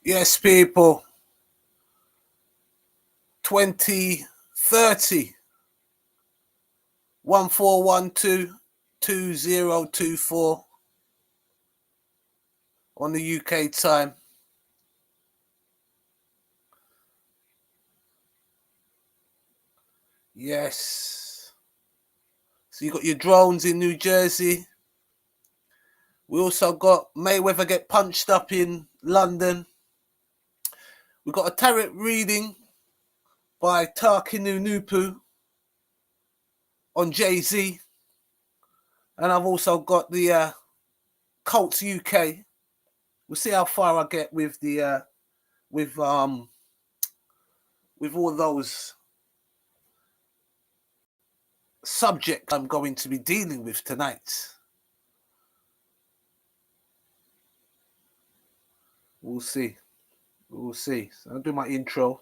Yes, people. 2030 1412-2024 on the UK time. Yes. So you got your drones in New Jersey. We also got Mayweather get punched up in London. We got a tarot reading by Tarkinu Nupu on Jay-Z. And I've also got the Cults UK. We'll see how far I get with the with all those subjects I'm going to be dealing with tonight. We'll see. We'll see. So I'll do my intro.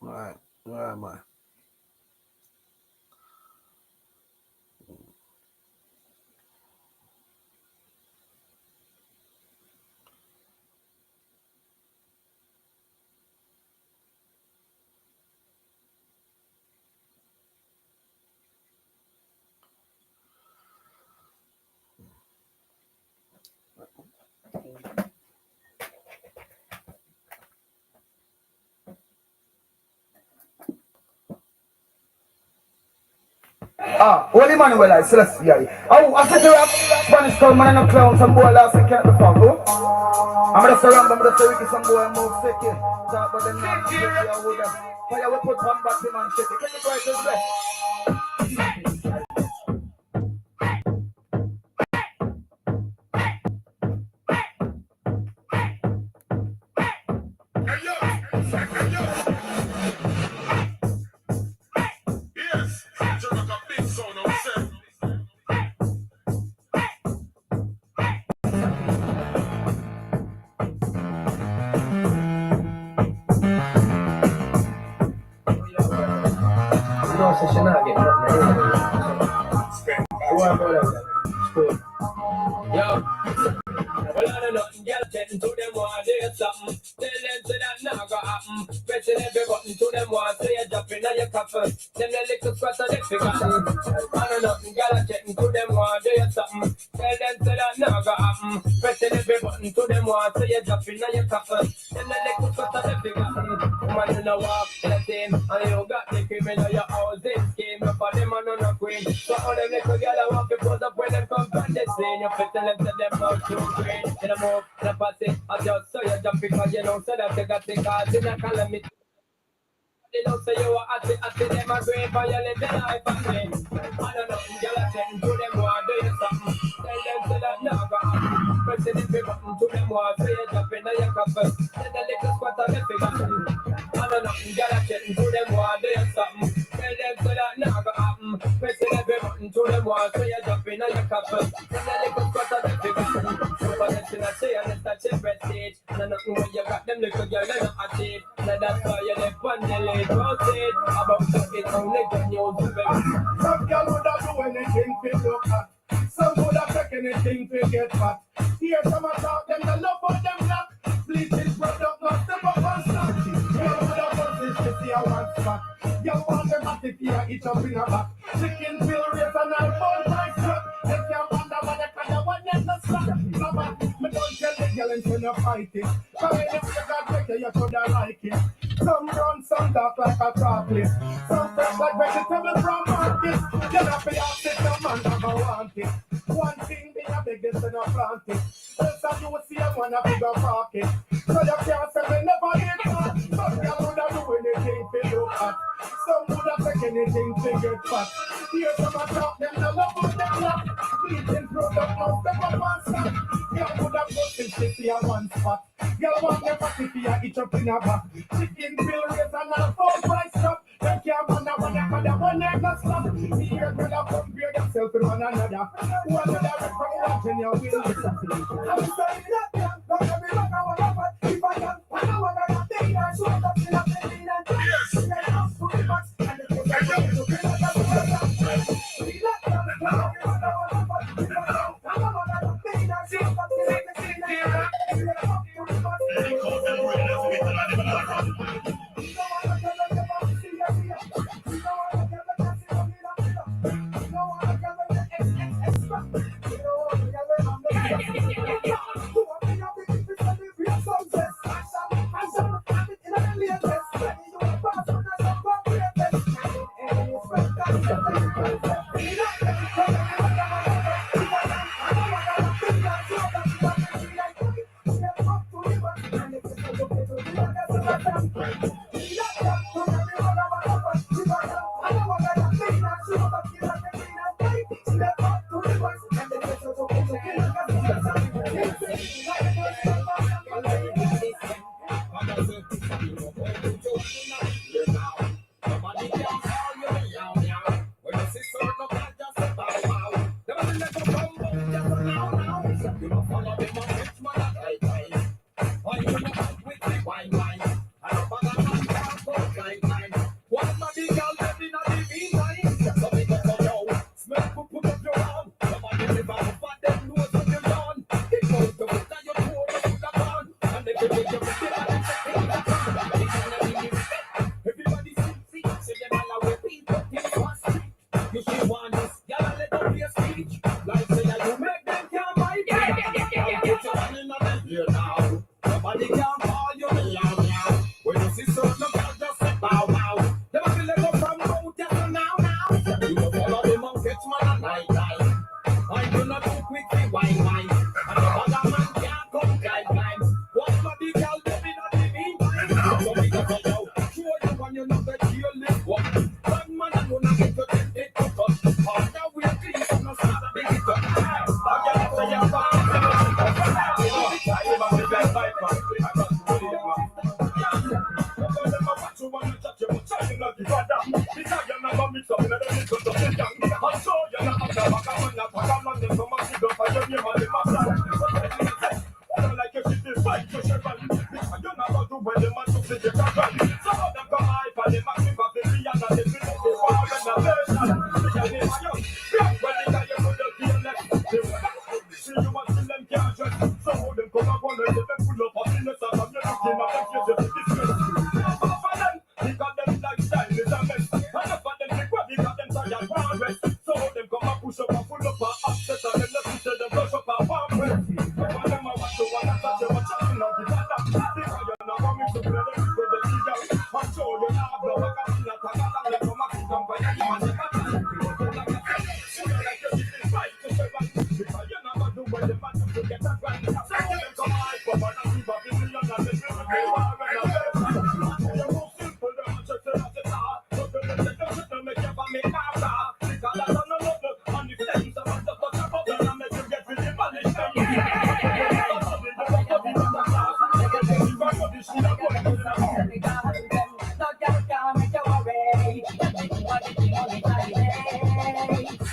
All right. Where am I? Holy Manuel, I Celestia. Oh, I said to rap Spanish call man and a clown, some boy last week at the funk. I'm gonna surround them with the week some boy move second. Talk about them now. Fire we put one back in and shake it. Can you go to the Yo. Well, I don't know, girl, getting to them want to do something. Tell them so that now go happen. Pressing every button to them want to you jumping on your coffin. Them the little squat on the forgotten. I don't know, girl, getting to them want to do something. Tell them so that now go happen. Pressing every button to them want to you jumping on your coffin. Them the little squat on the forgotten. Woman in the walk, let him. And you got the criminal, your housing scheme. For them and on a queen. So all them little girl I want to pose up when them come from the scene. You fit them to them out too green. In a move, in a party, I just saw you jump because you know so that you got the cards in a calamity. They don't say you are at the them a grave for you live the life of me. I don't know, girl, I tell to them want to do something. Tell them so that that now go happen. Pressing every button to them wall, say you jump in your coffin. Then the little squat of the figure. I know nothing, girl, I chatting to them wall, they have something. Tell them so that now go happen. Pressing every button to them wall, say you jump in your coffin. Then the little squat of the figure. So I say, and it's touch your prestige. And I nothing when you got them little girl, they're not achieve. Now that's why you left on the late rotate. About to get only good news to them. Some girl would have do anything to look at. Some would have take anything to get fat. Hear some talk, them the love for them black. Bleaching product, not step up and stop. Girl would have done this to see a one spot. Girl want them at the fear, each up in her back. Chicken fill race and all phone price truck. They can't wonder what they can do, what they not stop. No man, me don't tell the girl and turn up fighting. Cause when you see God break you could have like it. Some run, some dark like a chocolate. Some fresh like vegetables from market. You not be out sit no man never want it. One thing be a big this and a plant it. Else as you will see a one a bigger pocket. So you can't say me never get fat. Some girl would have do anything to look at. Some would have take anything to get fat. Hear some talk, them the love of them lack. Bleaching product, now step up and stop. Girl would have got this to see a one spot. Girl want them party for you, each up in a back. Chicken fill race and a full price shop. They can't wonder what they call them one never stop. Here, brother, compare yourself with one another. One another from watching your will disappear. I'm sorry that young, but every man I want to fight. If I can, I know what I think. I show up in a building and yes. Let us put the box and the things I want to bring us up to the top. See that young, but every man I want to fight. If I can, I know what I think. I show up in a building and yes. Let us put the box and the things I want to bring us up to the top. get the money Friday.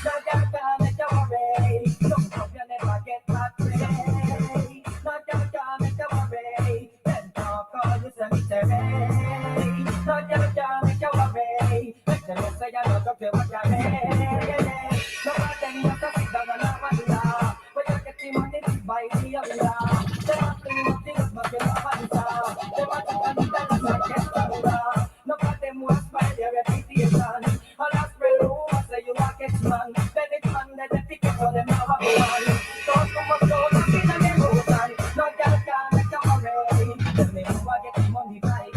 No girl can make you worry. Don't hope you never get that way. No girl can make you worry. Then talk all you cemetery. No girl can make you worry. Make them say you're not up to what you're ready. No pretend you're so sick down and I'm a dealer. When you get the money to buy the other. They want to know things but you know what it's all. They want to come in and get stronger. No for them who spoil your reputation. All that spread rumors say you are catch man. Then it's man that they pick it on them now have one. Don't come up so to see them in motion. No girl can make you worry. Tell me who I get the money Friday.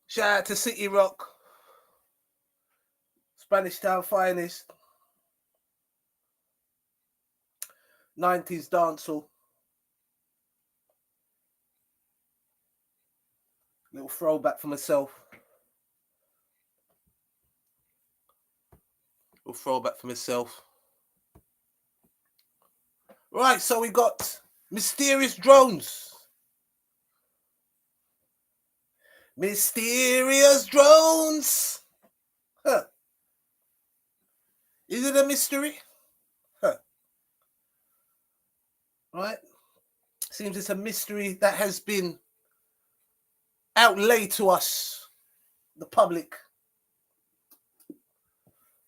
Shout out to City Rock, Spanish Town finest, 90s dancehall. Little throwback for myself. Right, so we got mysterious drones. Mysterious drones. Huh. Is it a mystery? Huh. Right. Seems it's a mystery that has been outlaid to us, the public.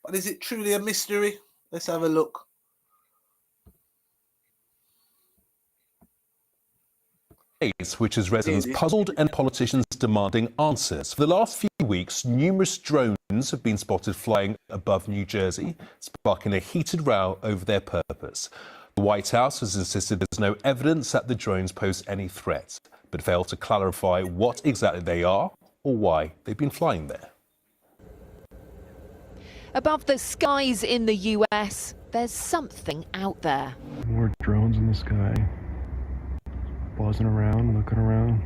But is it truly a mystery? Let's have a look. Which has residents puzzled and politicians demanding answers. For the last few weeks, numerous drones have been spotted flying above New Jersey, sparking a heated row over their purpose. The White House has insisted there's no evidence that the drones pose any threat, but failed to clarify what exactly they are or why they've been flying there. Above the skies in the US, there's something out there. More drones in the sky. Buzzing around, looking around.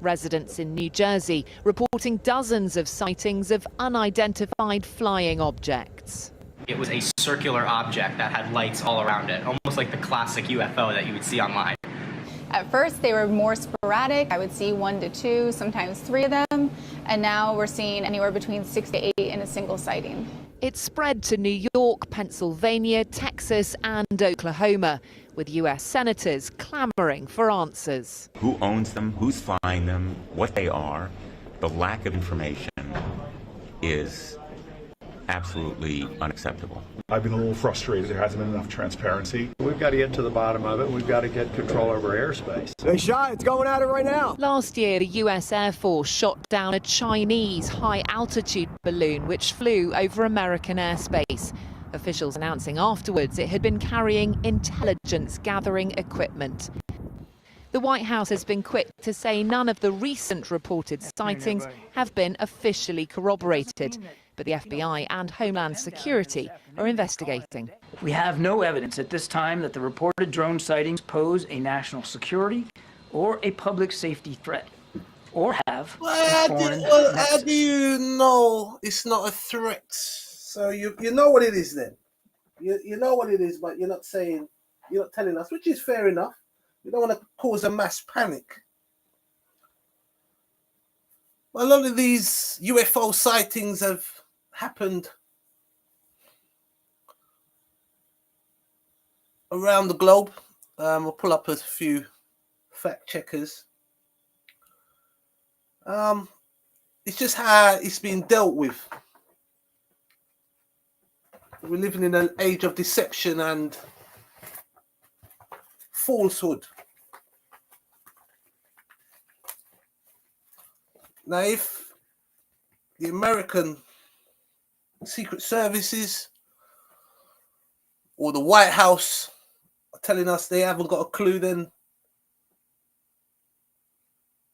Residents in New Jersey reporting dozens of sightings of unidentified flying objects. It was a circular object that had lights all around it, almost like the classic UFO that you would see online. At first, they were more sporadic. I would see 1 to 2, sometimes 3 of them. And now we're seeing anywhere between 6 to 8 in a single sighting. It spread to New York, Pennsylvania, Texas and Oklahoma, with US senators clamoring for answers. Who owns them, who's flying them, what they are. The lack of information is absolutely unacceptable. I've been a little frustrated. There hasn't been enough transparency. We've got to get to the bottom of it. We've got to get control over airspace. Hey, Shy, it's going at it right now. Last year, the US Air Force shot down a Chinese high-altitude balloon which flew over American airspace. Officials announcing afterwards it had been carrying intelligence-gathering equipment. The White House has been quick to say none of the recent reported sightings have been officially corroborated, but the FBI and Homeland Security are investigating. We have no evidence at this time that the reported drone sightings pose a national security or a public safety threat, or have How do you know it's not a threat? So you know what it is then. You know what it is, but you're not telling us, which is fair enough. You don't want to cause a mass panic. A lot of these UFO sightings have happened around the globe. I'll pull up a few fact checkers. It's just how it's been dealt with. We're living in an age of deception and falsehood. Now, if the American Secret Services or the White House are telling us they haven't got a clue, then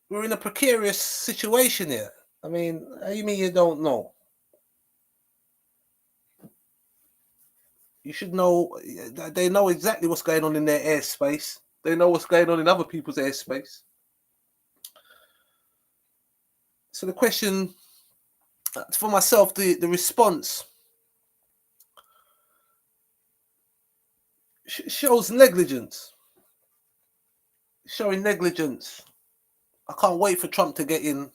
we're in a precarious situation here. I mean, how you mean you don't know? You should know. They know exactly what's going on in their airspace. They know what's going on in other people's airspace. So the question for myself, the response shows negligence. Showing negligence. I can't wait for Trump to get in.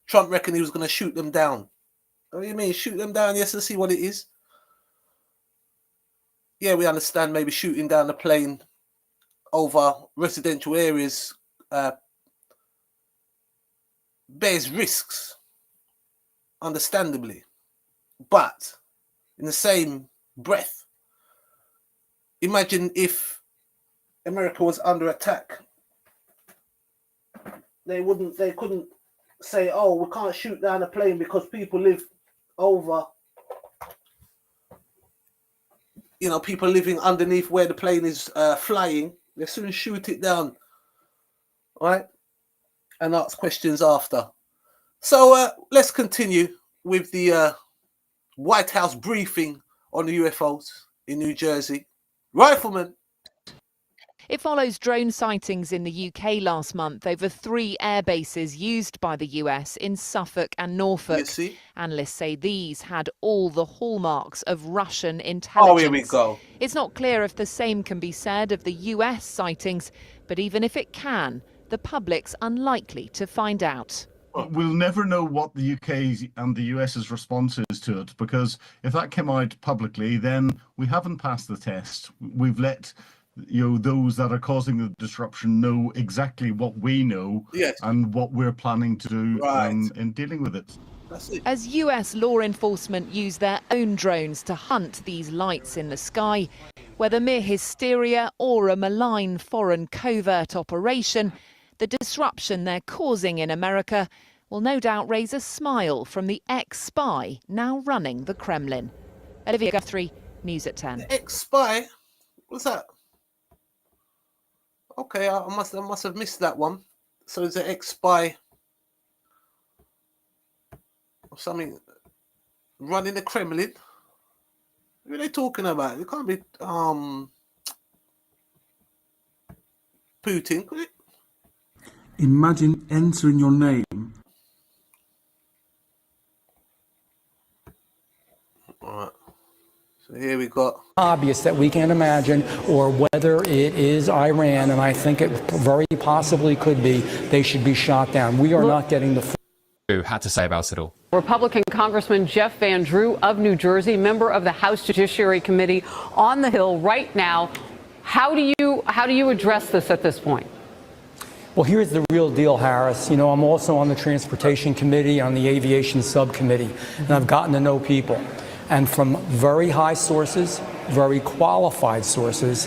Trump reckoned he was going to shoot them down. What do you mean? Shoot them down? Yes, let's see what it is. Yeah, we understand maybe shooting down a plane over residential areas bears risks, understandably. But in the same breath, imagine if America was under attack. They couldn't say, oh, we can't shoot down a plane because people live over, people living underneath where the plane is flying. They soon shoot it down, right? And ask questions after. So let's continue with the White House briefing on the UFOs in New Jersey. Rifleman. It follows drone sightings in the UK last month over 3 air bases used by the US in Suffolk and Norfolk. Analysts say these had all the hallmarks of Russian intelligence. Oh, here we go. It's not clear if the same can be said of the US sightings, but even if it can, the public's unlikely to find out. We'll never know what the UK and the US's response is to it, because if that came out publicly, then we haven't passed the test. We've let those that are causing the disruption know exactly what we know and what we're planning to do in dealing with it. As US law enforcement use their own drones to hunt these lights in the sky, whether mere hysteria or a malign foreign covert operation, the disruption they're causing in America will no doubt raise a smile from the ex-spy now running the Kremlin. Olivia Guthrie, News at 10. Ex-spy? What's that? Okay, I must have missed that one. So it's an ex-spy or something running the Kremlin? What are they talking about? It can't be Putin, could it? Imagine entering your name. All right. So here we got. Obvious that we can't imagine, or whether it is Iran, and I think it very possibly could be, they should be shot down. We are not getting the. Who had to say about it all. Republican Congressman Jeff Van Drew of New Jersey, member of the House Judiciary Committee on the Hill right now. How do you address this at this point? Well, here's the real deal, Harris. I'm also on the Transportation Committee, on the Aviation Subcommittee, and I've gotten to know people. And from very high sources, very qualified sources,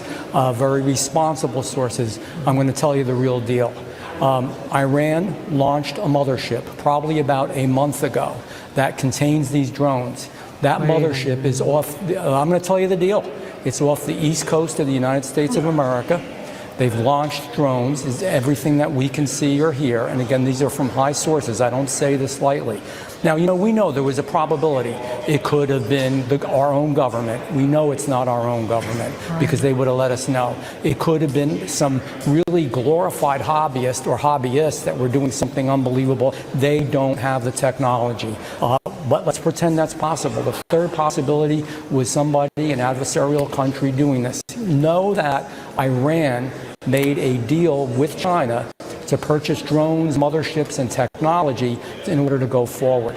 very responsible sources, I'm going to tell you the real deal. Iran launched a mothership probably about a month ago that contains these drones. That mothership is off, I'm going to tell you the deal. It's off the east coast of the United States of America. They've launched drones, is everything that we can see or hear. And again, these are from high sources. I don't say this lightly. Now, we know there was a probability it could have been our own government. We know it's not our own government because they would have let us know. It could have been some really glorified hobbyist or hobbyists that were doing something unbelievable. They don't have the technology. But let's pretend that's possible. The third possibility was somebody, an adversarial country, doing this. Know that Iran made a deal with China to purchase drones, motherships, and technology in order to go forward.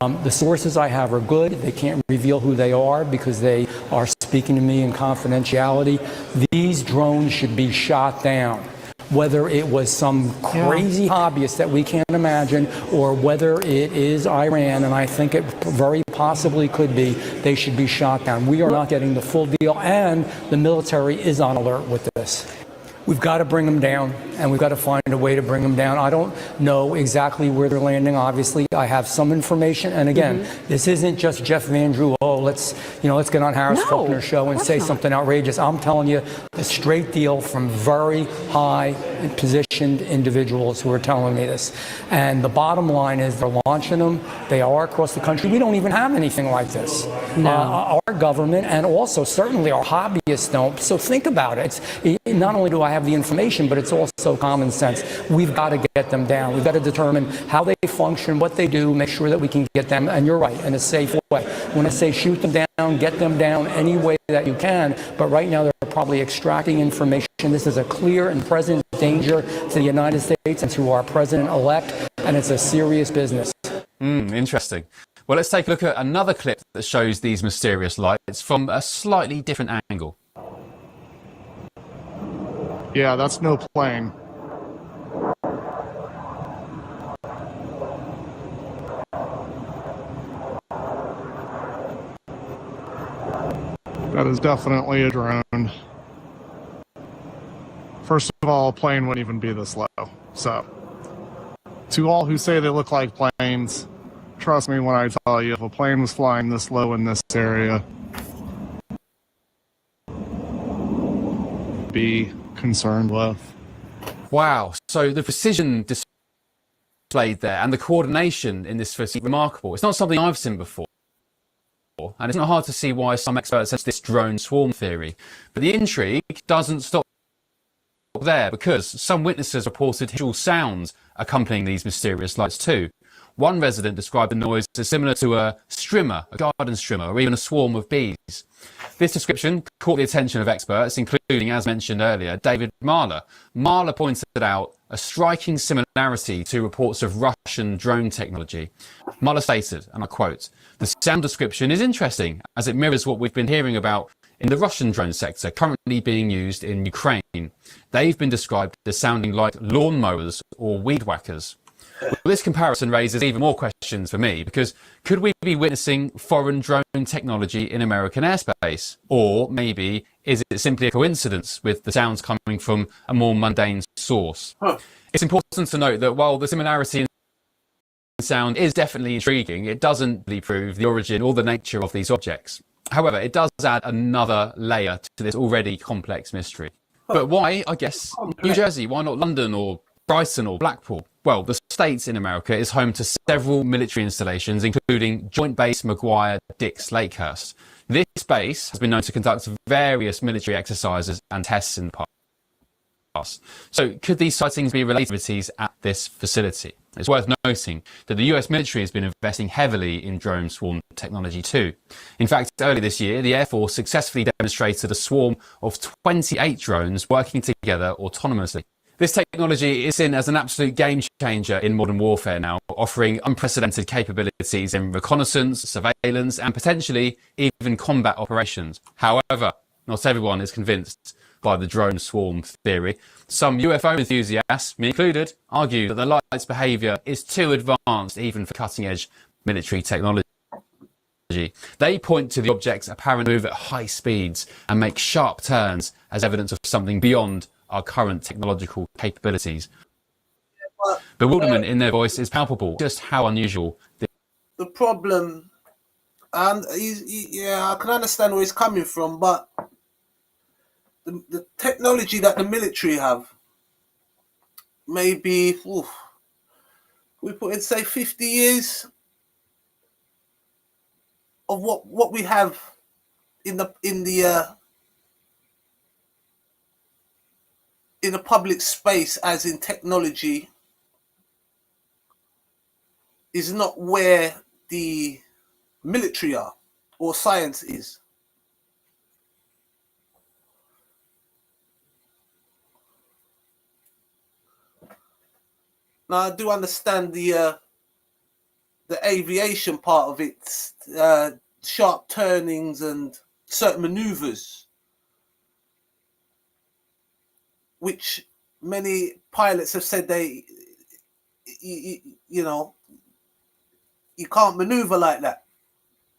The sources I have are good. They can't reveal who they are because they are speaking to me in confidentiality. These drones should be shot down. Whether it was some crazy hobbyist that we can't imagine, or whether it is Iran, and I think it very possibly could be, they should be shot down. We are not getting the full deal, and the military is on alert with this. We've got to bring them down, and we've got to find a way to bring them down. I don't know exactly where they're landing. Obviously, I have some information. And again, this isn't just Jeff Van Drew. Oh, let's get on Harris Faulkner's show and say something outrageous. I'm telling you the straight deal from very high positioned individuals who are telling me this. And the bottom line is they're launching them. They are across the country. We don't even have anything like this. Our government, and also certainly our hobbyists, don't. So think about it. Not only do I have the information, but it's also common sense. We've got to get them down. We've got to determine how they function, what they do, make sure that we can get them, and you're right, in a safe way. When I say shoot them down, get them down any way that you can, but right now they're probably extracting information. This is a clear and present danger to the United States and to our president-elect, and it's a serious business. Interesting. Well, let's take a look at another clip that shows these mysterious lights from a slightly different angle. Yeah, that's no plane. That is definitely a drone. First of all, a plane wouldn't even be this low. So, to all who say they look like planes, trust me when I tell you, if a plane was flying this low in this area, be concerned with. Wow. So the precision displayed there and the coordination in this is remarkable. It's not something I've seen before. And it's not hard to see why some experts have this drone swarm theory. But the intrigue doesn't stop there, because some witnesses reported visual sounds accompanying these mysterious lights too. One resident described the noise as similar to a strimmer, a garden strimmer, or even a swarm of bees. This description caught the attention of experts, including, as mentioned earlier, David Marler. Marler pointed out a striking similarity to reports of Russian drone technology. Marler stated, and I quote, "The sound description is interesting, as it mirrors what we've been hearing about in the Russian drone sector currently being used in Ukraine. They've been described as sounding like lawnmowers or weed whackers." Well, this comparison raises even more questions for me, because could we be witnessing foreign drone technology in American airspace? Or maybe is it simply a coincidence with the sounds coming from a more mundane source? It's important to note that while the similarity in sound is definitely intriguing, it doesn't really prove the origin or the nature of these objects. However, it does add another layer to this already complex mystery. But why, I guess, New Jersey? Why not London or Brighton or Blackpool? Well, the States in America is home to several military installations, including Joint Base McGuire-Dix Lakehurst. This base has been known to conduct various military exercises and tests in the past. So could these sightings be related to activities at this facility? It's worth noting that the US military has been investing heavily in drone swarm technology too. In fact, earlier this year, the Air Force successfully demonstrated a swarm of 28 drones working together autonomously. This technology is seen as an absolute game changer in modern warfare now, offering unprecedented capabilities in reconnaissance, surveillance, and potentially even combat operations. However, not everyone is convinced by the drone swarm theory. Some UFO enthusiasts, me included, argue that the light's behaviour is too advanced even for cutting-edge military technology. They point to the object's apparent move at high speeds and make sharp turns as evidence of something beyond our current technological capabilities. Bewilderment in their voice is palpable, just how unusual. The problem, and I can understand where he's coming from, but the technology that the military have, maybe, we put in, say, 50 years of what we have in the public space, as in technology, is not where the military are or science is. Now I do understand the aviation part of it, sharp turnings and certain maneuvers, which many pilots have said you know, you can't maneuver like that,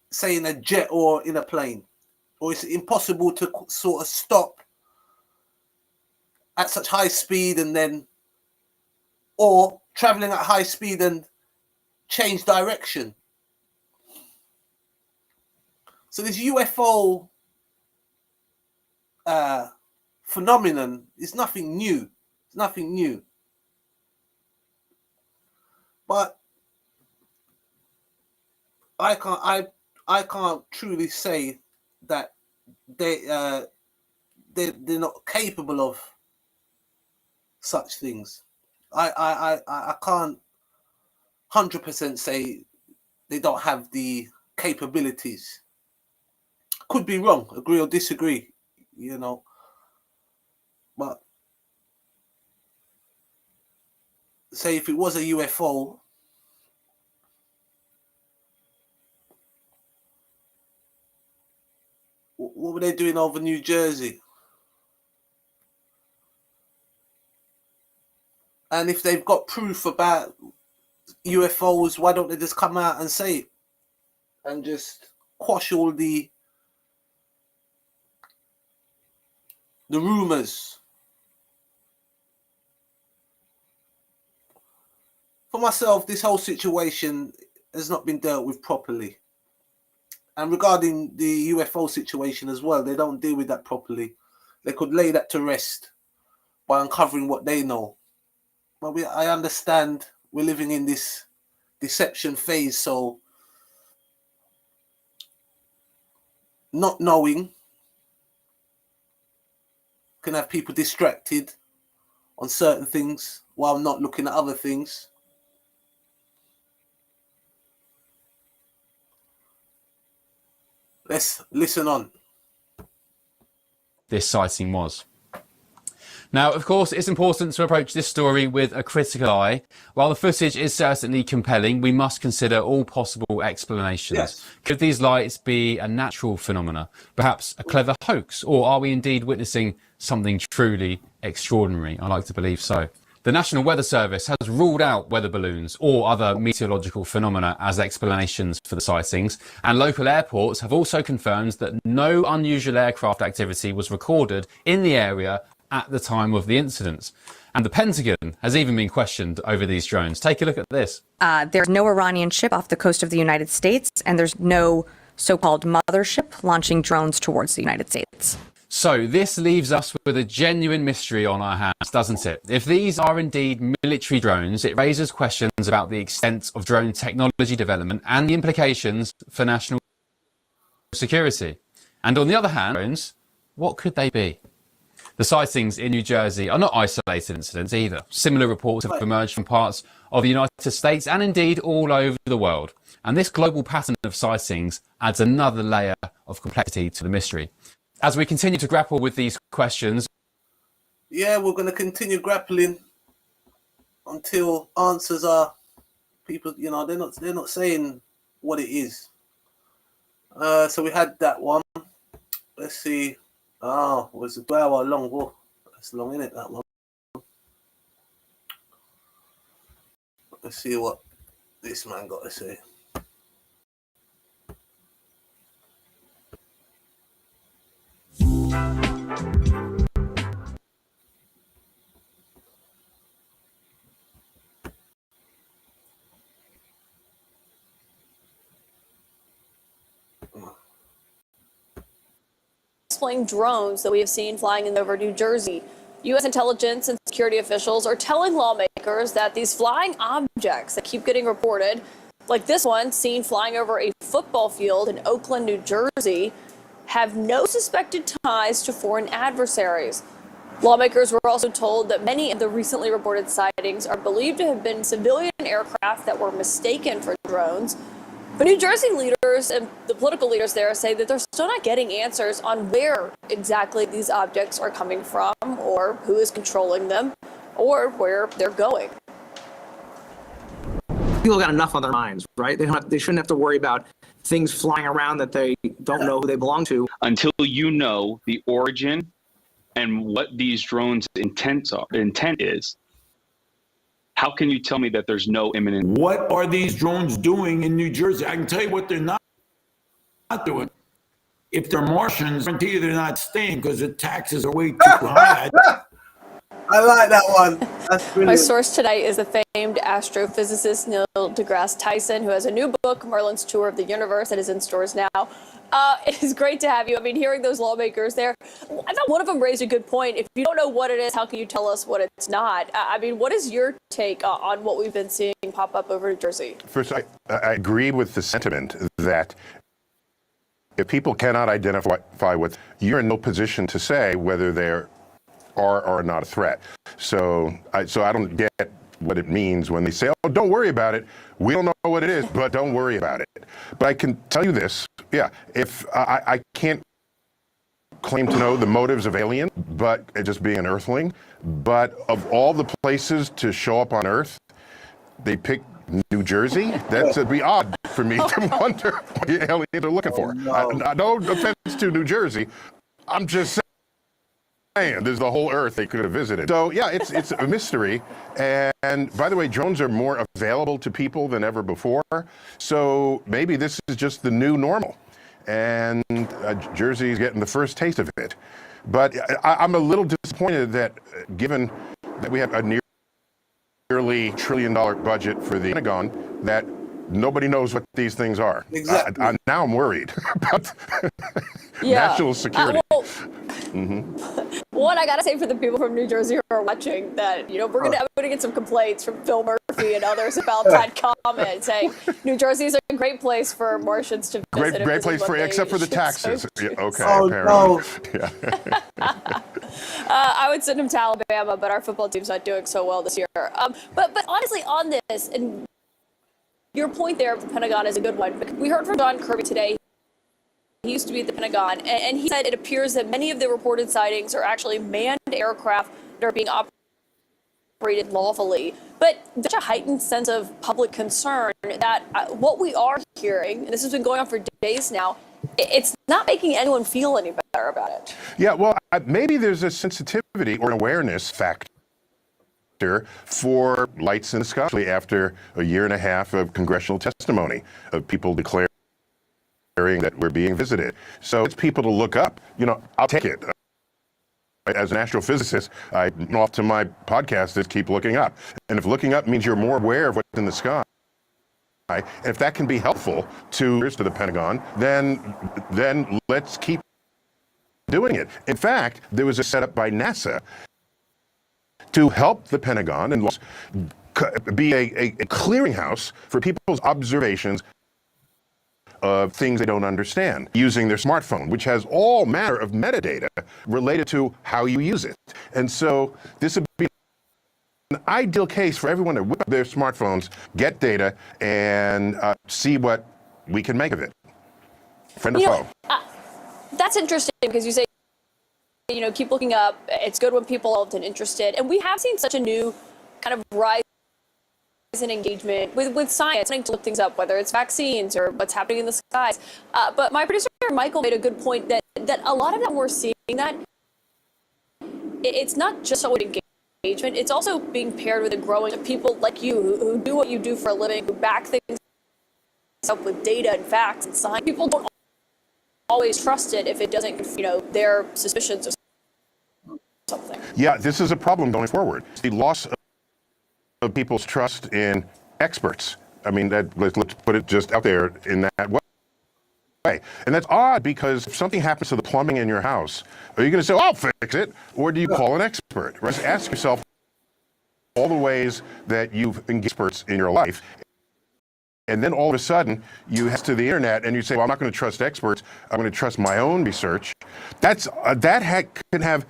say in a jet or in a plane, or it's impossible to sort of stop at such high speed and then, or traveling at high speed and change direction. So this UFO phenomenon is nothing new. It's nothing new. But I can't truly say that they're not capable of such things. I can't 100% say they don't have the capabilities. Could be wrong, agree or disagree, you know. But say if it was a UFO, what were they doing over New Jersey? And if they've got proof about UFOs, why don't they just come out and say it and just quash all the rumors? For myself, this whole situation has not been dealt with properly. And regarding the UFO situation as well, they don't deal with that properly. They could lay that to rest by uncovering what they know. But I understand we're living in this deception phase, so not knowing can have people distracted on certain things while not looking at other things. Let's listen on. This sighting was. Now, of course, it's important to approach this story with a critical eye. While the footage is certainly compelling, we must consider all possible explanations. Yes. Could these lights be a natural phenomena, perhaps a clever hoax, or are we indeed witnessing something truly extraordinary? I like to believe so. The National Weather Service has ruled out weather balloons or other meteorological phenomena as explanations for the sightings, and local airports have also confirmed that no unusual aircraft activity was recorded in the area at the time of the incident. And the Pentagon has even been questioned over these drones. Take a look at this. There's no Iranian ship off the coast of the United States, and there's no so-called mothership launching drones towards the United States. So this leaves us with a genuine mystery on our hands, doesn't it? If these are indeed military drones, it raises questions about the extent of drone technology development and the implications for national security. And on the other hand, drones, what could they be? The sightings in New Jersey are not isolated incidents either. Similar reports have emerged from parts of the United States and indeed all over the world. And this global pattern of sightings adds another layer of complexity to the mystery. As we continue to grapple with these questions, yeah, we're going to continue grappling until answers are, people, you know, they're not saying what it is. So we had that one. Let's see. Oh, it was a 2 hour long. Whoa, that's long, isn't it, that one? Let's see what this man got to say. Flying drones that we have seen flying in over New Jersey. U.S. intelligence and security officials are telling lawmakers that these flying objects that keep getting reported, like this one seen flying over a football field in Oakland, New Jersey, have no suspected ties to foreign adversaries. Lawmakers were also told that many of the recently reported sightings are believed to have been civilian aircraft that were mistaken for drones. But New Jersey leaders and the political leaders there say that they're still not getting answers on where exactly these objects are coming from, or who is controlling them, or where they're going. People got enough on their minds, right? They shouldn't have to worry about things flying around that they don't know who they belong to. Until you know the origin and what these drones' intent is, how can you tell me that there's no imminent? What are these drones doing in New Jersey? I can tell you what they're not doing. If they're Martians, I guarantee you they're not staying because the taxes are way too high. I like that one. That's brilliant. My source tonight is the famed astrophysicist Neil deGrasse Tyson, who has a new book, Merlin's Tour of the Universe, that is in stores now. It is great to have you. I mean, hearing those lawmakers there, I thought one of them raised a good point. If you don't know what it is, how can you tell us what it's not? I mean, what is your take on what we've been seeing pop up over New Jersey? First, I agree with the sentiment that if people cannot identify what, you're in no position to say whether they're are not a threat. So I don't get what it means when they say, oh, don't worry about it. We don't know what it is, but don't worry about it. But I can tell you this, if I can't claim to know the motives of aliens, but just being an earthling, but of all the places to show up on Earth, they pick New Jersey? That'd be odd for me to wonder what the aliens are looking for. No offense to New Jersey. I'm just saying, there's the whole Earth they could have visited. So yeah, it's a mystery. And by the way, drones are more available to people than ever before. So maybe this is just the new normal. And Jersey's getting the first taste of it. But I'm a little disappointed that given that we have a nearly $1 trillion budget for the Pentagon, that nobody knows what these things are. Exactly. Now I'm worried about national security. One, I gotta say for the people from New Jersey who are watching that, I'm gonna get some complaints from Phil Murphy and others about that comment saying New Jersey is a great place for Martians to visit. Great place except for the taxes. Okay, oh, apparently. No. Yeah. I would send him to Alabama, but our football team's not doing so well this year. But honestly, on this, and your point there of the Pentagon is a good one. We heard from John Kirby today. He used to be at the Pentagon, and he said it appears that many of the reported sightings are actually manned aircraft that are being operated lawfully. But there's such a heightened sense of public concern that what we are hearing, and this has been going on for days now, it's not making anyone feel any better about it. Yeah, well, maybe there's a sensitivity or an awareness factor for lights in the sky, especially after a year and a half of congressional testimony of people declaring that we're being visited. So it's people to look up. I'll take it. As an astrophysicist, I off to my podcast is keep looking up. And if looking up means you're more aware of what's in the sky, and if that can be helpful to the Pentagon, then let's keep doing it. In fact, there was a setup by NASA to help the Pentagon and be a clearinghouse for people's observations of things they don't understand using their smartphone, which has all manner of metadata related to how you use it. And so this would be an ideal case for everyone to whip up their smartphones, get data, and see what we can make of it. Friend or foe? That's interesting because you say, keep looking up. It's good when people are often interested. And we have seen such a new kind of rise in engagement with science, trying to look things up, whether it's vaccines or what's happening in the skies. But my producer, Michael, made a good point that a lot of that we're seeing that it's not just so engagement, it's also being paired with a growing of people like you who do what you do for a living, who back things up with data and facts and science. People don't always trust it if it doesn't, their suspicions or something. Yeah, this is a problem going forward. The loss of people's trust in experts. I mean, let's put it just out there in that way. And that's odd because if something happens to the plumbing in your house, are you going to say, I'll fix it? Or do you call an expert? Right? Just ask yourself all the ways that you've engaged experts in your life. And then all of a sudden, you head to the internet and you say, well, I'm not going to trust experts. I'm going to trust my own research. That can have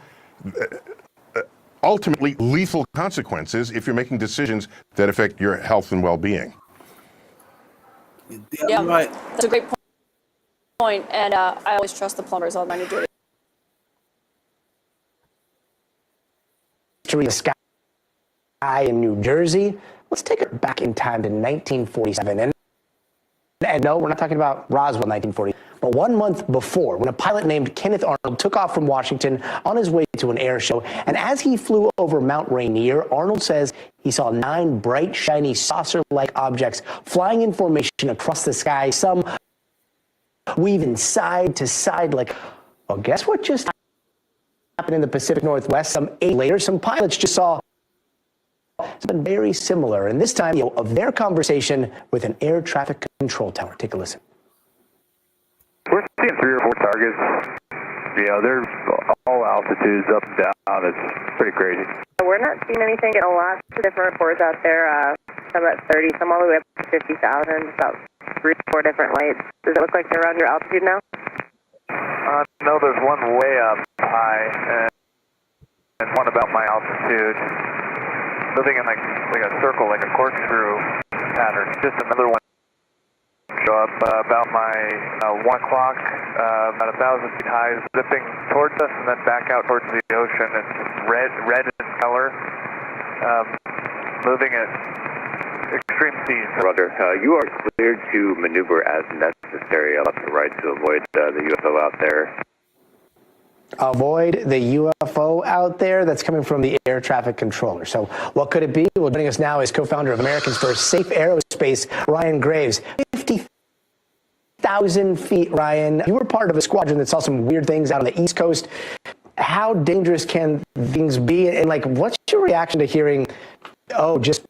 ultimately lethal consequences if you're making decisions that affect your health and well-being. Yeah, right. That's a great point. And I always trust the plumbers on my New Jersey. The sky in New Jersey, let's take it back in time to 1947. And no, we're not talking about Roswell 1940, but 1 month before, when a pilot named Kenneth Arnold took off from Washington on his way to an air show. And as he flew over Mount Rainier, Arnold says he saw 9 bright, shiny, saucer-like objects flying in formation across the sky, some weaving side to side like, well, guess what just happened in the Pacific Northwest? Some 8 later, some pilots just saw something very similar, and this time, of their conversation with an air traffic control tower. Take a listen. We're seeing 3 or 4 targets. They're all altitudes up and down. It's pretty crazy. We're not seeing anything. Getting lots of different reports out there. Some at 30, some all the way up to 50,000. About 3 or 4 different lights. Does it look like they're around your altitude now? No, there's one way up high and one about my altitude. Moving in like a circle, like a corkscrew pattern. Just another one show up about my 1 o'clock, about 1,000 feet high, zipping towards us and then back out towards the ocean. It's red in color, moving at extreme speeds. Roger. You are cleared to maneuver as necessary left and right to avoid the UFO out there. Avoid the UFO out there. That's coming from the air traffic controller. So what could it be? Well, joining us now is co-founder of Americans for Safe Aerospace, Ryan Graves. 50,000 feet, Ryan. You were part of a squadron that saw some weird things out on the East Coast. How dangerous can things be? And what's your reaction to hearing, just,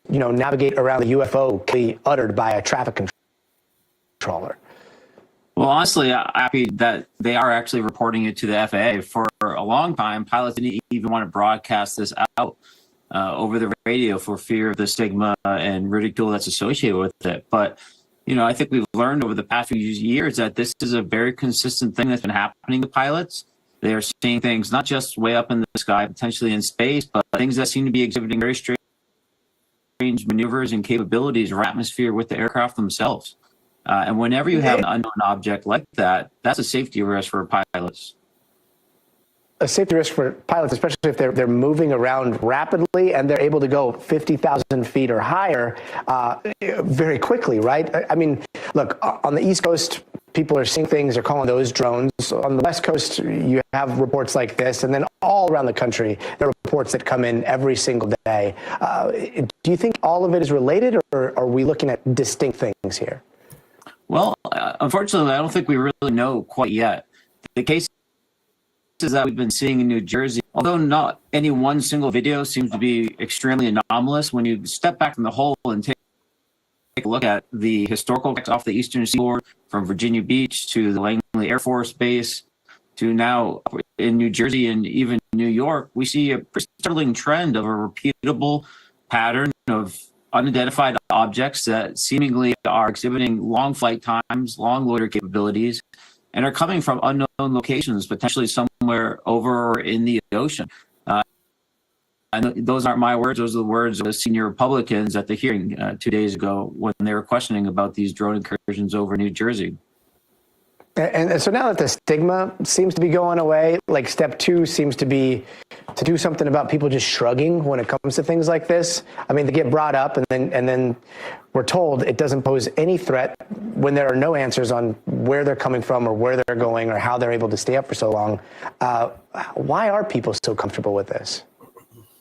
navigate around the UFO uttered by a traffic controller? Well, honestly, I'm happy that they are actually reporting it to the FAA. For a long time, pilots didn't even want to broadcast this out over the radio for fear of the stigma and ridicule that's associated with it. But, I think we've learned over the past few years that this is a very consistent thing that's been happening to pilots. They are seeing things not just way up in the sky, potentially in space, but things that seem to be exhibiting very strange maneuvers and capabilities or atmosphere with the aircraft themselves. And whenever you have an unknown object like that, that's a safety risk for pilots. A safety risk for pilots, especially if they're moving around rapidly and they're able to go 50,000 feet or higher very quickly, right? I mean, look, on the East Coast, people are seeing things, they're calling those drones. On the West Coast, you have reports like this, and then all around the country, there are reports that come in every single day. Do you think all of it is related, or are we looking at distinct things here? Well, unfortunately, I don't think we really know quite yet. The cases that we've been seeing in New Jersey, although not any one single video seems to be extremely anomalous, when you step back from the whole and take a look at the historical facts off the eastern seaboard, from Virginia Beach to the Langley Air Force Base to now in New Jersey and even New York, we see a pretty startling trend of a repeatable pattern of unidentified objects that seemingly are exhibiting long flight times, long loiter capabilities, and are coming from unknown locations, potentially somewhere over or in the ocean. And those aren't my words. Those are the words of the senior Republicans at the hearing 2 days ago when they were questioning about these drone incursions over New Jersey. And so now that the stigma seems to be going away, like step 2 seems to be to do something about people just shrugging when it comes to things like this. I mean, they get brought up and then we're told it doesn't pose any threat when there are no answers on where they're coming from or where they're going or how they're able to stay up for so long. Why are people so comfortable with this?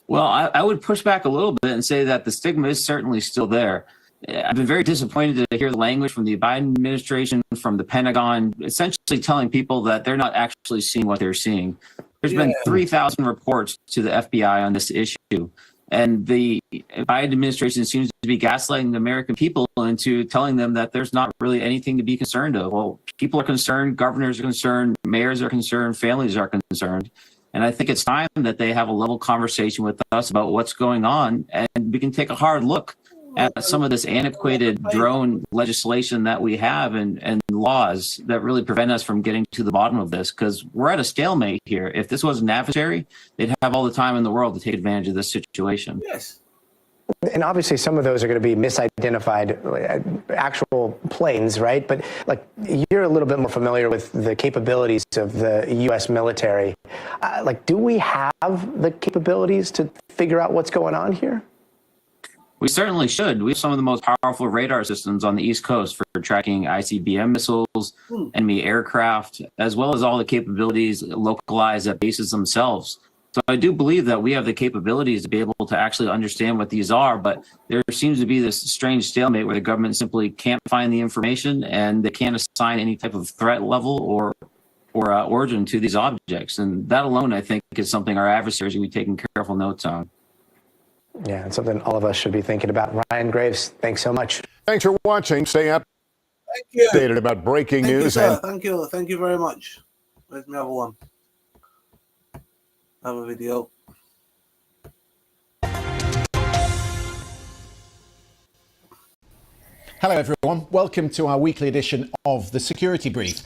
Well, I would push back a little bit and say that the stigma is certainly still there. I've been very disappointed to hear the language from the Biden administration, from the Pentagon, essentially telling people that they're not actually seeing what they're seeing. There's been 3,000 reports to the FBI on this issue. And the Biden administration seems to be gaslighting the American people into telling them that there's not really anything to be concerned of. Well, people are concerned, governors are concerned, mayors are concerned, families are concerned. And I think it's time that they have a level conversation with us about what's going on, and we can take a hard look at some of this antiquated drone legislation that we have and laws that really prevent us from getting to the bottom of this, because we're at a stalemate here. If this wasn't adversary, they'd have all the time in the world to take advantage of this situation. Yes. And obviously some of those are going to be misidentified actual planes, right? But like, you're a little bit more familiar with the capabilities of the U.S. military. Do we have the capabilities to figure out what's going on here? We certainly should. We have some of the most powerful radar systems on the East Coast for tracking ICBM missiles, enemy aircraft, as well as all the capabilities localized at bases themselves. So I do believe that we have the capabilities to be able to actually understand what these are, but there seems to be this strange stalemate where the government simply can't find the information and they can't assign any type of threat level or origin to these objects. And that alone, I think, is something our adversaries will be taking careful notes on. Yeah, and something all of us should be thinking about. Ryan Graves, thanks so much. Thanks for watching. Stay updated about breaking news. Thank you. Thank you very much. Where's my other one? Other video. Hello, everyone. Welcome to our weekly edition of the Security Brief.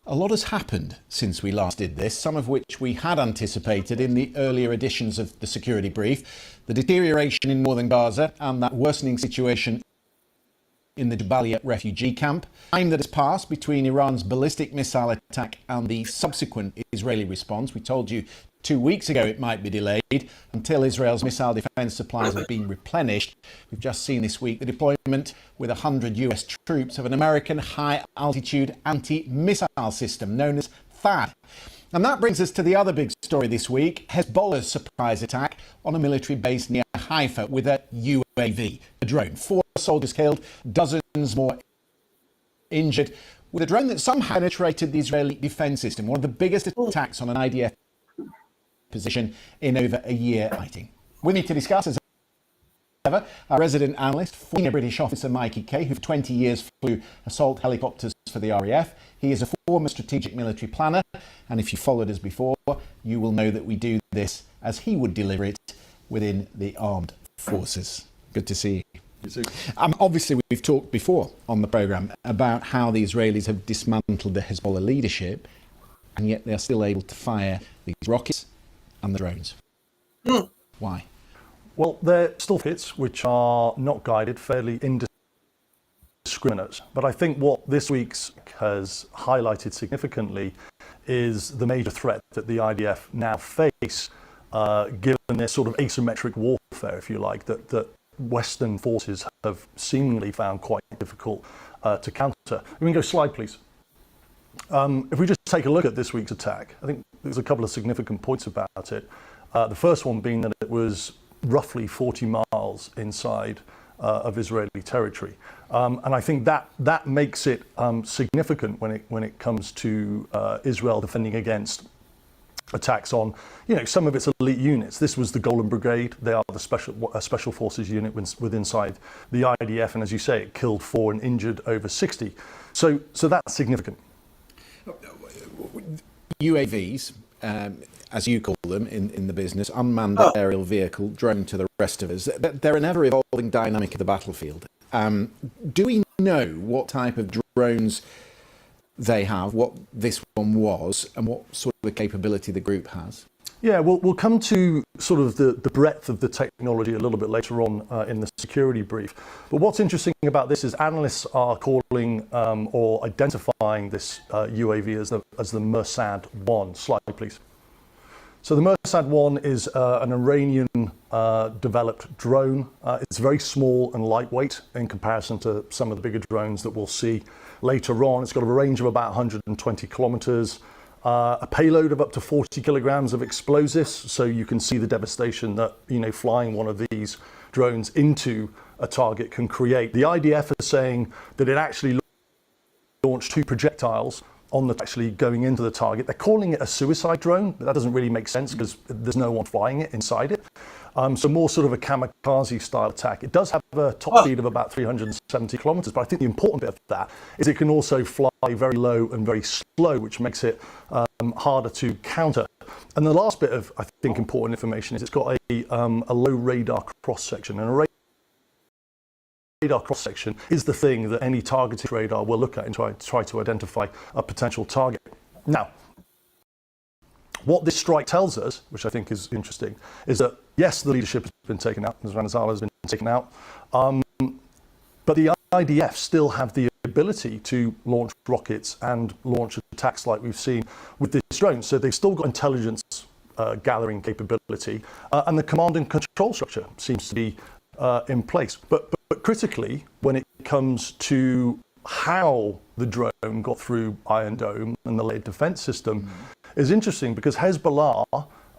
A lot has happened since we last did this, some of which we had anticipated in the earlier editions of the Security Brief. The deterioration in northern Gaza and that worsening situation in the Jabalia refugee camp. Time that has passed between Iran's ballistic missile attack and the subsequent Israeli response. We told you 2 weeks ago it might be delayed until Israel's missile defense supplies have been replenished. We've just seen this week the deployment with 100 US troops of an American high-altitude anti-missile system known as THAAD. And that brings us to the other big story this week, Hezbollah's surprise attack on a military base near Haifa with a UAV, a drone. 4 soldiers killed, dozens more injured, with a drone that somehow penetrated the Israeli defense system, one of the biggest attacks on an IDF position in over a year. With me to discuss, as ever, our resident analyst, former British officer Mikey Kay, who for 20 years flew assault helicopters for the RAF. He is a former strategic military planner, and if you followed us before, you will know that we do this as he would deliver it within the armed forces. Good to see you. Obviously, we've talked before on the programme about how the Israelis have dismantled the Hezbollah leadership, and yet they're still able to fire these rockets and the drones. Why? Well, they're still hits which are not guided, fairly indiscriminate. But I think what this week's has highlighted significantly is the major threat that the IDF now face, given their sort of asymmetric warfare, if you like, that Western forces have seemingly found quite difficult to counter. We can go slide, please. If we just take a look at this week's attack, I think there's a couple of significant points about it. The first one being that it was roughly 40 miles inside of Israeli territory. And I think that makes it significant when it comes to Israel defending against attacks on, some of its elite units. This was the Golden Brigade. They are the special forces unit within inside the IDF, and as you say, it killed 4 and injured over 60. So that's significant. UAVs, as you call them in the business, unmanned aerial vehicle, drone to the rest of us, they're an ever-evolving dynamic of the battlefield. Do we know what type of drones they have, what this one was, and what sort of capability the group has? Yeah, we'll come to sort of the breadth of the technology a little bit later on in the security brief. But what's interesting about this is analysts are calling or identifying this UAV as the Mersad-1. Slide, please. So the Mersad-1 is an Iranian developed drone. It's very small and lightweight in comparison to some of the bigger drones that we'll see later on. It's got a range of about 120 kilometers. A payload of up to 40 kilograms of explosives, so you can see the devastation that flying one of these drones into a target can create. The IDF is saying that it actually launched 2 projectiles on the actually going into the target. They're calling it a suicide drone, but that doesn't really make sense because there's no one flying it inside it. So more sort of a kamikaze style attack. It does have a top speed of about 370 kilometers, but I think the important bit of that is it can also fly very low and very slow, which makes it harder to counter. And the last bit of, I think, important information is it's got a low radar cross-section. And a radar cross-section is the thing that any targeted radar will look at and try to identify a potential target. Now, what this strike tells us, which I think is interesting, is that yes, the leadership has been taken out, Nasrallah has been taken out, but the IDF still have the ability to launch rockets and launch attacks like we've seen with this drone. So they've still got intelligence gathering capability, and the command and control structure seems to be in place. But critically, when it comes to how the drone got through Iron Dome and the layered defense system is interesting, because Hezbollah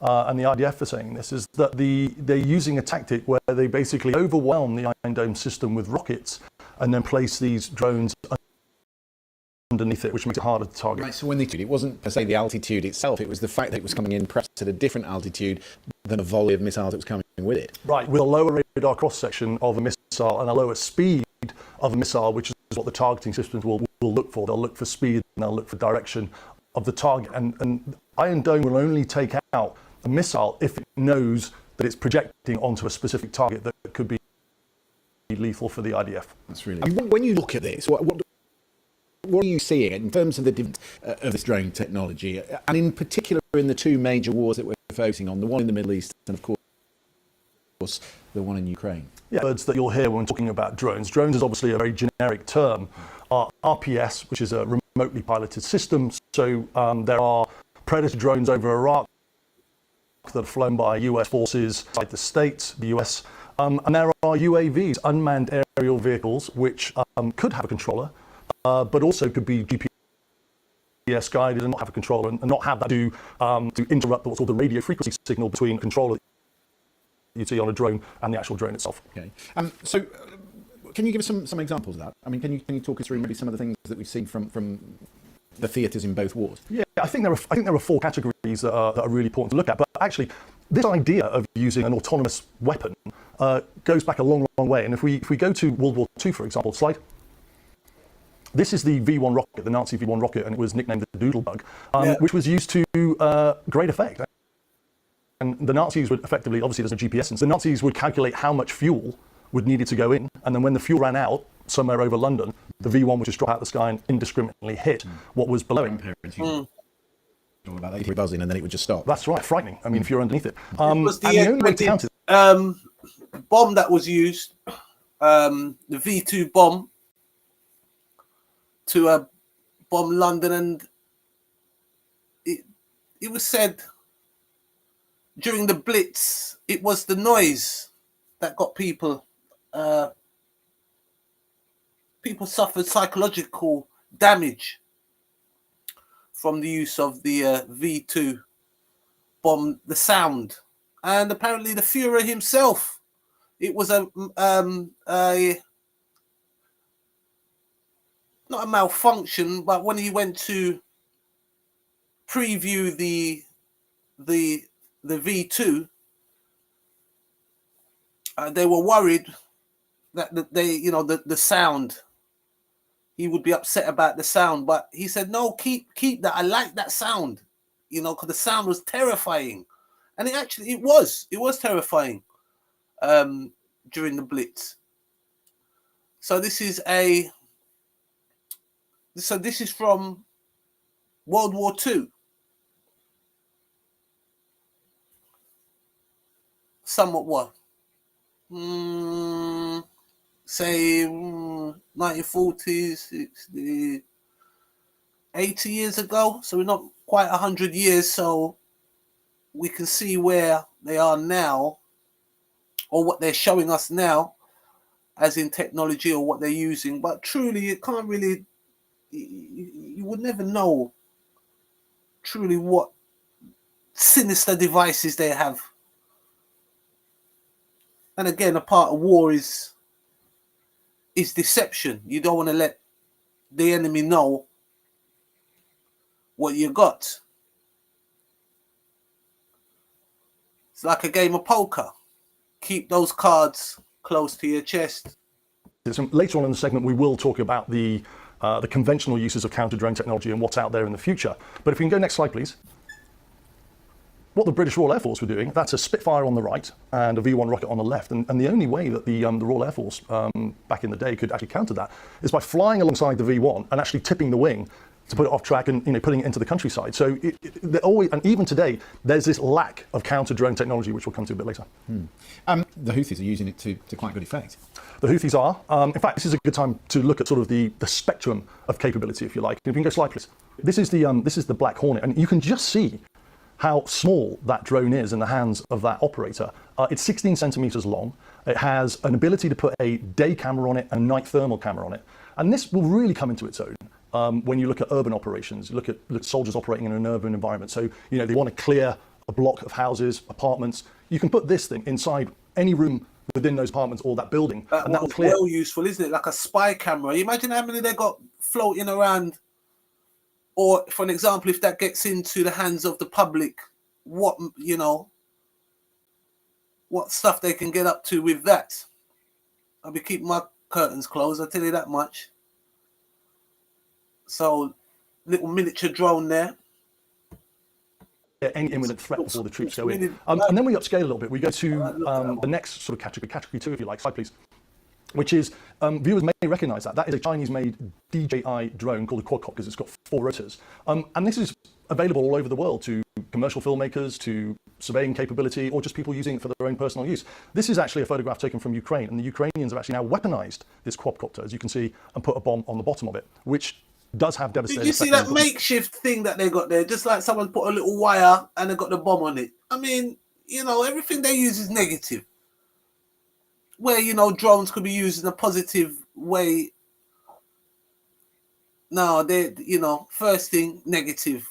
and the IDF are saying this, is that they're using a tactic where they basically overwhelm the Iron Dome system with rockets and then place these drones underneath it, which makes it harder to target. Right, so when it wasn't per se the altitude itself, it was the fact that it was coming in perhaps at a different altitude than a volley of missiles that was coming with it. Right, with a lower radar cross-section of a missile and a lower speed of a missile, which is what the targeting systems will look for. They'll look for speed and they'll look for direction of the target. And Iron Dome will only take out a missile if it knows that it's projecting onto a specific target that could be lethal for the IDF. That's really. I mean, when you look at this, what are you seeing in terms of the of this drone technology, and in particular in the two major wars that we're focusing on, the one in the Middle East and of course the one in Ukraine? Yeah, words that you'll hear when talking about drones. Drones is obviously a very generic term. RPS, which is a remotely piloted system. So there are Predator drones over Iraq that are flown by US forces inside the States, the US. And there are UAVs, unmanned aerial vehicles, which could have a controller, but also could be GPS guided and not have a controller and not have that to interrupt what's called the radio frequency signal between a controller you see on a drone and the actual drone itself. Okay. So can you give us some examples of that? I mean, can you talk us through maybe some of the things that we've seen from the theatres in both wars? Yeah, I think there are four categories that are really important to look at. But actually, this idea of using an autonomous weapon goes back a long way. And if we go to World War II, for example, slide. This is the V1 rocket, the Nazi V1 rocket, and it was nicknamed the Doodlebug, which was used to great effect. And the Nazis would effectively, obviously there's no GPS, and so the Nazis would calculate how much fuel would needed to go in, and then when the fuel ran out somewhere over London, the V1 would just drop out of the sky and indiscriminately hit what was below it. All about that buzzing, and then it would just stop. That's right, frightening. I mean, if you're underneath it. It was the only way to count it. Bomb that was used, the V2 bomb, to bomb London, and it was said during the Blitz, it was the noise that got people. People suffered psychological damage from the use of the V2 bomb, the sound, and apparently the Führer himself. It was a not a malfunction, but when he went to preview the V2, they were worried that the sound. He would be upset about the sound, but he said, "No, keep that. I like that sound, because the sound was terrifying," and it was terrifying during the Blitz. So this is from World War II. Somewhat what? Say 1940s, 60, 80 years ago. So we're not quite 100 years. So we can see where they are now, or what they're showing us now, as in technology, or what they're using. But truly, it can't really. You would never know truly what sinister devices they have. And again, a part of war is deception. You don't want to let the enemy know what you got. It's like a game of poker. Keep those cards close to your chest. Later on in the segment, we will talk about the conventional uses of counter-drone technology and what's out there in the future. But if we can go next slide, please. What the British Royal Air Force were doing, that's a Spitfire on the right and a V1 rocket on the left. And the only way that the Royal Air Force back in the day could actually counter that is by flying alongside the V1 and actually tipping the wing to put it off track and putting it into the countryside. So and even today, there's this lack of counter-drone technology, which we'll come to a bit later. The Houthis are using it to quite good effect. The Houthis are. In fact, this is a good time to look at sort of the spectrum of capability, if you like. If you can go slide, please. This is the Black Hornet, and you can just see how small that drone is in the hands of that operator. It's 16 centimeters long. It has an ability to put a day camera on it and a night thermal camera on it. And this will really come into its own when you look at urban operations, look at soldiers operating in an urban environment. So, they want to clear a block of houses, apartments. You can put this thing inside any room within those apartments or that building, and that will clear. Well useful, isn't it? Like a spy camera. Imagine how many they got floating around. Or, for an example, if that gets into the hands of the public, what stuff they can get up to with that. I'll be keeping my curtains closed, I'll tell you that much. So, little miniature drone there. Any imminent threat before the troops go in. And then we upscale a little bit. We go to the next sort of category 2, if you like. Slide, please. Which is, viewers may recognize that. That is a Chinese-made DJI drone called a quadcopter because it's got 4 rotors. And this is available all over the world to commercial filmmakers, to surveying capability, or just people using it for their own personal use. This is actually a photograph taken from Ukraine, and the Ukrainians have actually now weaponized this quadcopter, as you can see, and put a bomb on the bottom of it, which does have devastating Did you see that makeshift thing that they got there? Just like someone put a little wire and they got the bomb on it. I mean, everything they use is negative. Where, drones could be used in a positive way. No, they, first thing, negative.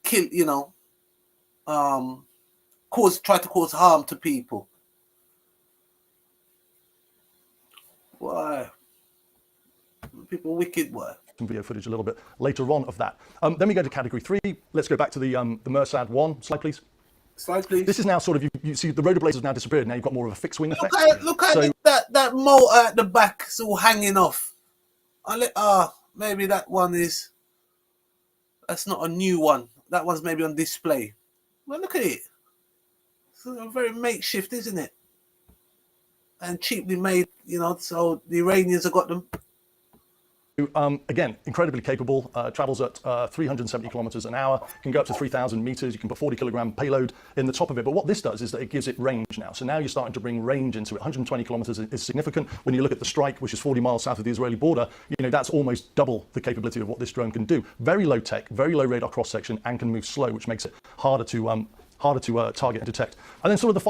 Kill, try to cause harm to people. Why? People wicked, why? Some video footage a little bit later on of that. Then we go to category 3. Let's go back to the Mersad 1. Slide, please. Slide, please. This is now sort of, you see the rotor blades have now disappeared. Now you've got more of a fixed wing effect. Look at that motor at the back. It's all hanging off. Maybe that one is... That's not a new one. That one's maybe on display. Well, look at it. It's very makeshift, isn't it? And cheaply made, so the Iranians have got them. Again, incredibly capable, travels at 370 kilometers an hour, can go up to 3,000 meters, you can put 40 kilogram payload in the top of it. But what this does is that it gives it range now. So now you're starting to bring range into it. 120 kilometers is significant. When you look at the strike, which is 40 miles south of the Israeli border, that's almost double the capability of what this drone can do. Very low tech, very low radar cross section, and can move slow, which makes it harder to target and detect. And then sort of the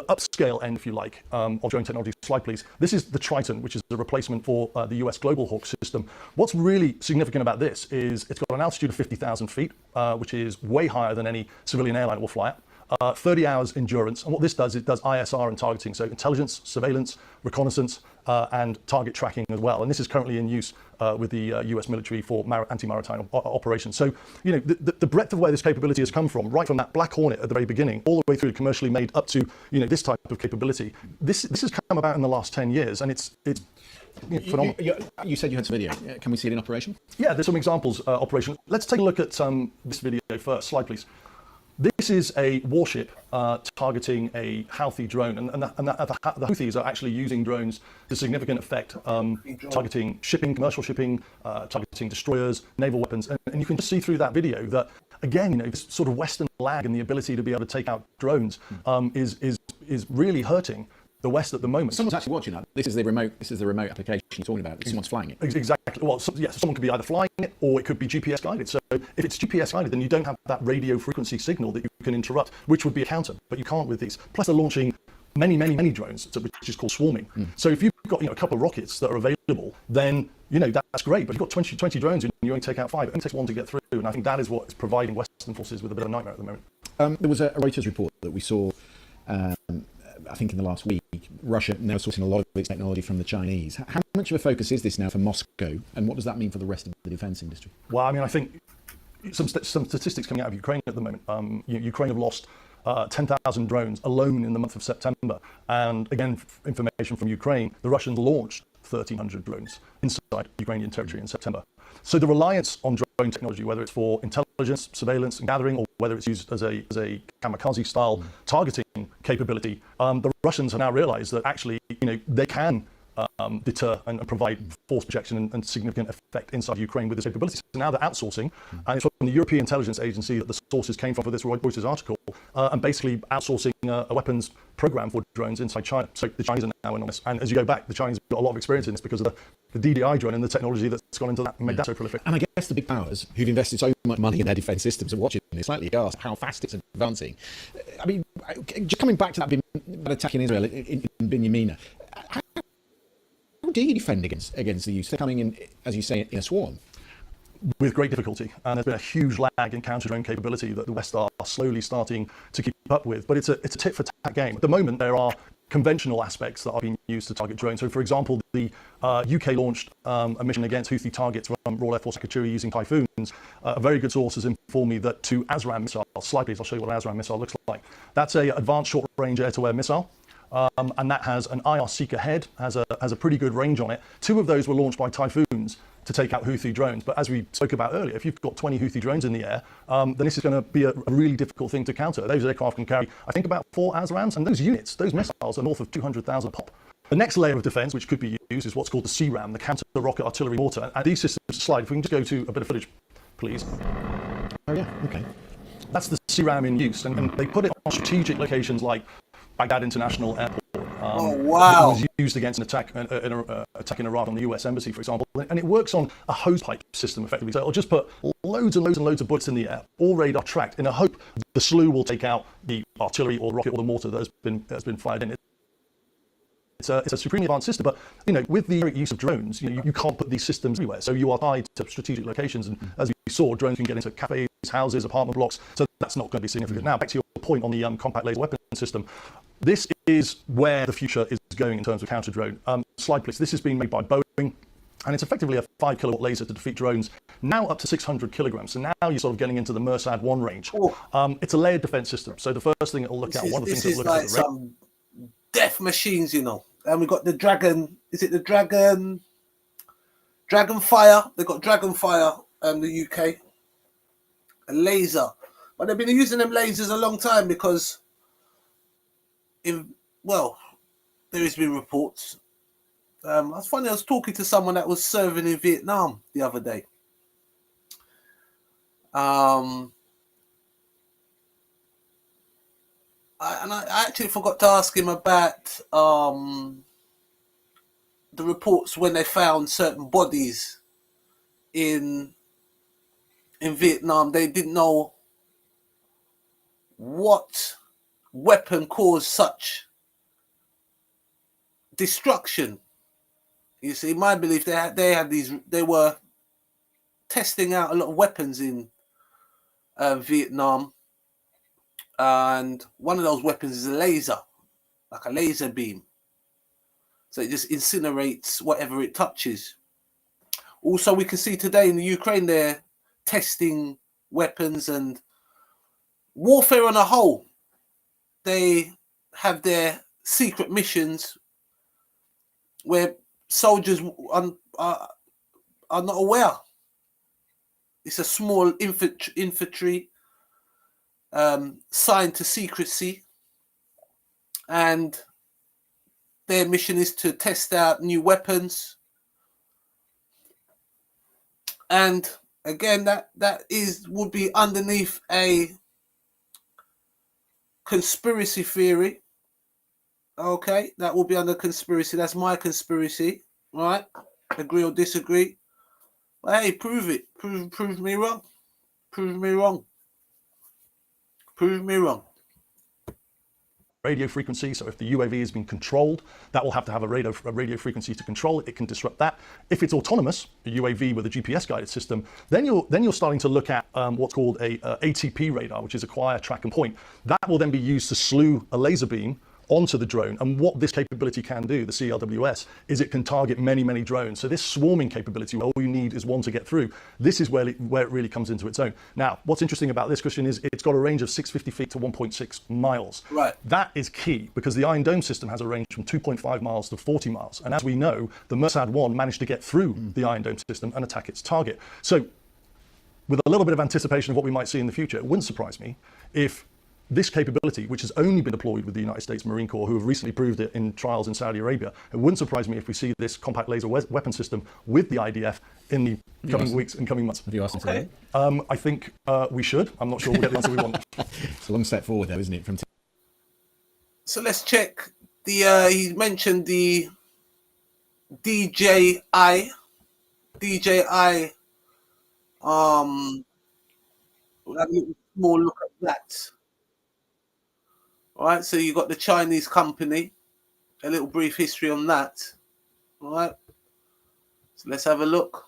upscale end, if you like, of drone technology. Slide, please. This is the Triton, which is a replacement for the US Global Hawk system. What's really significant about this is it's got an altitude of 50,000 feet, which is way higher than any civilian airline will fly at. 30 hours endurance. And what this does, it does ISR and targeting. So intelligence, surveillance, reconnaissance, and target tracking as well. And this is currently in use with the US military for anti-maritime operations. So, the breadth of where this capability has come from, right from that Black Hornet at the very beginning, all the way through to commercially made up to, this type of capability. This has come about in the last 10 years, and it's phenomenal. You said you had some video. Can we see it in operation? Yeah, there's some examples operation. Let's take a look at this video first. Slide, please. This is a warship targeting a Houthi drone, and the Houthis are actually using drones to significant effect, targeting shipping, commercial shipping, targeting destroyers, naval weapons, and you can just see through that video that, again, this sort of Western lag and the ability to be able to take out drones is really hurting the West at the moment. Someone's actually watching that. This is the remote application you're talking about. Someone's flying it. Exactly. Well, someone could be either flying it or it could be GPS guided. So if it's GPS guided, then you don't have that radio frequency signal that you can interrupt, which would be a counter, but you can't with these. Plus, they're launching many drones, which is called swarming. So if you've got a couple of rockets that are available, then that's great. But if you've got 20 drones and you only take out 5, it only takes 1 to get through. And I think that is what is providing Western forces with a bit of a nightmare at the moment. There was a Reuters report that we saw. I think in the last week, Russia now sourcing a lot of its technology from the Chinese. How much of a focus is this now for Moscow, and what does that mean for the rest of the defence industry? Well, I mean, I think some statistics coming out of Ukraine at the moment. Ukraine have lost 10,000 drones alone in the month of September. And again, information from Ukraine, the Russians launched 1,300 drones inside Ukrainian territory in September. So the reliance on drone technology, whether it's for intelligence, surveillance and gathering, or whether it's used as a kamikaze-style targeting capability, the Russians have now realized that actually, they can deter and provide force projection and significant effect inside Ukraine with this capability. So now they're outsourcing, and it's from the European Intelligence Agency that the sources came from for this Reuters article, and basically outsourcing a weapons program for drones inside China. So the Chinese are now in on this. And as you go back, the Chinese have got a lot of experience in this because of the DDI drone and the technology that's gone into that and made that so prolific. And I guess the big powers who've invested so much money in their defence systems are watching this, slightly aghast how fast it's advancing. I mean, just coming back to that attacking Israel in Binyamina. How do you defend against the use? They're coming in, as you say, in a swarm. With great difficulty, and there's been a huge lag in counter-drone capability that the West are slowly starting to keep up with. But it's a tit-for-tat game. At the moment, there are conventional aspects that are being used to target drones. So, for example, the UK launched a mission against Houthi targets from Royal Air Force Secretary using Typhoons. A very good source has informed me that two ASRAAM missiles, slide please, I'll show you what an ASRAAM missile looks like. That's a advanced short-range air-to-air missile. And that has an IR seeker head, has a pretty good range on it. Two of those were launched by Typhoons to take out Houthi drones. But as we spoke about earlier, if you've got 20 Houthi drones in the air, then this is going to be a really difficult thing to counter. Those aircraft can carry, I think, about 4 ASRAAMs, and those units, those missiles, are north of 200,000 pop. The next layer of defense, which could be used, is what's called the CRAM, the counter-rocket artillery mortar. And these systems, slide, if we can just go to a bit of footage, please. Oh, yeah, okay. That's the CRAM in use, and they put it on strategic locations like Baghdad International Airport. Oh, wow. It was used against an attack in Iraq on the US Embassy, for example. And it works on a hose pipe system, effectively. So it'll just put loads and loads and loads of bullets in the air, all radar tracked, in a hope the slew will take out the artillery or rocket or the mortar that has been fired in. It's a supremely advanced system, but with the use of drones, you can't put these systems everywhere. So you are tied to strategic locations, and as you saw, drones can get into cafes, houses, apartment blocks. So that's not going to be significant. Now, back to your point on the compact laser weapon system. This is where the future is going in terms of counter drone. Slide please. This is being made by Boeing, and it's effectively a 5 kilowatt laser to defeat drones, now up to 600 kilograms. So now you're sort of getting into the Mersad 1 range. It's a layered defense system. So the first thing it'll look at, one of the things it'll look at, some death machines, and we've got the Dragon. Is it the Dragon? Dragonfire. They've got Dragonfire, the UK. A laser, but they've been using them lasers a long time because, there has been reports. It's funny. I was talking to someone that was serving in Vietnam the other day. I actually forgot to ask him about the reports when they found certain bodies in Vietnam. They didn't know what weapon caused such destruction. You see, my belief, they were testing out a lot of weapons in Vietnam, and one of those weapons is a laser, like a laser beam. So it just incinerates whatever it touches. Also, we can see today in the Ukraine, they're testing weapons and warfare on a whole. They have their secret missions where soldiers are not aware. It's a small infantry signed to secrecy, and their mission is to test out new weapons. And again, that would be underneath a conspiracy theory. Okay, that will be under conspiracy. That's my conspiracy, right? Agree or disagree? But hey, prove it. Prove me wrong. Prove me wrong. Prove me wrong. Radio frequency. So if the UAV has been controlled, that will have to have a radio frequency to control it. It can disrupt that. If it's autonomous, a UAV with a GPS guided system, then you're starting to look at what's called a ATP radar, which is acquire, track, and point. That will then be used to slew a laser beam onto the drone. And what this capability can do, the CLWS, is it can target many, many drones. So this swarming capability, all you need is one to get through. This is where it really comes into its own. Now, what's interesting about this, Christian, is it's got a range of 650 feet to 1.6 miles. Right. That is key because the Iron Dome system has a range from 2.5 miles to 40 miles. And as we know, the Mersad 1 managed to get through the Iron Dome system and attack its target. So with a little bit of anticipation of what we might see in the future, it wouldn't surprise me if this capability, which has only been deployed with the United States Marine Corps, who have recently proved it in trials in Saudi Arabia, it wouldn't surprise me if we see this compact laser weapon system with the IDF in the coming weeks and coming months. Have you asked him today? I think we should. I'm not sure we'll get the answer we want. It's a long step forward, though, isn't it? So let's check the. He mentioned the DJI. We'll have a little more look at that. All right, so you got the Chinese company. A little brief history on that. All right, so let's have a look.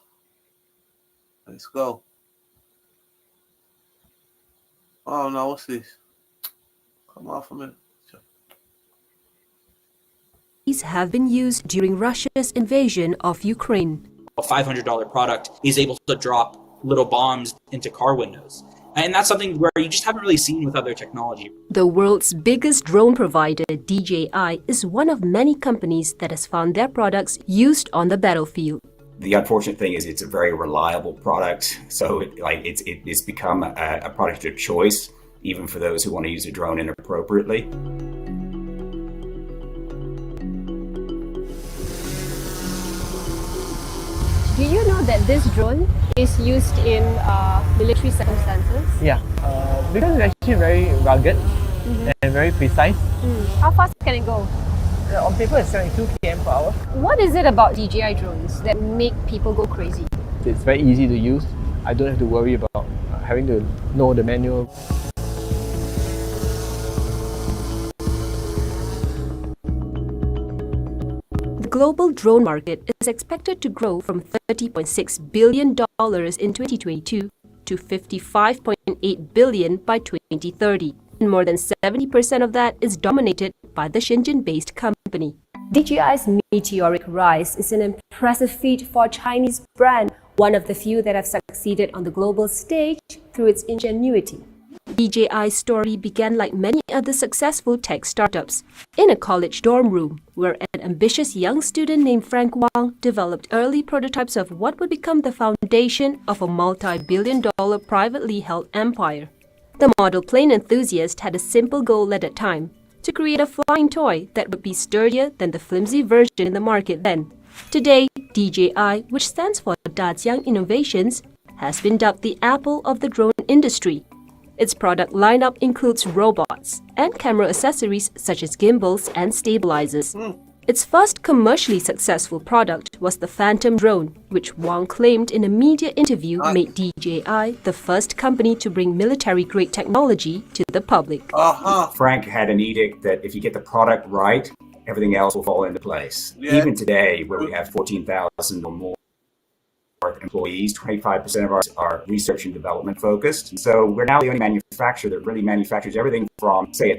Let's go. Oh no, what's this? Come off a minute. These have been used during Russia's invasion of Ukraine. A $500 product is able to drop little bombs into car windows. And that's something where you just haven't really seen with other technology. The world's biggest drone provider, DJI, is one of many companies that has found their products used on the battlefield. The unfortunate thing is it's a very reliable product, so it's become a product of choice, even for those who want to use a drone inappropriately. Do you know that this drone is used in military circumstances? Yeah, because it's actually very rugged and very precise. How fast can it go? On paper, it's 72 km per hour. What is it about DJI drones that make people go crazy? It's very easy to use. I don't have to worry about having to know the manual. The global drone market is expected to grow from $30.6 billion in 2022 to $55.8 billion by 2030. And more than 70% of that is dominated by the Shenzhen-based company. DJI's meteoric rise is an impressive feat for a Chinese brand, one of the few that have succeeded on the global stage through its ingenuity. DJI's story began like many other successful tech startups, in a college dorm room, where an ambitious young student named Frank Wang developed early prototypes of what would become the foundation of a multi-billion-dollar privately held empire. The model plane enthusiast had a simple goal at that time: to create a flying toy that would be sturdier than the flimsy version in the market then. Today, DJI, which stands for Dajiang Innovations, has been dubbed the Apple of the drone industry. Its product lineup includes robots and camera accessories such as gimbals and stabilizers. Its first commercially successful product was the Phantom drone, which Wang claimed in a media interview made DJI the first company to bring military-grade technology to the public. Frank had an edict that if you get the product right, everything else will fall into place. Yeah. Even today, where we have 14,000 or more employees, 25% of ours are research and development focused. So we're now the only manufacturer that really manufactures everything from, say, a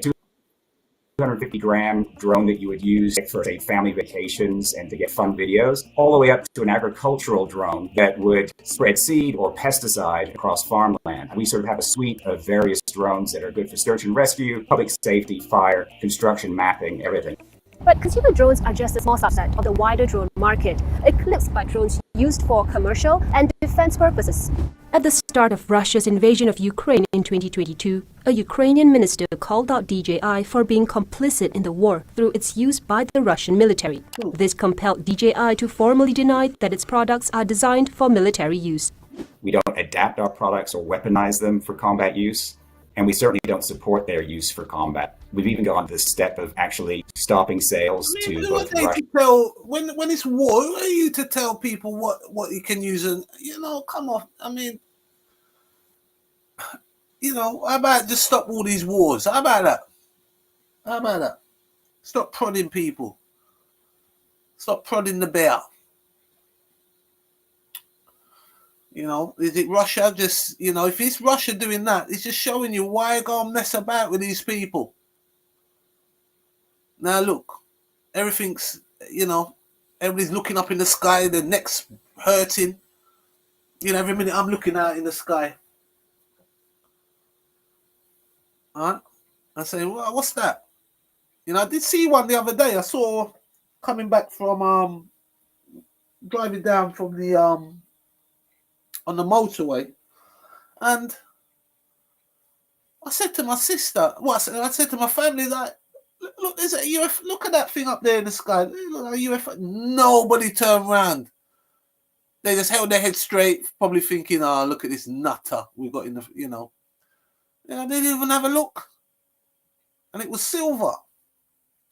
250-gram drone that you would use for, say, family vacations and to get fun videos, all the way up to an agricultural drone that would spread seed or pesticide across farmland. We sort of have a suite of various drones that are good for search and rescue, public safety, fire, construction, mapping, everything. But consumer drones are just a small subset of the wider drone market, eclipsed by drones used for commercial and defense purposes. At the start of Russia's invasion of Ukraine in 2022, a Ukrainian minister called out DJI for being complicit in the war through its use by the Russian military. This compelled DJI to formally deny that its products are designed for military use. We don't adapt our products or weaponize them for combat use, and we certainly don't support their use for combat. We've even gone to the step of actually stopping sales to both Russia. When it's war, who are you to tell people what you can use? And, come on. I mean, how about just stop all these wars? How about that? Stop prodding people. Stop prodding the bear. Is it Russia? Just, if it's Russia doing that, it's just showing you why go and mess about with these people. Now look, everything's, everybody's looking up in the sky, their neck's hurting. Every minute I'm looking out in the sky. Alright? I say, well, what's that? I did see one the other day. I saw coming back from driving down from the on the motorway, and I said to my sister, I said to my family, like, look, there's a UFO. Look at that thing up there in the sky. Look at a UFO. Nobody turned around. They just held their head straight, probably thinking, "Oh, look at this nutter we've got in the, They didn't even have a look, and it was silver.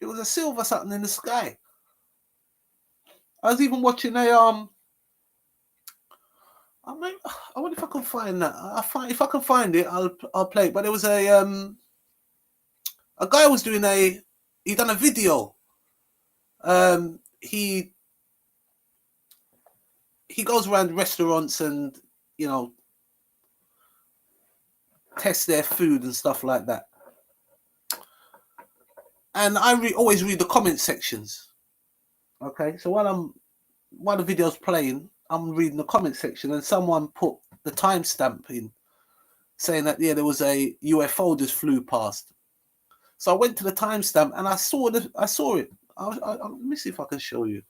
It was a silver something in the sky. I was even watching a I wonder if I can find that. If I can find it, I'll play it. But there was a A guy was doing he done a video. He goes around restaurants and, you know, tests their food and stuff like that. And I always read the comment sections. Okay, so while the video's playing, I'm reading the comment section, and someone put the timestamp in, saying that there was a UFO just flew past. So I went to the timestamp and I saw it. Let me see if I can show you.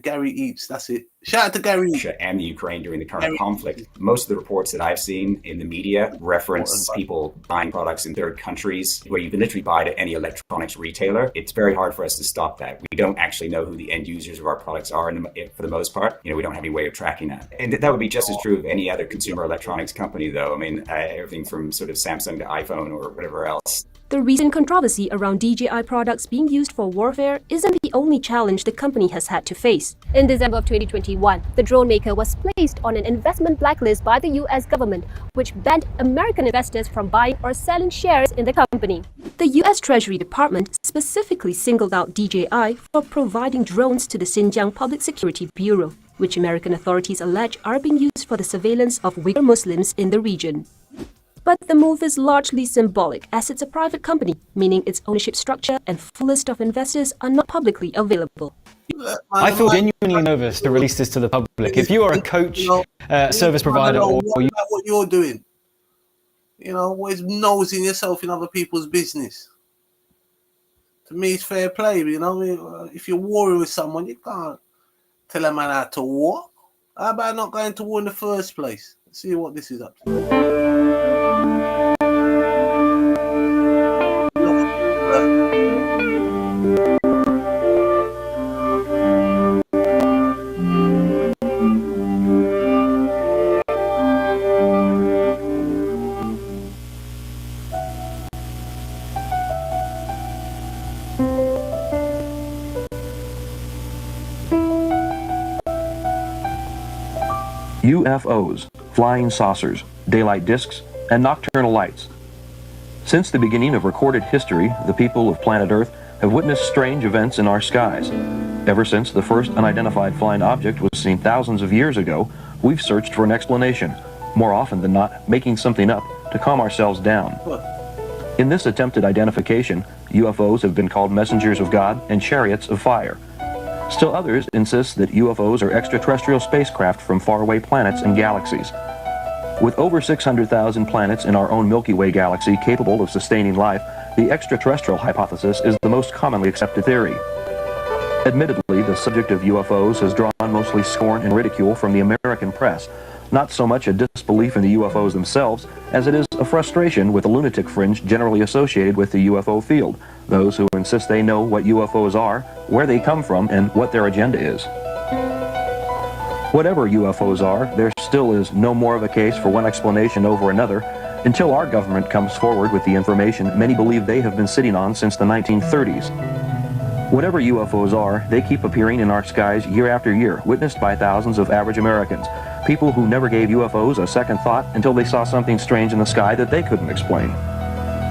Gary Eats, that's it. Shout out to Gary Eats. And the Ukraine during the current conflict. Most of the reports that I've seen in the media reference people buying products in third countries where you can literally buy to any electronics retailer. It's very hard for us to stop that. We don't actually know who the end users of our products are for the most part. You know, we don't have any way of tracking that. And that would be just as true of any other consumer electronics company, though. I mean, everything from sort of Samsung to iPhone or whatever else. The recent controversy around DJI products being used for warfare isn't the only challenge the company has had to face. In December of 2021, the drone maker was placed on an investment blacklist by the US government, which banned American investors from buying or selling shares in the company. The US Treasury Department specifically singled out DJI for providing drones to the Xinjiang Public Security Bureau, which American authorities allege are being used for the surveillance of Uyghur Muslims in the region. But the move is largely symbolic, as it's a private company, meaning its ownership structure and full list of investors are not publicly available. I feel genuinely nervous to release this to the public. If you are a coach, service provider, or what you're doing, you know, always nosing yourself in other people's business. To me, it's fair play. You know, if you're warring with someone, you can't tell a man how to war. How about not going to war in the first place? Let's see what this is up to. UFOs, flying saucers, daylight discs, and nocturnal lights. Since the beginning of recorded history, the people of planet Earth have witnessed strange events in our skies. Ever since the first unidentified flying object was seen thousands of years ago, we've searched for an explanation, more often than not making something up to calm ourselves down. In this attempted identification, UFOs have been called messengers of God and chariots of fire. Still others insist that UFOs are extraterrestrial spacecraft from faraway planets and galaxies. With over 600,000 planets in our own Milky Way galaxy capable of sustaining life, the extraterrestrial hypothesis is the most commonly accepted theory. Admittedly, the subject of UFOs has drawn mostly scorn and ridicule from the American press, not so much a disbelief in the UFOs themselves as it is a frustration with the lunatic fringe generally associated with the UFO field, those who insist they know what UFOs are, where they come from, and what their agenda is. Whatever UFOs are, there still is no more of a case for one explanation over another until our government comes forward with the information many believe they have been sitting on since the 1930s. Whatever UFOs are, they keep appearing in our skies year after year, witnessed by thousands of average Americans, people who never gave UFOs a second thought until they saw something strange in the sky that they couldn't explain.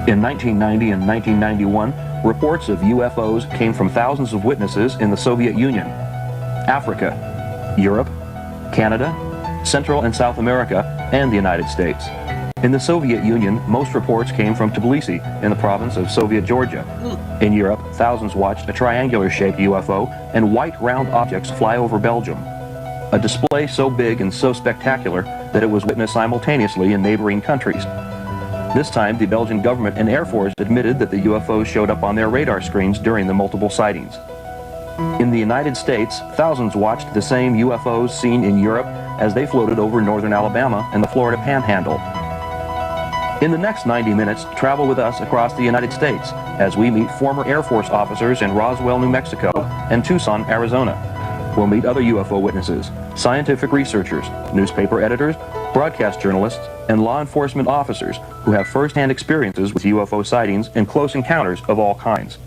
In 1990 and 1991, reports of UFOs came from thousands of witnesses in the Soviet Union, Africa, Europe, Canada, Central and South America, and the United States. In the Soviet Union, most reports came from Tbilisi in the province of Soviet Georgia. In Europe, thousands watched a triangular-shaped UFO and white round objects fly over Belgium. A display so big and so spectacular that it was witnessed simultaneously in neighboring countries. This time, the Belgian government and Air Force admitted that the UFOs showed up on their radar screens during the multiple sightings. In the United States, thousands watched the same UFOs seen in Europe as they floated over northern Alabama and the Florida Panhandle. In the next 90 minutes, travel with us across the United States as we meet former Air Force officers in Roswell, New Mexico and Tucson, Arizona. We'll meet other UFO witnesses, scientific researchers, newspaper editors, broadcast journalists, and law enforcement officers who have first-hand experiences with UFO sightings and close encounters of all kinds.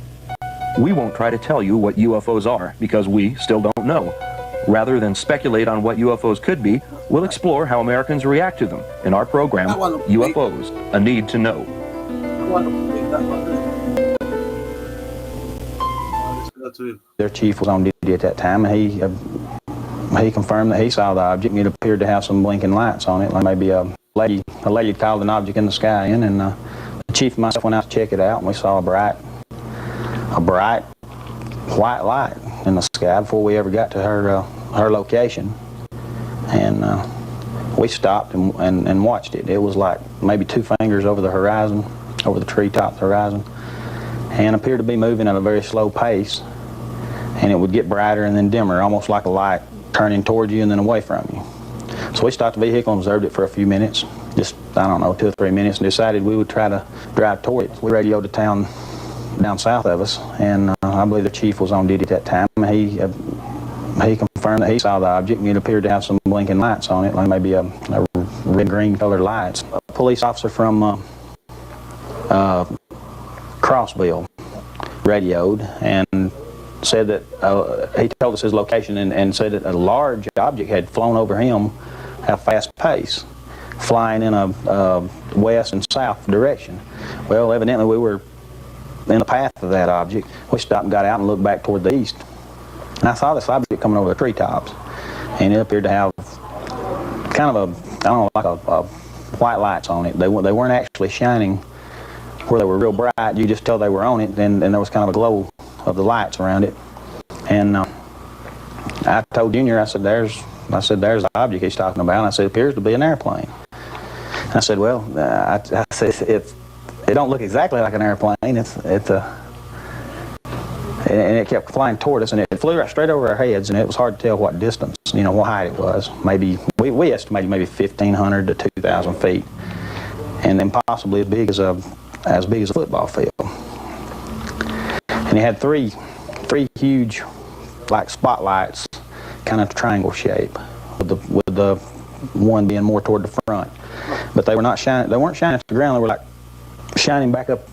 We won't try to tell you what UFOs are because we still don't know. Rather than speculate on what UFOs could be, we'll explore how Americans react to them in our program, UFOs, A Need to Know. to him. Their chief was on duty at that time, and he confirmed that he saw the object. It appeared to have some blinking lights on it, like maybe a lady had called an object in the sky in, and the chief and myself went out to check it out, and we saw a bright white light in the sky before we ever got to her location. And we stopped and watched it. It was like maybe 2 fingers over the horizon, over the treetop horizon, and appeared to be moving at a very slow pace. And it would get brighter and then dimmer, almost like a light turning towards you and then away from you. So we stopped the vehicle and observed it for a few minutes, just, I don't know, 2 or 3 minutes, and decided we would try to drive toward it. We radioed the town down south of us, and I believe the chief was on duty at that time. He confirmed that he saw the object, and it appeared to have some blinking lights on it, like maybe a red-green colored lights. A police officer from Crossville radioed and said that he told us his location and said that a large object had flown over him at a fast pace, flying in a west and south direction. Well, evidently we were in the path of that object. We stopped and got out and looked back toward the east. And I saw this object coming over the treetops, and it appeared to have kind of I don't know, like a white lights on it. They weren't actually shining where they were real bright. You just tell they were on it, and there was kind of a glow of the lights around it. And I told Junior, I said, there's the object he's talking about. And I said, it appears to be an airplane. And I said, well, I said, it don't look exactly like an airplane. And it kept flying toward us, and it flew right straight over our heads, and it was hard to tell what distance, what height it was. Maybe we estimated maybe 1,500 to 2,000 feet, and then possibly as big as a football field. And it had three huge, like spotlights, kind of triangle shape, with the one being more toward the front. But they were not shining. They weren't shining to the ground. They were like shining back up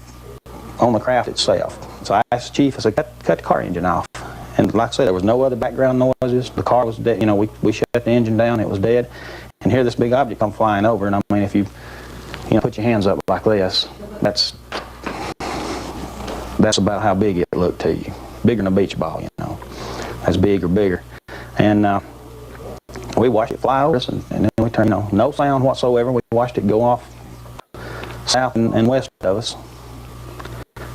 on the craft itself. So I asked the chief, I said, cut the car engine off. And like I said, there was no other background noises. The car was dead. We shut the engine down, it was dead. And here this big object come flying over, and I mean, if you put your hands up like this, that's about how big it looked to you. Bigger than a beach ball, That's big or bigger. And we watched it fly over us, and then we turned, no sound whatsoever. We watched it go off south and west of us.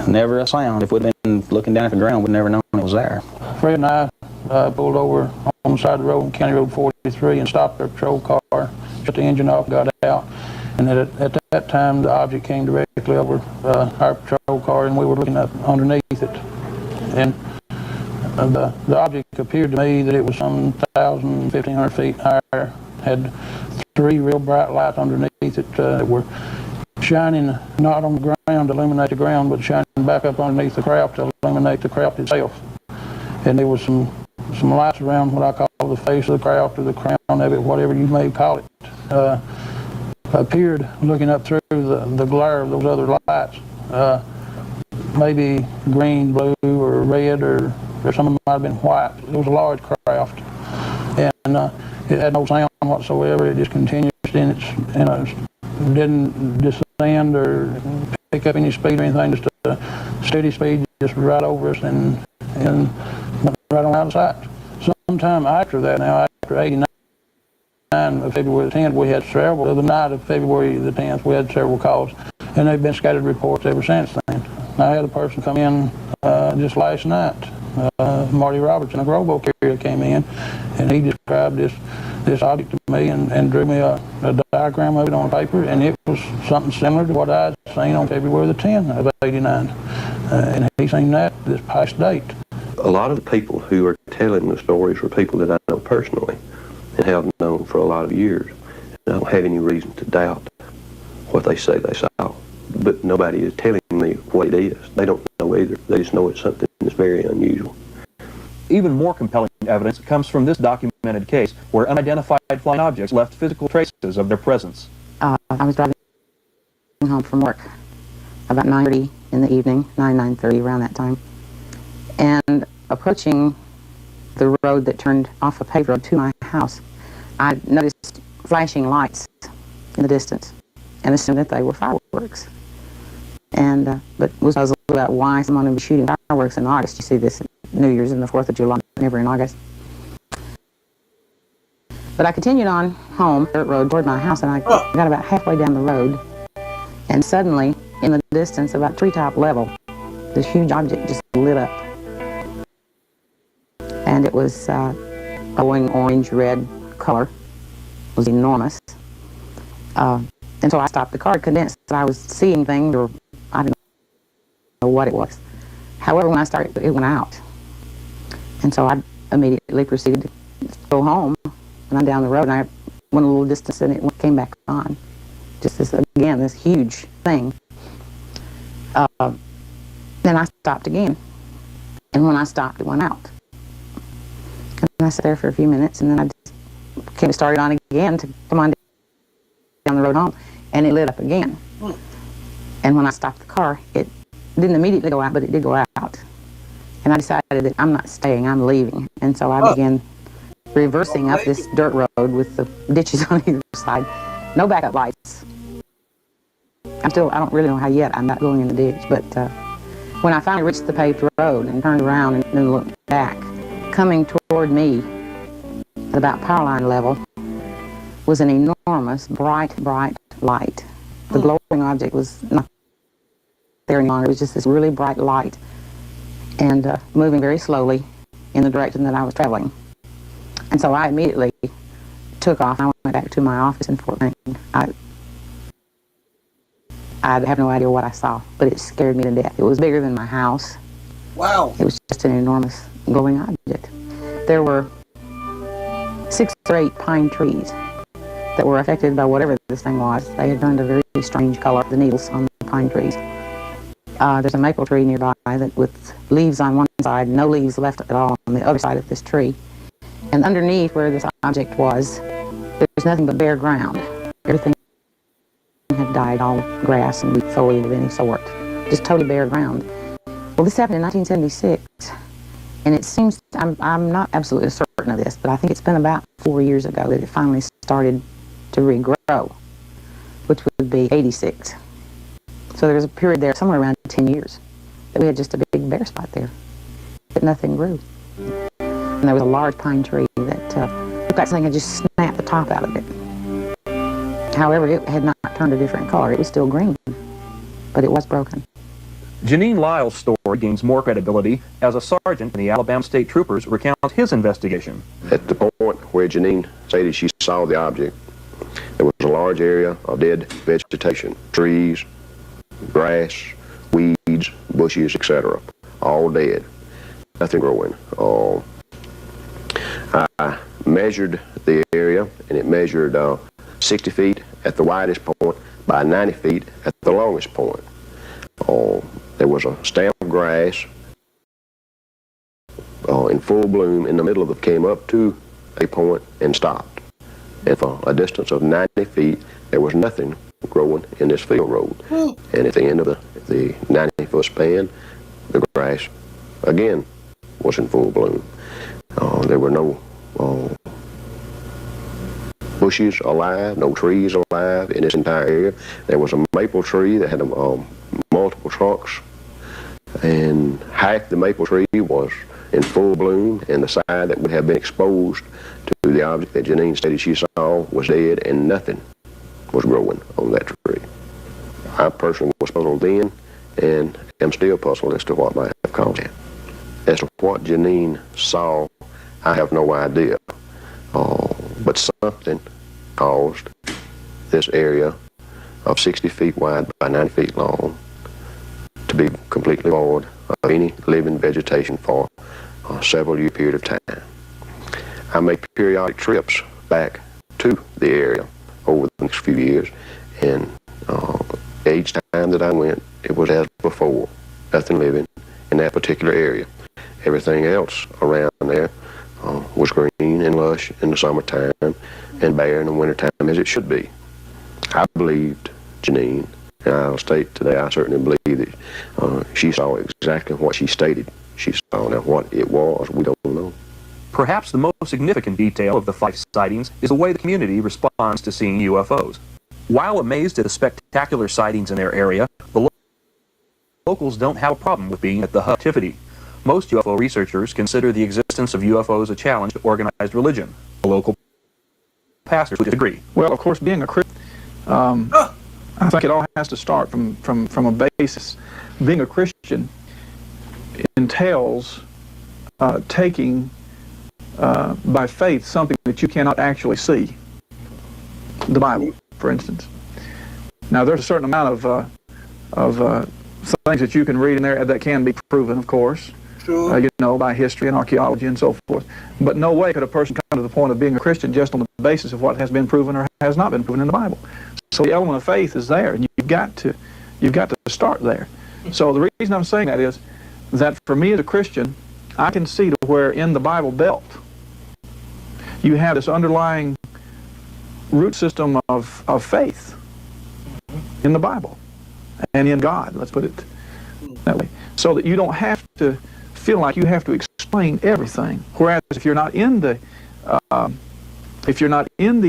Never a sound. If we'd been looking down at the ground, we'd never known it was there. Fred and I pulled over on the side of the road, County Road 43, and stopped our patrol car, shut the engine off, got out. And at that time, the object came directly over our patrol car, and we were looking up underneath it. And the object appeared to me that it was some 1,000, 1,500 feet higher, had 3 real bright lights underneath it that were shining not on the ground to illuminate the ground, but shining back up underneath the craft to illuminate the craft itself. And there was some lights around what I call the face of the craft or the crown of it, whatever you may call it. Appeared looking up through the glare of those other lights, maybe green, blue, or red, or some of them might have been white. It was a large craft, and it had no sound whatsoever. It just continued in its didn't descend or pick up any speed or anything, just a steady speed, just right over us and right on out of sight. Sometime after that, now after 89 of February the 10th, we had several. The night of February the 10th, we had several calls, and they've been scattered reports ever since then. I had a person come in just last night. Marty Robertson, a Grobo carrier, came in, and he described this object to me and drew me a diagram of it on paper, and it was something similar to what I had seen on February the 10th of 89. And he seen that this past date. A lot of the people who are telling the stories were people that I know personally and have known for a lot of years. And I don't have any reason to doubt what they say they saw. But nobody is telling me what it is. They don't know either. They just know it's something that's very unusual. Even more compelling evidence comes from this documented case where unidentified flying objects left physical traces of their presence. I was driving home from work about 9:30 in the evening, 9:30 around that time, and approaching the road that turned off a paved road to my house, I noticed flashing lights in the distance and assumed that they were but was puzzled about why someone would be shooting fireworks in August. You see this New Year's and the 4th of July, never in August. But I continued on home, dirt road toward my house, and I got about halfway down the road, and suddenly, in the distance, about treetop level, this huge object just lit up. And it was glowing orange-red color. It was enormous. And so I stopped the car, convinced that I was seeing things, or I didn't know what it was. However, when I started, it went out. And so I immediately proceeded to go home, and I'm down the road, and I went a little distance, and it came back on. Just this, again, this huge thing. Then I stopped again. And when I stopped, it went out. And I sat there for a few minutes, and then I just started on again to come on down the road home, and it lit up again. And when I stopped the car, it didn't immediately go out, but it did go out. And I decided that I'm not staying, I'm leaving. And so I began reversing up this dirt road with the ditches on either side. No backup lights. I don't really know how yet I'm not going in the ditch, but when I finally reached the paved road and turned around and then looked back, coming toward me at about power line level was an enormous, bright light. The glowing object was not there any longer. It was just this really bright light, and moving very slowly in the direction that I was traveling. And so I immediately took off. I went back to my office in Fort Wayne. I have no idea what I saw, but it scared me to death. It was bigger than my house. Wow. It was just an enormous glowing object. There were 6 or 8 pine trees that were affected by whatever this thing was. They had turned a very strange color, the needles on the pine trees. There's a maple tree nearby that with leaves on one side, no leaves left at all on the other side of this tree. And underneath where this object was, there's nothing but bare ground. Everything had died, all grass and foliage of any sort. Just totally bare ground. Well, this happened in 1976, and it seems, I'm not absolutely certain of this, but I think it's been about 4 years ago that it finally started to regrow, which would be 86. So there was a period there, somewhere around 10 years, that we had just a big bare spot there, but nothing grew. And there was a large pine tree that looked like something had just snapped the top out of it. However, it had not turned a different color. It was still green, but it was broken. Janine Lyle's story gains more credibility as a sergeant in the Alabama State Troopers recounts his investigation. At the point where Janine stated she saw the object, there was a large area of dead vegetation, trees, grass, weeds, bushes, etc., all dead, nothing growing. I measured the area, and it measured 60 feet at the widest point by 90 feet at the longest point. There was a stem of grass in full bloom in the middle of it, came up to a point and stopped. And for a distance of 90 feet, there was nothing growing in this field road. And at the end of the 90-foot span, the grass, again, was in full bloom. There were no bushes alive, no trees alive in this entire area. There was a maple tree that had multiple trunks, and half the maple tree was in full bloom, and the side that would have been exposed to the object that Janine stated she saw was dead, and nothing was growing on that tree. I personally was puzzled then, and am still puzzled as to what might have caused it. As to what Janine saw, I have no idea. But something caused this area of 60 feet wide by 90 feet long to be completely void of any living vegetation for a several-year period of time. I made periodic trips back to the area over the next few years, and each time that I went, it was as before, nothing living in that particular area. Everything else around there was green and lush in the summertime and bare in the wintertime, as it should be. I believed Janine, and I'll state today I certainly believe that she saw exactly what she stated she saw. Now what it was, we don't know. Perhaps the most significant detail of the 5 sightings is the way the community responds to seeing UFOs. While amazed at the spectacular sightings in their area, the locals don't have a problem with being at the hub activity. Most UFO researchers consider the existence of UFOs a challenge to organized religion. Local pastors would disagree. Well, of course, being a Christian, I think it all has to start from a basis. Being a Christian entails taking by faith something that you cannot actually see. The Bible, for instance. Now, there's a certain amount of things that you can read in there that can be proven, of course. Sure. You know, by history and archaeology and so forth. But no way could a person come to the point of being a Christian just on the basis of what has been proven or has not been proven in the Bible. So the element of faith is there, and you've got to start there. So the reason I'm saying that is that for me as a Christian, I can see to where in the Bible Belt you have this underlying root system of faith in the Bible and in God, let's put it that way, so that you don't have to feel like you have to explain everything. Whereas if you're not in the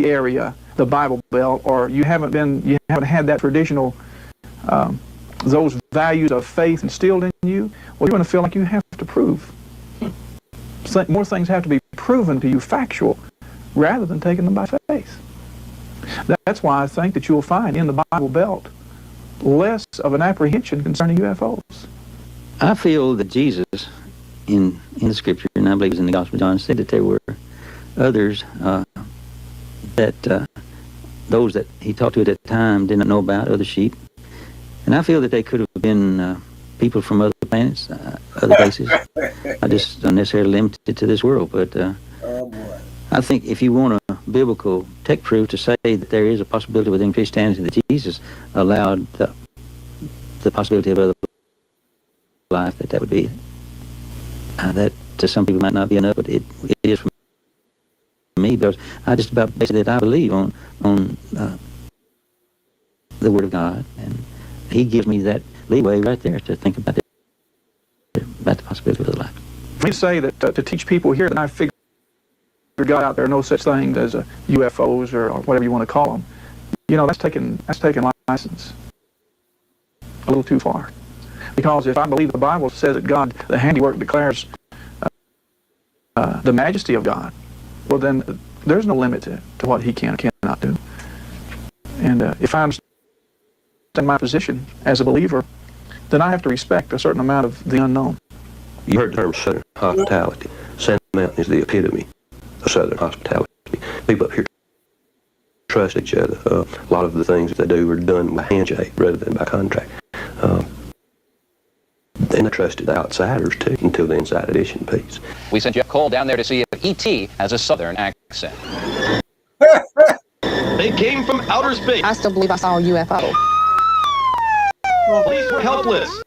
area, the Bible Belt, or you haven't had that traditional those values of faith instilled in you, well, you're going to feel like you have to prove. More things have to be proven to you factual rather than taking them by faith. That's why I think that you'll find in the Bible Belt less of an apprehension concerning UFOs. I feel that Jesus, in the Scripture, and I believe it was in the Gospel of John, said that there were others those that he talked to at that time did not know about, other sheep. And I feel that they could have been people from other planets, other places. I just don't necessarily limit it to this world, but I think if you want a biblical tech proof to say that there is a possibility within Christianity that Jesus allowed the possibility of other life, that would be that to some people might not be enough, but it is for me, because I just about basically that I believe on the Word of God, and He gives me that leeway right there to think about the possibility of other life. We say that to teach people here that I figure God out there are no such things as UFOs or whatever you want to call them. You know, that's taking license a little too far. Because if I believe the Bible says that God, the handiwork declares the majesty of God, well then there's no limit to what He can or cannot do. And if I understand my position as a believer, then I have to respect a certain amount of the unknown. You heard the term Southern hospitality. Sand Mountain is the epitome of Southern hospitality. People up here trust each other. A lot of the things that they do are done by handshake rather than by contract. And they trusted outsiders too until the inside edition piece. We sent Jeff Cole down there to see if E.T. has a Southern accent. They came from outer space. I still believe I saw a UFO. Police were helpless.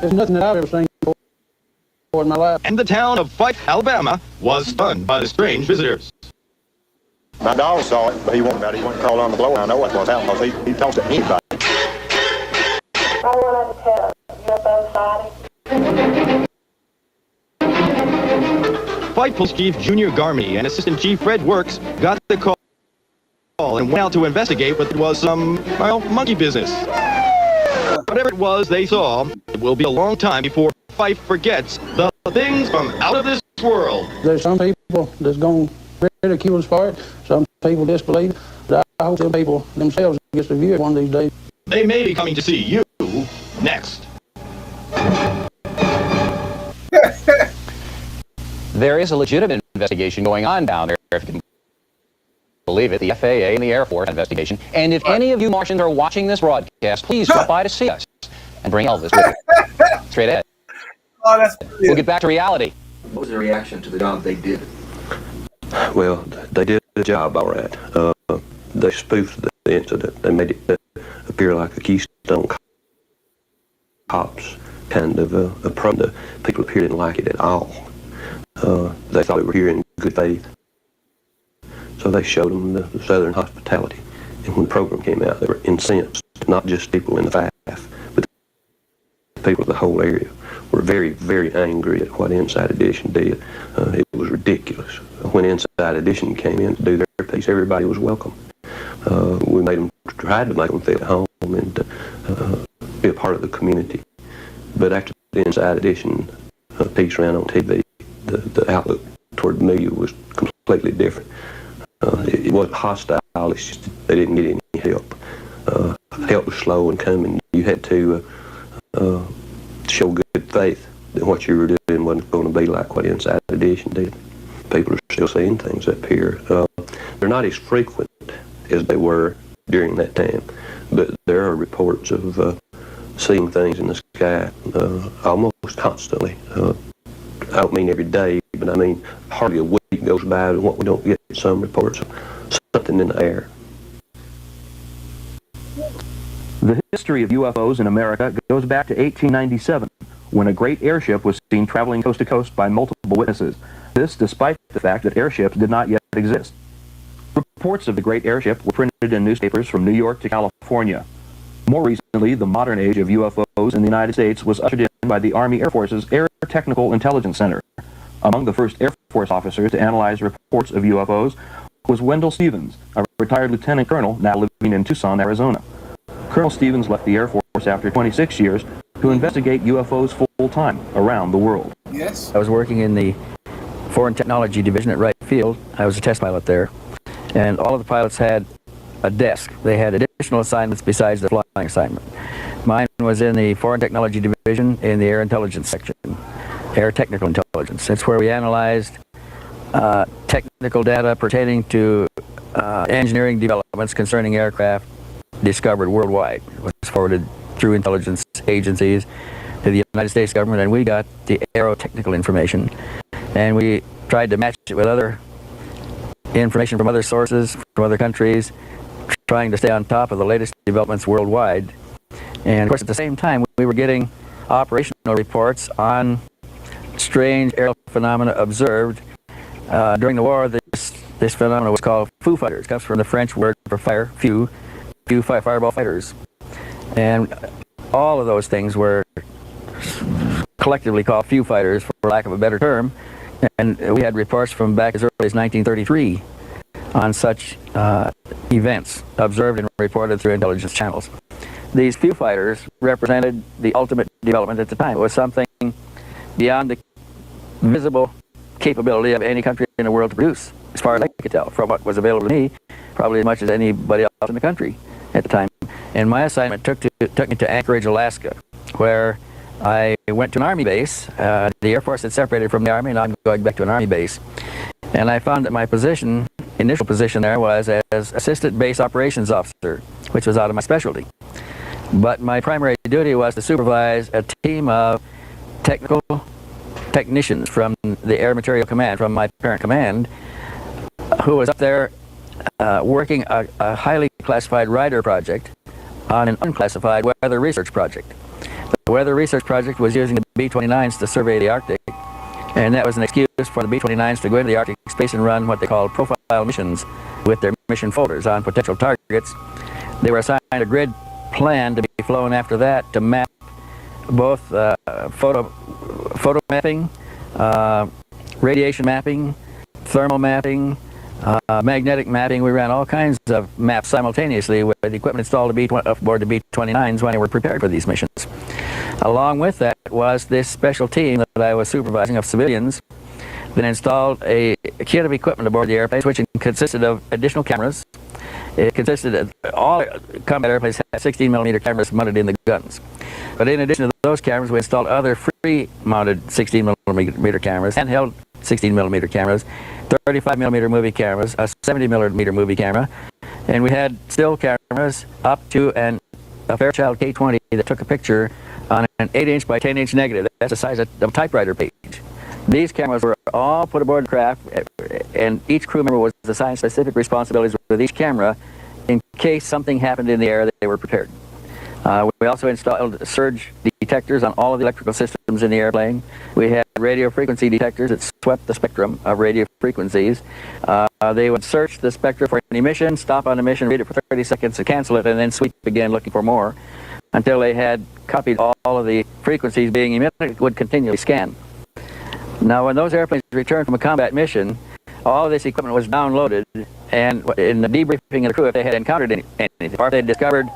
There's nothing that I've ever seen before in my life. And the town of Fife, Alabama was stunned by the strange visitors. My dog saw it, but he won't about it. He went and crawled on the floor. I know what was happening because he talks to anybody. I wanted to tell UFO sighting. Fife Police Chief Junior Garmey and Assistant Chief Fred Works got the call and went out to investigate, but it was some, monkey business. Whatever it was they saw, it will be a long time before Fife forgets the things from out of this world. There's some people that's going to ridicule us for it. Some people disbelieve it. But I hope some people themselves get to view it one of these days. They may be coming to see you next. There is a legitimate investigation going on down there, if you can believe it. The FAA and the Air Force investigation. And if any of you Martians are watching this broadcast, please drop by to see us and bring Elvis with you. Straight ahead. Oh, that's brilliant. We'll get back to reality. What was the reaction to the job they did? Well, they did the job all right. They spoofed the incident. They made it appear like a Keystone Cops kind of a promo. The people up here didn't like it at all. They thought we were here in good faith. So they showed them the Southern hospitality. And when the program came out, they were incensed. Not just people in the FAF, but the people of the whole area were very, very angry at what Inside Edition did. It was ridiculous. When Inside Edition came in to do their piece, everybody was welcome. We tried to make them feel at home and be a part of the community. But after the Inside Edition piece ran on TV, the outlook toward the media was completely different. It wasn't hostile, it's just they didn't get any help. Help was slow in coming. You had to show good faith that what you were doing wasn't going to be like what Inside Edition did. People are still seeing things up here. They're not as frequent as they were during that time, but there are reports of seeing things in the sky almost constantly. I don't mean every day, but I mean hardly a week goes by when we don't get some reports of something in the air. The history of UFOs in America goes back to 1897, when a great airship was seen traveling coast to coast by multiple witnesses. This despite the fact that airships did not yet exist. Reports of the great airship were printed in newspapers from New York to California. More recently, the modern age of UFOs in the United States was ushered in by the Army Air Force's Air Technical Intelligence Center. Among the first Air Force officers to analyze reports of UFOs was Wendell Stevens, a retired lieutenant colonel now living in Tucson, Arizona. Colonel Stevens left the Air Force after 26 years to investigate UFOs full-time around the world. Yes. I was working in the Foreign Technology Division at Wright Field. I was a test pilot there. And all of the pilots had a desk. They had additional assignments besides the flying assignment. Mine was in the Foreign Technology Division in the Air Intelligence section, Air Technical Intelligence. That's where we analyzed technical data pertaining to engineering developments concerning aircraft discovered worldwide. It was forwarded through intelligence agencies to the United States government, and we got the aerotechnical information. And we tried to match it with other information from other sources, from other countries, trying to stay on top of the latest developments worldwide. And of course, at the same time, we were getting operational reports on strange aerial phenomena observed. During the war, this phenomenon was called foo fighters. It comes from the French word for fire, few fireball fighters. And all of those things were collectively called few fighters, for lack of a better term. And we had reports from back as early as 1933 on such events observed and reported through intelligence channels. These few fighters represented the ultimate development at the time. It was something beyond the visible capability of any country in the world to produce, as far as I could tell, from what was available to me, probably as much as anybody else in the country at the time. And my assignment took me to Anchorage, Alaska, where I went to an Army base. The Air Force had separated from the Army, and I'm going back to an Army base. And I found that my initial position there was as Assistant Base Operations Officer, which was out of my specialty. But my primary duty was to supervise a team of technicians from the Air Material Command, from my parent command, who was up there working a highly classified radar project on an unclassified weather research project. The weather research project was using the B-29s to survey the Arctic, and that was an excuse for the B-29s to go into the Arctic space and run what they called profile missions with their mission folders on potential targets. They were assigned a grid plan to be flown after that to map both photo mapping, radiation mapping, thermal mapping, magnetic mapping. We ran all kinds of maps simultaneously with equipment installed aboard the B-29s when they were prepared for these missions. Along with that was this special team that I was supervising of civilians that installed a kit of equipment aboard the airplanes, which consisted of additional cameras. It consisted of all combat airplanes had 16mm cameras mounted in the guns. But in addition to those cameras, we installed other free-mounted 16mm cameras, handheld 16mm cameras, 35mm movie cameras, a 70mm movie camera, and we had still cameras up to a Fairchild K20 that took a picture on an 8-inch by 10-inch negative. That's the size of a typewriter page. These cameras were all put aboard the craft, and each crew member was assigned specific responsibilities with each camera. In case something happened in the air, they were prepared. We also installed surge detectors on all of the electrical systems in the airplane. We had radio frequency detectors that swept the spectrum of radio frequencies. They would search the spectrum for an emission, stop on emission, read it for 30 seconds to cancel it, and then sweep again looking for more until they had copied all of the frequencies being emitted. It would continually scan. Now, when those airplanes returned from a combat mission, all of this equipment was downloaded, and in the debriefing of the crew, if they had encountered anything, or if they had discovered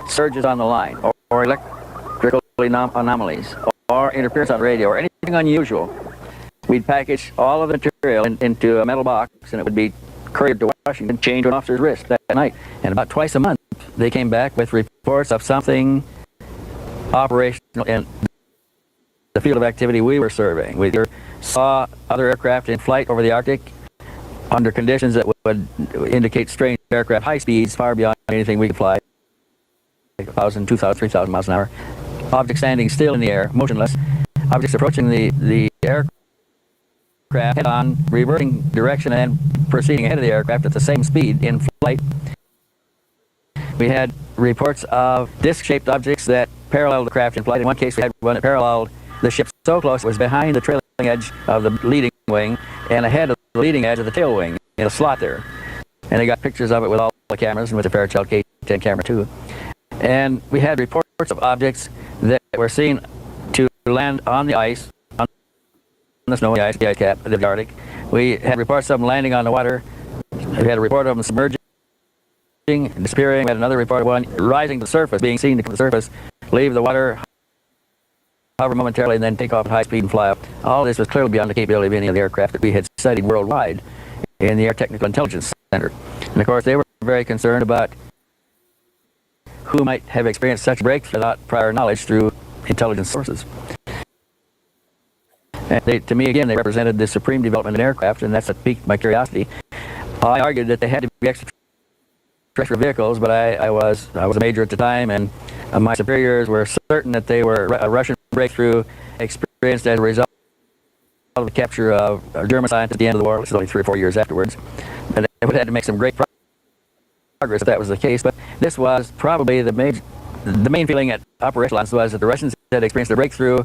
surges on the line, or electrical anomalies, or interference on radio or anything unusual, we'd package all of the material into a metal box, and it would be couriered to Washington, chained to an officer's wrist that night. And about twice a month, they came back with reports of something operational in the field of activity we were serving. We saw other aircraft in flight over the Arctic under conditions that would indicate strange aircraft, high speeds far beyond anything we could fly, 1,000, 2,000, 3,000 miles an hour. Objects standing still in the air, motionless. Objects approaching the aircraft head-on, reversing direction and proceeding ahead of the aircraft at the same speed in flight. We had reports of disc-shaped objects that paralleled the craft in flight. In one case, we had one that paralleled the ship so close it was behind the trailing edge of the leading wing and ahead of the leading edge of the tail wing in a slot there. And they got pictures of it with all the cameras and with the Fairchild K10 camera too. And we had reports of objects that were seen to land on the ice, on the snow, the ice cap of the Arctic. We had reports of them landing on the water. We had a report of them submerging, disappearing. We had another report of one rising to the surface, being seen to come to the surface, leave the water, hover momentarily, and then take off at high speed and fly up. All this was clearly beyond the capability of any of the aircraft that we had studied worldwide in the Air Technical Intelligence Center. And of course, they were very concerned about who might have experienced such breakthrough without prior knowledge through intelligence sources. And to me, again, they represented the supreme development in aircraft, and that's what piqued my curiosity. I argued that they had to be extraterrestrial vehicles, but I was a major at the time, and my superiors were certain that they were a Russian breakthrough experienced as a result of the capture of German scientists at the end of the war, which was only 3 or 4 years afterwards. And they would have had to make some great progress if that was the case, but this was probably the main feeling at operational lines was that the Russians had experienced a breakthrough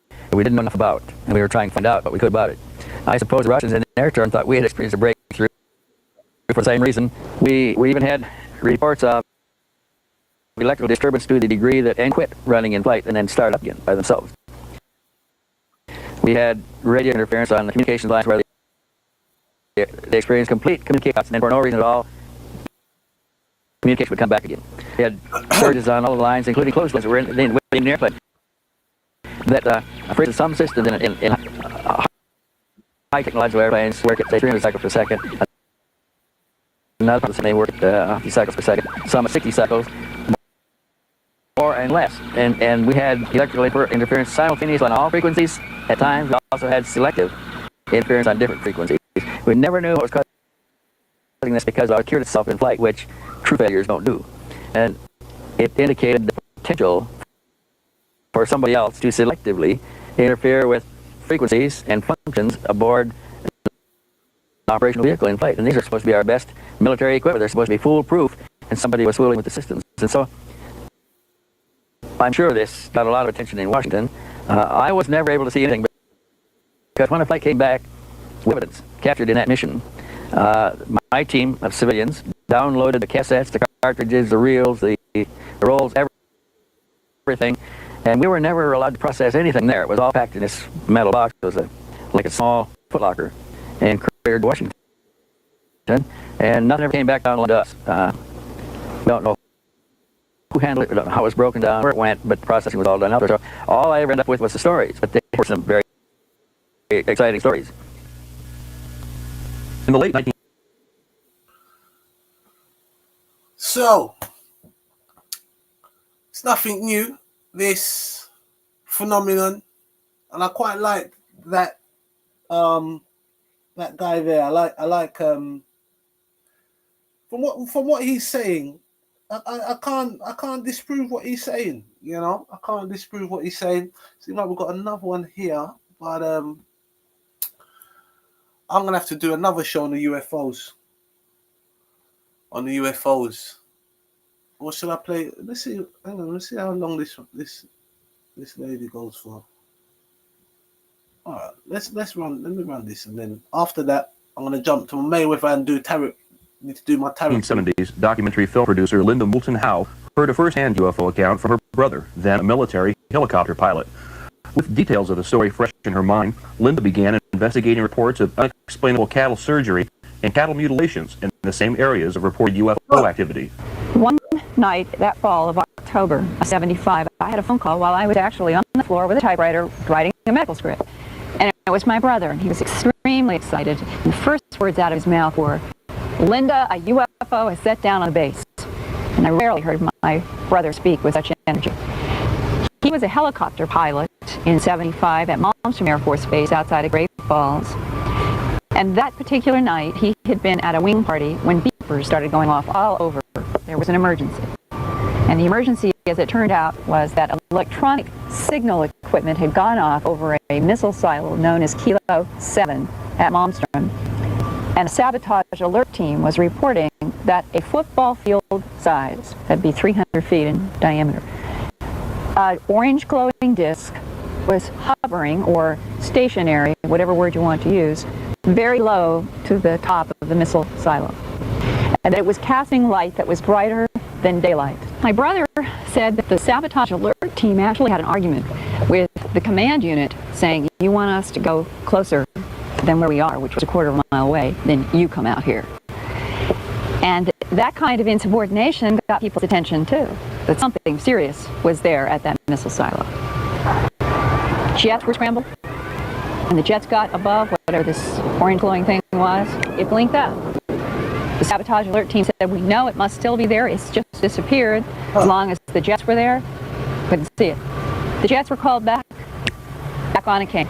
that we didn't know enough about, and we were trying to find out what we could about it. I suppose the Russians in their turn thought we had experienced a breakthrough for the same reason. We even had reports of electrical disturbance to the degree that and quit running in flight and then start up again by themselves. We had radio interference on the communications lines where they experienced complete communication, and for no reason at all, communication would come back again. We had surges on all the lines, including closed lines that were in the airplane, that operated some systems in high technological airplanes work at, say, 300 cycles per second. Another may work at 50 cycles per second. Some at 60 cycles, more and less. And we had electrical interference simultaneously on all frequencies. At times, we also had selective interference on different frequencies. We never knew what was causing this because it cured itself in flight, which true failures don't do. And it indicated the potential for somebody else to selectively interfere with frequencies and functions aboard an operational vehicle in flight. And these are supposed to be our best military equipment. They're supposed to be foolproof, and somebody was fooling with the systems. And so I'm sure this got a lot of attention in Washington. I was never able to see anything because when the flight came back, evidence captured in that mission, my team of civilians downloaded the cassettes, the cartridges, the reels, the rolls, everything, and we were never allowed to process anything there. It was all packed in this metal box. It was like a small footlocker, and couriered to Washington, and nothing ever came back down to us. We don't know who handled it, how it was broken down, where it went, but processing was all done out there. So all I ever ended up with was the stories, but they were some very exciting stories. In the late 19th. So, it's nothing new, this phenomenon, and I quite like that that guy there. I like from what he's saying. I can't disprove what he's saying. You know, I can't disprove what he's saying. Seems like we've got another one here, but I'm gonna have to do another show on the UFOs. Or should I play? Let's see. Hang on. Let's see how long this lady goes for. All right. Let's run. Let me run this, and then after that, I'm gonna jump to Mayweather and do tarot. Need to do my tarot. 1970s, documentary film producer Linda Moulton Howe heard a first-hand UFO account from her brother, then a military helicopter pilot. With details of the story fresh in her mind, Linda began investigating reports of unexplainable cattle surgery and cattle mutilations in the same areas of reported UFO activity. One night that fall of October October of 75, I had a phone call while I was actually on the floor with a typewriter writing a medical script. And it was my brother, and he was extremely excited. And the first words out of his mouth were, "Linda, a UFO has set down on the base." And I rarely heard my brother speak with such energy. He was a helicopter pilot in 75 at Malmstrom Air Force Base outside of Great Falls. And that particular night, he had been at a wing party when beepers started going off all over. There was an emergency. And the emergency, as it turned out, was that electronic signal equipment had gone off over a missile silo known as Kilo 7 at Malmstrom. And a sabotage alert team was reporting that a football field size, that'd be 300 feet in diameter, an orange glowing disc was hovering, or stationary, whatever word you want to use, very low to the top of the missile silo. And that it was casting light that was brighter than daylight. My brother said that the sabotage alert team actually had an argument with the command unit saying, "You want us to go closer than where we are, which was a quarter of a mile away, then you come out here." And that kind of insubordination got people's attention too, that something serious was there at that missile silo. Jets were scrambled, and the jets got above whatever this orange glowing thing was. It blinked out. The sabotage alert team said, "We know it must still be there, it's just disappeared." As long as the jets were there, couldn't see it. The jets were called back on it came.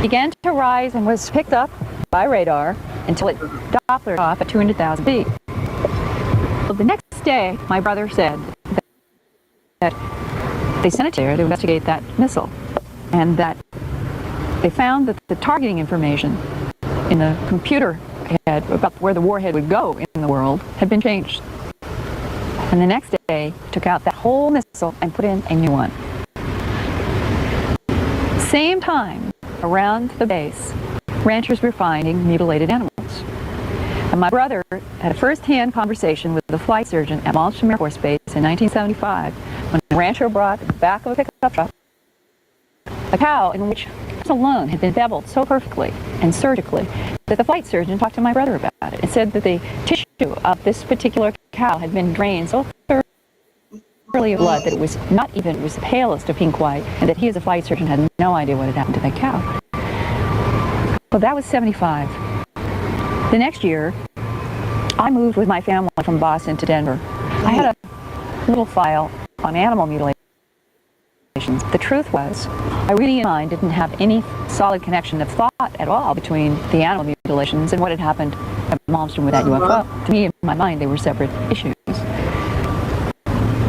Began to rise and was picked up by radar until it Dopplered off at 200,000 feet. Well, the next day, my brother said that they sent it there to investigate that missile, and that they found that the targeting information in the computer head about where the warhead would go in the world had been changed. And the next day, took out that whole missile and put in a new one. Same time, around the base, ranchers were finding mutilated animals. And my brother had a first-hand conversation with the flight surgeon at Malmstrom Air Force Base in 1975 when a rancher brought in the back of a pickup truck a cow in which the lung had been beveled so perfectly and surgically that the flight surgeon talked to my brother about it and said that the tissue of this particular cow had been drained so thoroughly of blood that it was not even, it was the palest of pink white, and that he as a flight surgeon had no idea what had happened to that cow. Well, that was 75. The next year, I moved with my family from Boston to Denver. I had a little file on animal mutilations. The truth was, I really in mind didn't have any solid connection of thought at all between the animal mutilations and what had happened at Malmstrom with that UFO. To me, in my mind, they were separate issues.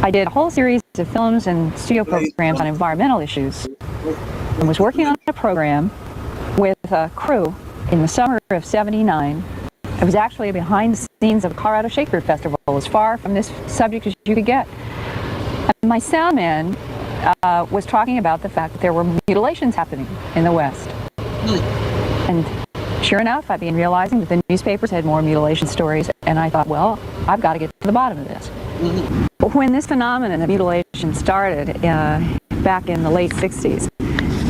I did a whole series of films and studio programs on environmental issues and was working on a program with a crew in the summer of '79. I was actually behind the scenes of Colorado Shakespeare Festival, as far from this subject as you could get. And my sound man was talking about the fact that there were mutilations happening in the West. And sure enough, I began realizing that the newspapers had more mutilation stories, and I thought, well, I've got to get to the bottom of this. When this phenomenon of mutilation started back in the late 60s,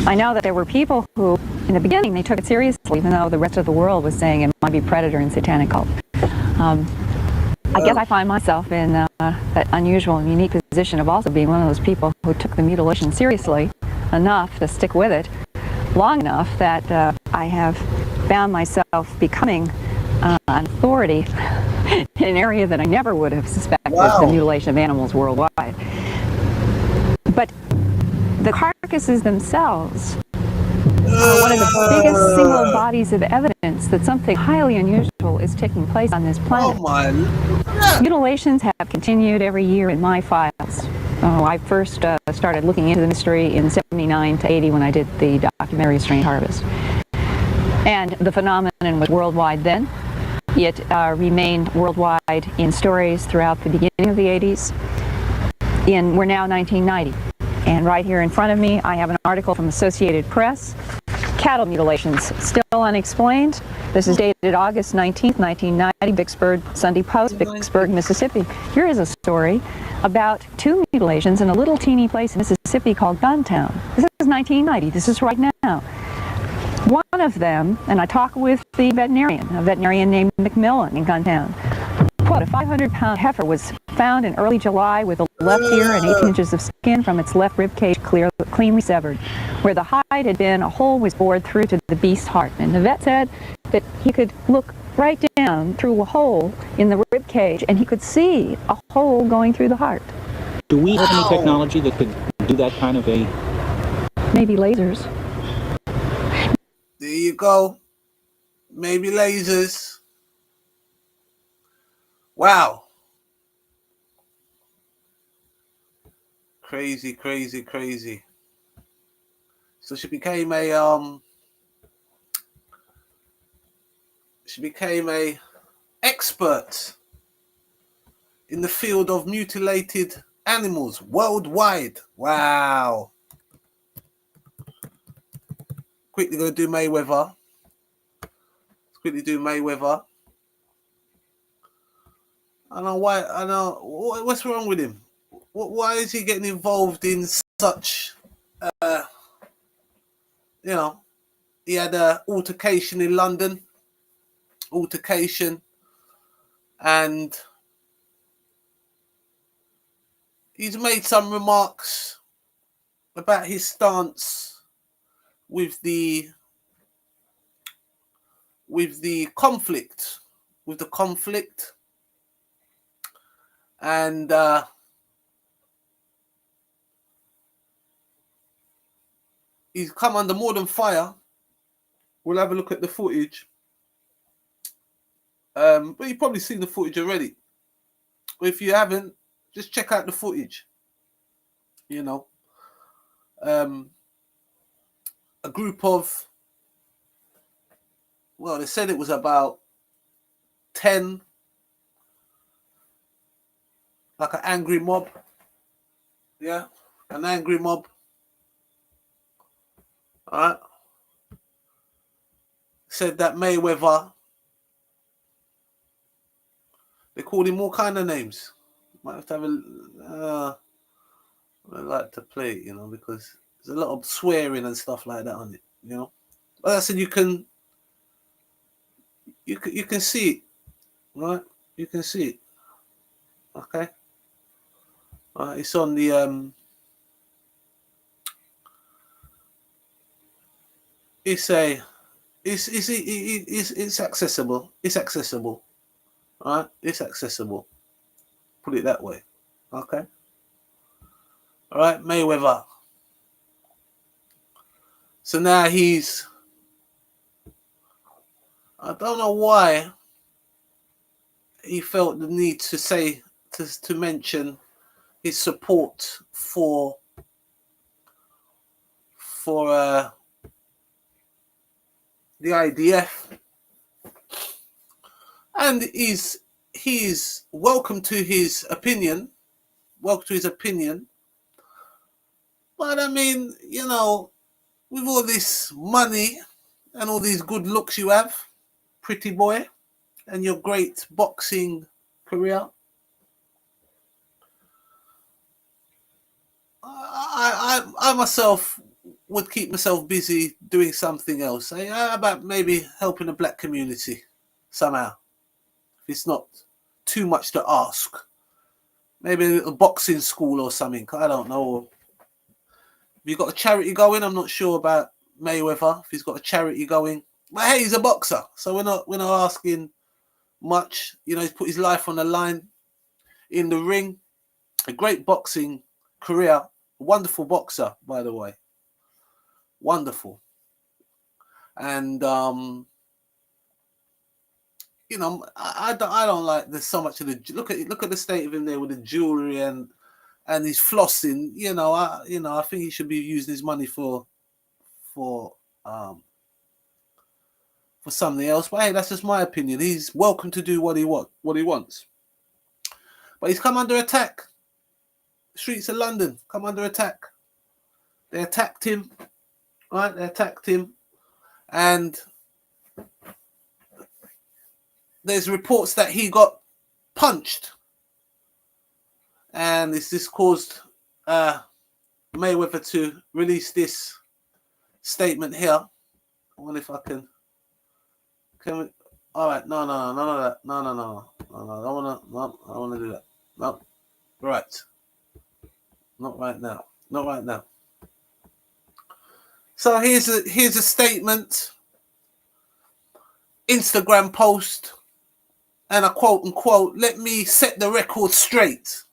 I know that there were people who, in the beginning, they took it seriously, even though the rest of the world was saying it might be predator and satanic cult. I guess I find myself in that unusual and unique position of also being one of those people who took the mutilation seriously enough to stick with it long enough that I have found myself becoming an authority in an area that I never would have suspected, the mutilation of animals worldwide. But the carcasses themselves are one of the biggest single bodies of evidence that something highly unusual is taking place on this planet. Mutilations have continued every year in my files. I first started looking into the mystery in '79 to '80 when I did the documentary Strange Harvest. And the phenomenon was worldwide then. It remained worldwide in stories throughout the beginning of the '80s. We're now 1990. And right here in front of me, I have an article from Associated Press, Cattle Mutilations, Still Unexplained. This is dated August 19th, 1990, Vicksburg Sunday Post, Vicksburg, Mississippi. Here is a story about two mutilations in a little teeny place in Mississippi called Guntown. This is 1990. This is right now. One of them, and I talked with the veterinarian, a veterinarian named McMillan in Guntown, quote, a 500-pound heifer was found in early July with the left ear and 18 inches of skin from its left rib cage cleanly severed. Where the hide had been, a hole was bored through to the beast's heart. And the vet said that he could look right down through a hole in the rib cage and he could see a hole going through the heart. Do we have any technology that could do that kind of a... Maybe lasers. There you go. Maybe lasers. Wow. Crazy, crazy, crazy. So she became a expert in the field of mutilated animals worldwide. Wow. Quickly gonna do Mayweather. Let's quickly do Mayweather. I know why. I know what's wrong with him. Why is he getting involved in such? You know, he had an altercation in London. And he's made some remarks about his stance with the conflict, and he's come under more than fire. We'll have a look at the footage. But you've probably seen the footage already. But if you haven't, just check out the footage. You know, a group of, well, they said it was about 10, like an angry mob. Yeah, an angry mob. All right. Said that Mayweather, they called him all kind of names. Might have to have I like to play it, you know, because there's a lot of swearing and stuff like that on it, you know. But I said you can see it, right? You can see it. Okay. It's on the it's accessible. It's accessible. All right? It's accessible. Put it that way. Okay. All right, Mayweather. So now he's, I don't know why he felt the need to say, to mention his support for the IDF, and he's welcome to his opinion. Welcome to his opinion. But I mean, you know, with all this money and all these good looks you have, pretty boy, and your great boxing career, I myself would keep myself busy doing something else. How about maybe helping the black community somehow? If it's not too much to ask. Maybe a little boxing school or something. I don't know. Have you got a charity going? I'm not sure about Mayweather, if he's got a charity going. But hey, he's a boxer, so we're not asking much. You know, he's put his life on the line in the ring. A great boxing career. A wonderful boxer, by the way. Wonderful. And you know, I don't like there's so much of the look at the state of him there with the jewelry and his flossing. You know, I think he should be using his money for something else. But hey, that's just my opinion. He's welcome to do what he wants. But he's come under attack. Streets of London come under attack. They attacked him, right? They attacked him, and there's reports that he got punched, and this caused Mayweather to release this statement here. I wonder if I can All right, no, none of that. No, I don't wanna, no, I don't wanna do that. No, right, not right now, not right now. So here's a statement, Instagram post, and I quote unquote, "Let me set the record straight.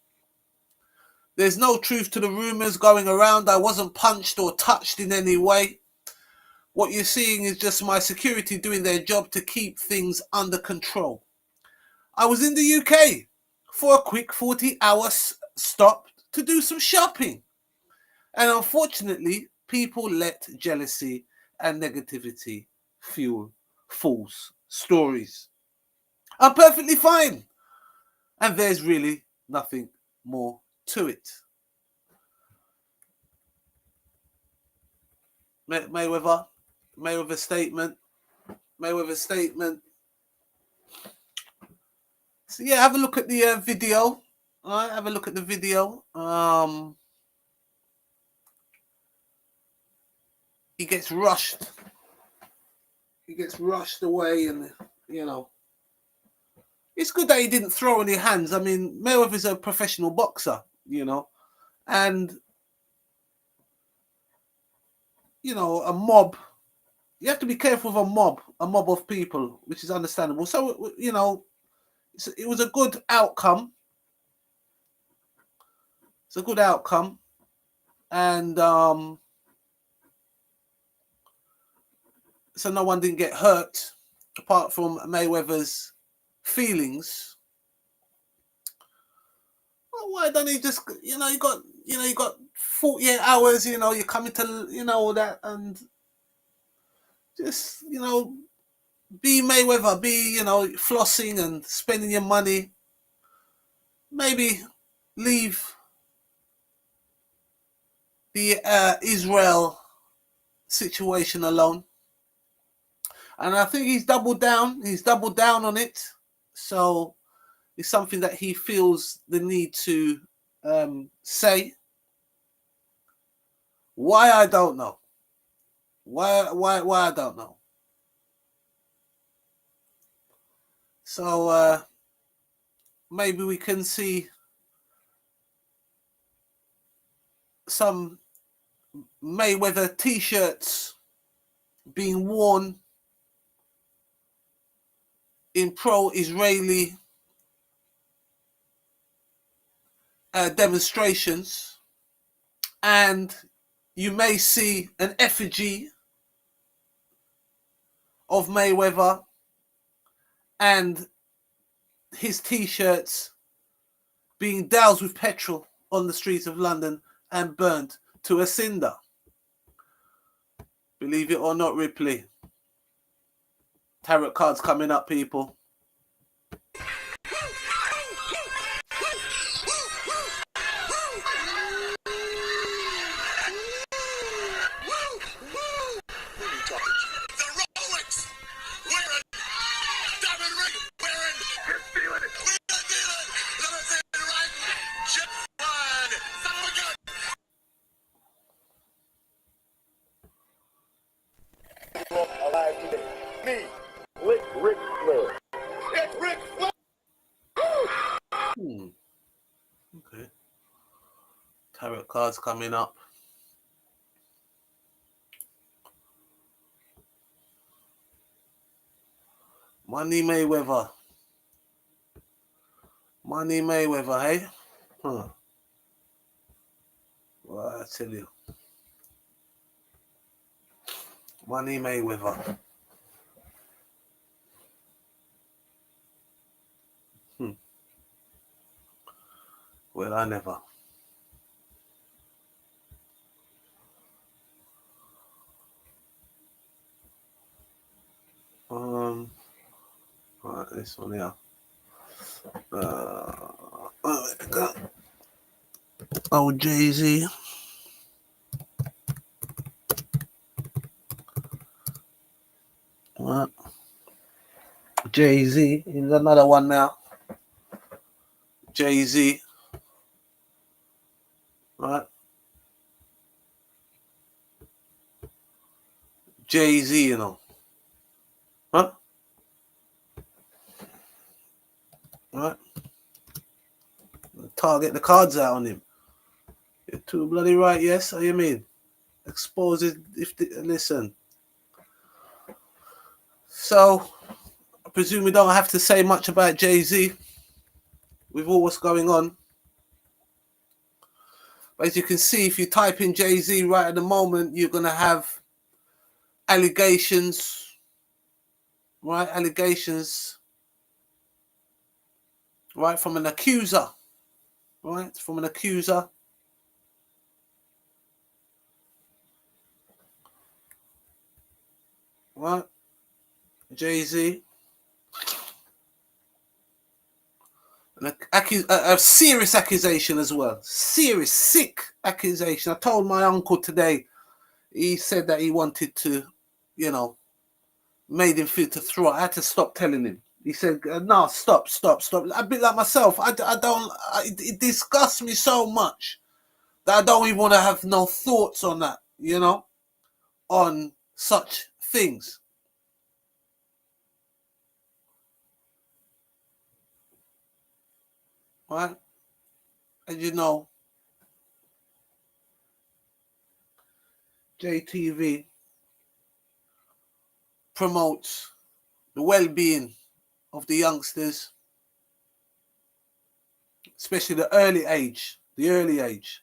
There's no truth to the rumors going around. I wasn't punched or touched in any way. What you're seeing is just my security doing their job to keep things under control. I was in the UK for a quick 40-hour stop to do some shopping. And unfortunately, people let jealousy and negativity fuel false stories. I'm perfectly fine. And there's really nothing more to it." Mayweather statement. So yeah, have a look at the video. All right, have a look at the video. He gets rushed. He gets rushed away, and you know, it's good that he didn't throw any hands. I mean, Mayweather's a professional boxer, you know, and you know, a mob. You have to be careful of a mob of people, which is understandable. So you know, it was a good outcome. It's a good outcome, and so no one didn't get hurt, apart from Mayweather's feelings. Well, why don't he just, you got 48 hours, you're coming to, all that, and just, be Mayweather, be, flossing and spending your money. Maybe leave the Israel situation alone. And I think he's doubled down. He's doubled down on it. So it's something that he feels the need to say. Why, I don't know. Why I don't know. So maybe we can see some Mayweather t-shirts being worn in pro-Israeli demonstrations, and you may see an effigy of Mayweather and his t-shirts being doused with petrol on the streets of London and burnt to a cinder. Believe it or not, Ripley. Tarot cards coming up, people. Okay. Tarot cards coming up. Money Mayweather. Money Mayweather, hey? Huh. Well, I tell you. Money Mayweather. Well, I never. Right, this one here. Oh, Jay-Z. What? Jay-Z. Here's another one now. Jay-Z. Right. Jay-Z, Huh? Right? Target the cards out on him. You're too bloody right, yes? What do you mean? Expose it listen. So I presume we don't have to say much about Jay-Z with all what's going on. But as you can see, if you type in Jay-Z right at the moment, you're gonna have allegations, right? Allegations, right, from an accuser, right? From an accuser. Right? Jay-Z. A serious accusation as well. Serious, sick accusation. I told my uncle today, he said that he wanted to, you know, made him feel to throw. I had to stop telling him. He said, no, stop. A bit like myself. It disgusts me so much that I don't even want to have no thoughts on that, you know, on such things. Right? And you know, JTV promotes the well-being of the youngsters, especially the early age. The early ages.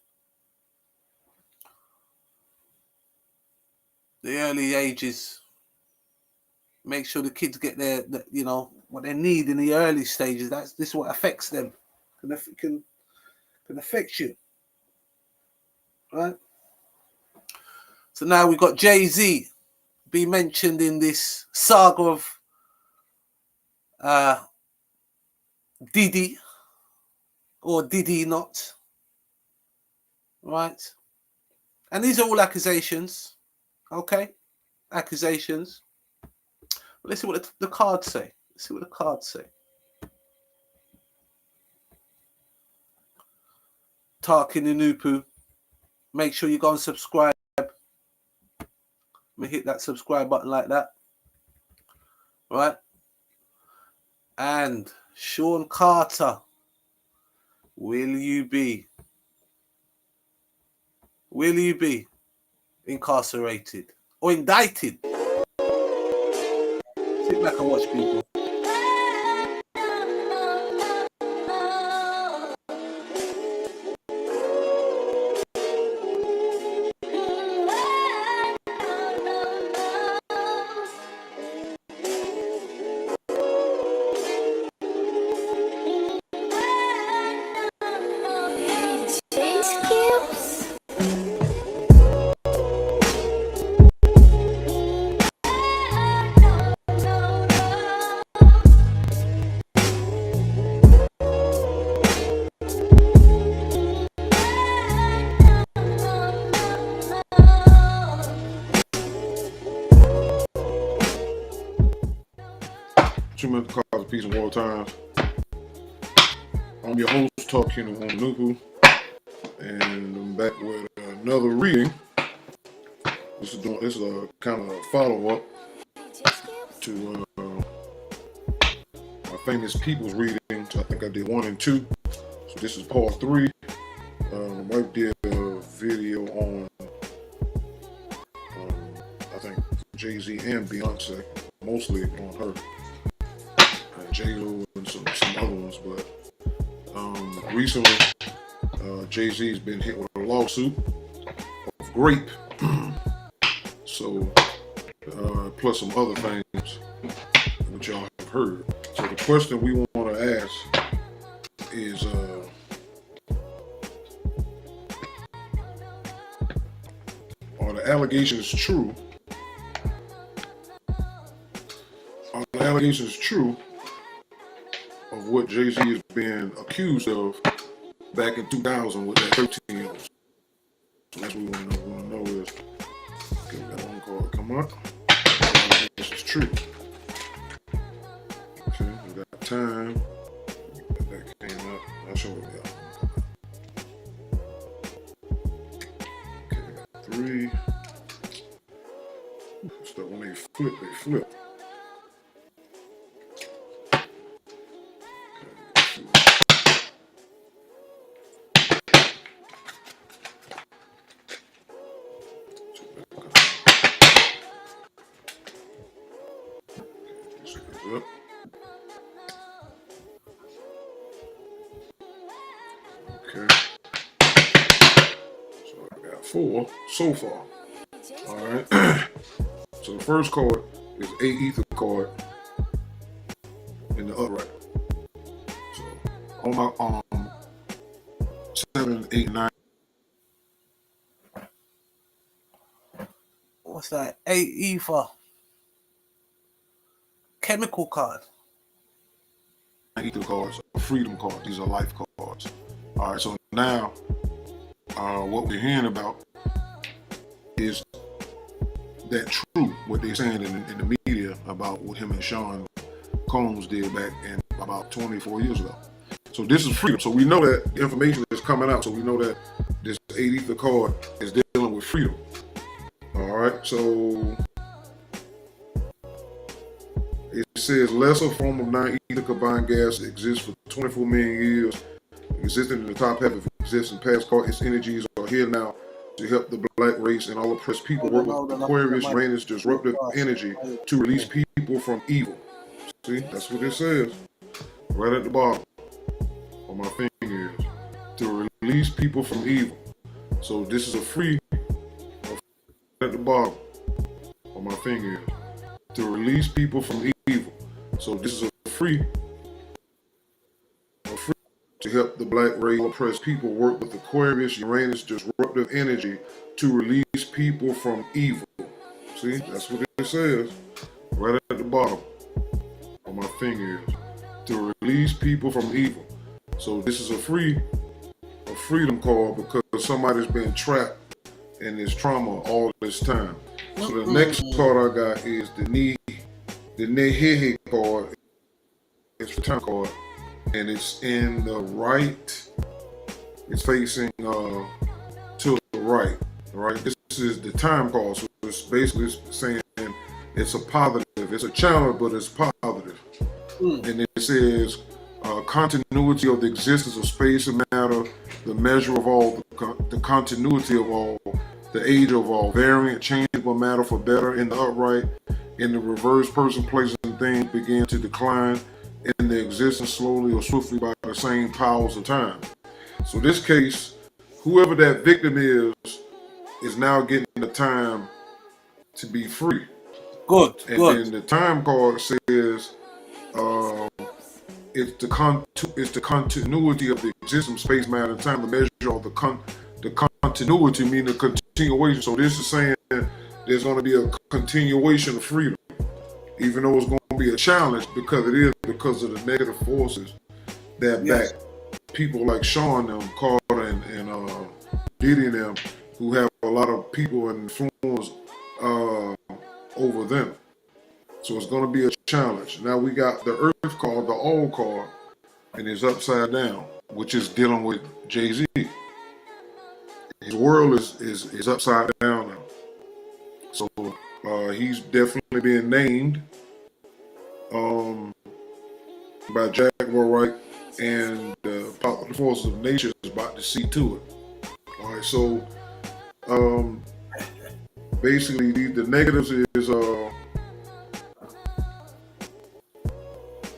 Make sure the kids get their, you know, what they need in the early stages. This is what affects them. Can affect you, right? So now we've got Jay-Z be mentioned in this saga of Diddy, or Diddy not, right? And these are all accusations, okay? Accusations. But let's see what the cards say. Let's see what the cards say. Tarkin Inupu. Make sure you go and subscribe. Hit that subscribe button like that. Right? And Sean Carter. Will you be incarcerated or indicted? Sit back and watch, people. Cause of Peace and War Times. I'm your host, Tarkin Inupu, and I'm back with another reading. This is a kind of a follow-up to my famous people's reading. I think I did 1 and 2, so this is part 3. My wife did a video on I think Jay-Z and Beyonce, mostly on her. J-Lo and some other ones, but recently Jay-Z's been hit with a lawsuit of rape. So plus some other things which y'all have heard. So the question we want to ask is are the allegations true? Are the allegations true of what Jay-Z is being accused of back in 2000 with that 13-year-old? So that's what we want to know is, okay, we got one card come up. This is true. Okay, we got time. That came up. I'll show you that. Okay, we got 3. So when they flip. Okay. So I got 4 so far. All right. So the first card is 8 ether card in the upright. So on my 7, 8, 9. What's that? 8 ether. Chemical card. Ether cards are freedom cards. These are life cards. All right. So now, what we're hearing about is that true, what they're saying in the media about what him and Sean Combs did back in about 24 years ago. So this is freedom. So we know that the information is coming out. So we know that this 8 ether card is dealing with freedom. All right. So it says lesser form of non-ether combined gas exists for 24 million years, existing in the top half of existing past card. Its energies are here now to help the black race and all oppressed people work with Aquarius, Uranus, disruptive energy to release people from evil. See, that's what it says right at the bottom on my fingers. To release people from evil. So this is a free at the bottom on my fingers. To release people from evil. So this is a free to help the black race oppressed people work with Aquarius, Uranus, disruptive energy to release people from evil. See, that's what it says right at the bottom on my fingers. To release people from evil. So this is a freedom card because somebody's been trapped in this trauma all this time. So the next card I got is the Nehehe card. It's the time card, and it's in the right. It's facing to the right. Right. This is the time card. So it's basically saying it's a positive. It's a challenge, but it's positive. And it says continuity of the existence of space and matter, the measure of all, the continuity of all, the age of all, variant, changeable matter for better in the upright. In the reverse, person, place, and thing begin to decline in the existence slowly or swiftly by the same powers of time. So this case, whoever that victim is now getting the time to be free. Good. And then the time card says it's the continuity of the existence, space, matter, and time. The measure of the continuity meaning the continuation. So this is saying there's going to be a continuation of freedom, even though it's going to be a challenge because of the negative forces that back people like Sean, Carter, and Diddy and them, who have a lot of people and influence over them. So it's going to be a challenge. Now we got the Earth card, the All card, and it's upside down, which is dealing with Jay-Z. His world is upside down now. So he's definitely being named by Jaguar Wright, and the forces of nature is about to see to it. All right, so basically the negatives is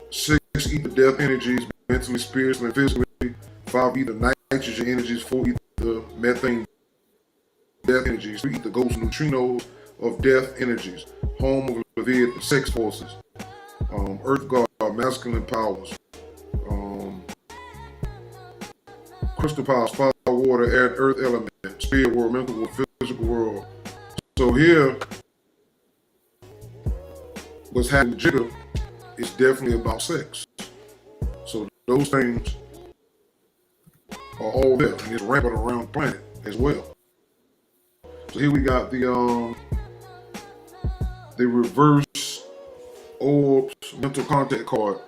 6 ether death energies, mentally, spiritually, and physically. 5 ether nitrogen energies. 4 ether methane death energies. 3 ether ghost neutrinos of death energies. Home of Leviathan, sex forces. Earth god, masculine powers. Crystal powers, fire, water, air, earth element, spirit world, mental world, physical world. So here, what's happening to Jigga is definitely about sex. So those things are all there, and it's rampant around the planet as well. So here we got the reverse orbs mental contact card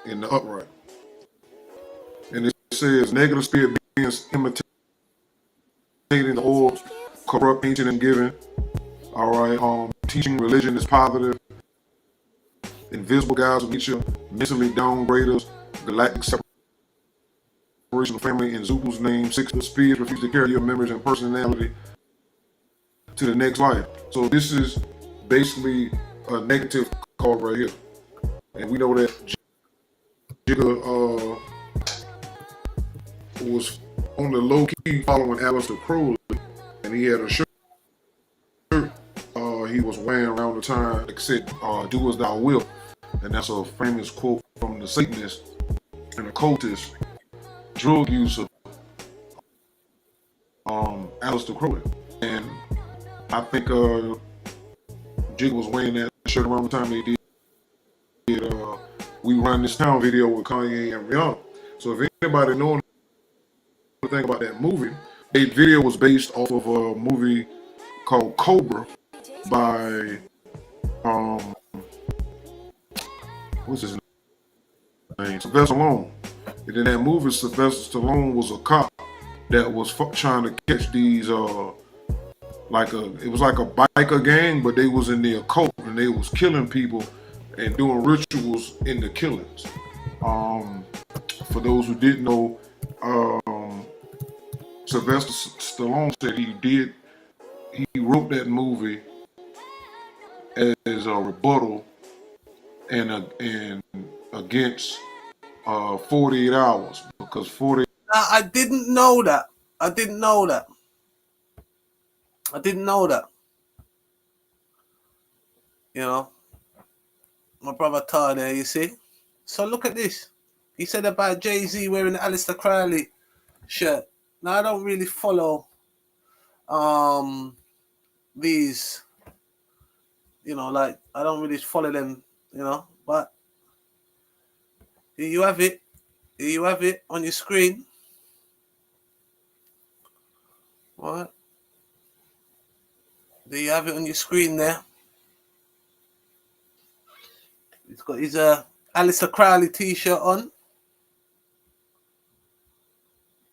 in the upright, and it says negative spirit beings imitating the orbs, corrupt, ancient, and given. All right, teaching religion is positive. Invisible guys of nature, mentally downgraders, galactic separation of family in Zubu's name. 6 the spirits refuse to carry your memories and personality to the next life. So this is basically a negative card right here, and we know that Jigga was on the low key following Aleister Crowley, and he had a shirt he was wearing around the time that said, "Do as thou wilt," and that's a famous quote from the Satanist and occultist drug user, Aleister Crowley. And I think Jig was wearing that shirt around the time they did "We Run This Town" video with Kanye and Rihanna. So if anybody knows anything about that movie, the video was based off of a movie called Cobra by what's his name? Sylvester Stallone. And in that movie, Sylvester Stallone was a cop that was trying to catch these it was like a biker gang, but they was in the occult and they was killing people and doing rituals in the killings. For those who didn't know, Sylvester Stallone said he wrote that movie as a rebuttal and against 48 Hours, because 40. I didn't know that. You know, my brother Tar there, you see. So look at this. He said about Jay-Z wearing the Aleister Crowley shirt. Now I don't really follow these, like I don't really follow them, but here you have it. Here you have it on your screen. What? There you have it on your screen there. He's got his Aleister Crowley t-shirt on.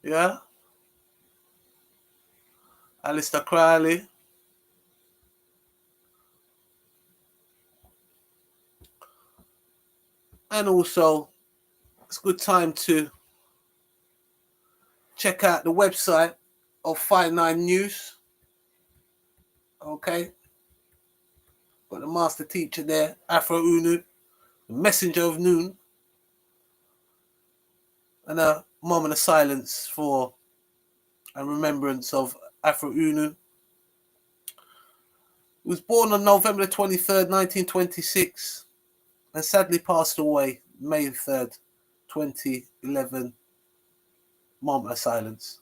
Yeah. Aleister Crowley. And also, it's a good time to check out the website of 59 News. Okay. Got the master teacher there, Afro Unu, the messenger of noon. And a moment of silence for a remembrance of Afro Unu. He was born on November 23rd, 1926, and sadly passed away May 3rd, 2011. Moment of silence.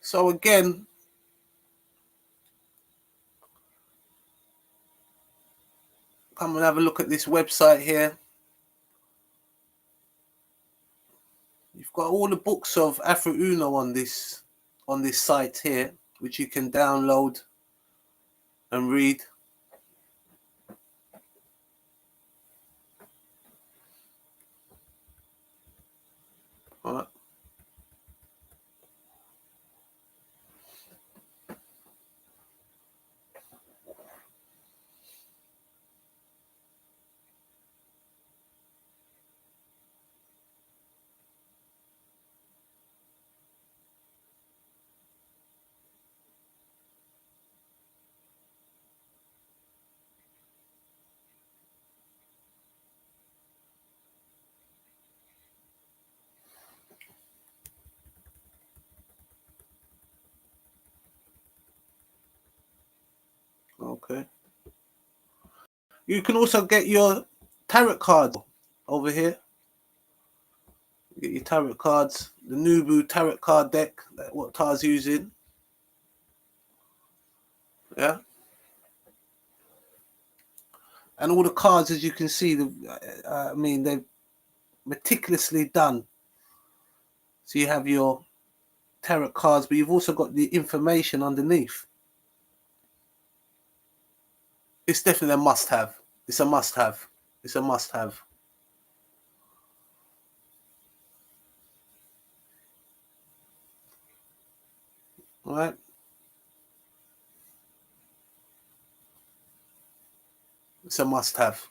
So again, come and have a look at this website here. You've got all the books of Afro Uno on this site here, which you can download and read. All right. Okay. You can also get your tarot cards over here. Get your tarot cards, the Nubu tarot card deck, that what Tar's using. Yeah. And all the cards, as you can see, I mean, they're meticulously done. So you have your tarot cards, but you've also got the information underneath. It's definitely a must-have. It's a must-have. It's a must-have. All right. It's a must-have.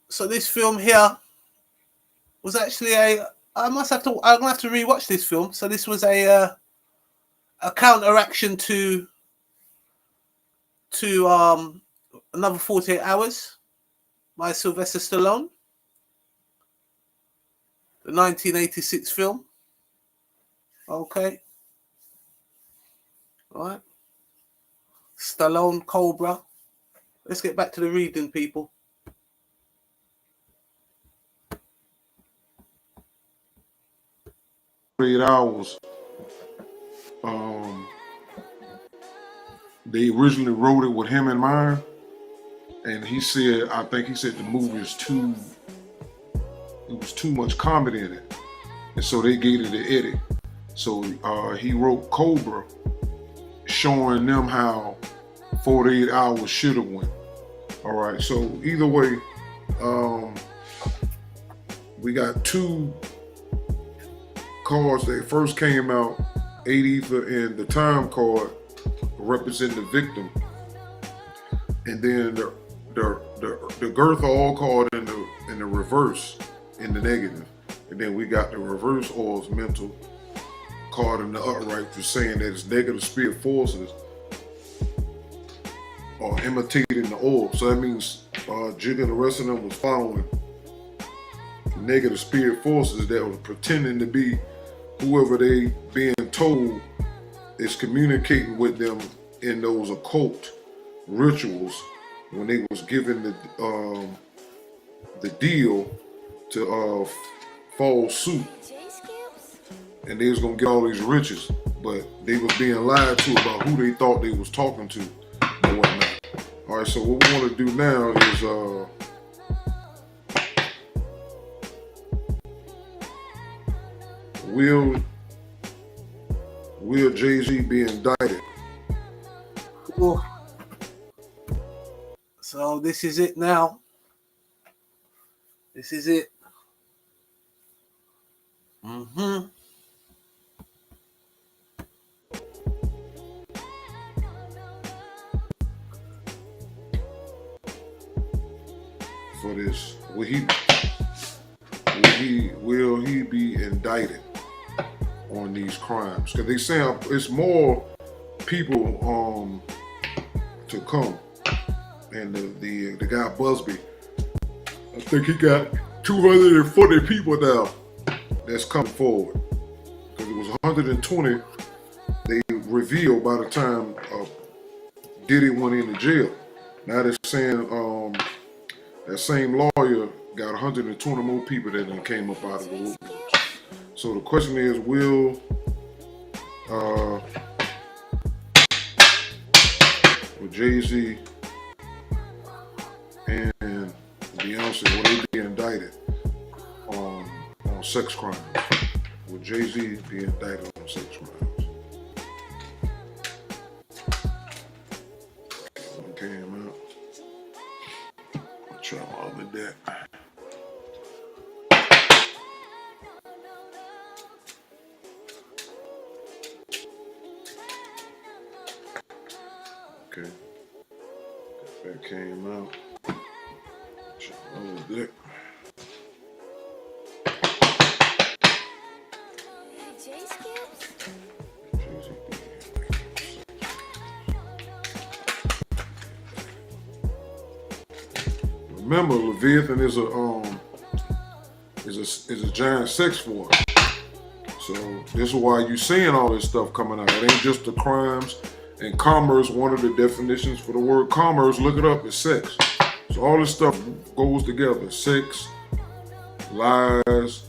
So this film here was actually I'm gonna have to rewatch this film. So this was a counteraction to Another 48 Hours by Sylvester Stallone, the 1986 film. Okay. All right. Stallone, Cobra. Let's get back to the reading, people. Hours. They originally wrote it with him in mind, and he said, I think he said the movie is it was too much comedy in it, and so they gave it an edit. So he wrote Cobra, showing them how 48 Hours should have went. All right, so either way, we got two cards that first came out, 8 ether and the time card represent the victim, and then the girth are all called in the reverse, in the negative, and then we got the reverse or's mental card in the upright for saying that it's negative spirit forces are imitating the orb. So that means Jig and the rest of them was following negative spirit forces that were pretending to be whoever they being told is communicating with them in those occult rituals when they was given the deal to follow suit, and they was gonna get all these riches, but they was being lied to about who they thought they was talking to and whatnot. All right, so what we want to do now is will Jay-Z be indicted? Ooh. So this is it now. This is it. For this, will he be indicted on these crimes? Because they say it's more people to come, and the guy Busby, I think he got 240 people now that's come forward, because it was 120 they revealed by the time Diddy went into jail. Now they're saying that same lawyer got 120 more people that then came up out of the woodworks. So the question is, will Jay-Z and Beyonce, will they be indicted on sex crimes? Will Jay-Z be indicted on sex crimes? One came out. I'll try my other deck. Okay. That came out. Try my other deck. Remember, Leviathan is is a giant sex force. So this is why you're seeing all this stuff coming out. It ain't just the crimes. And commerce, one of the definitions for the word commerce, look it up, is sex. So all this stuff goes together. Sex, lies,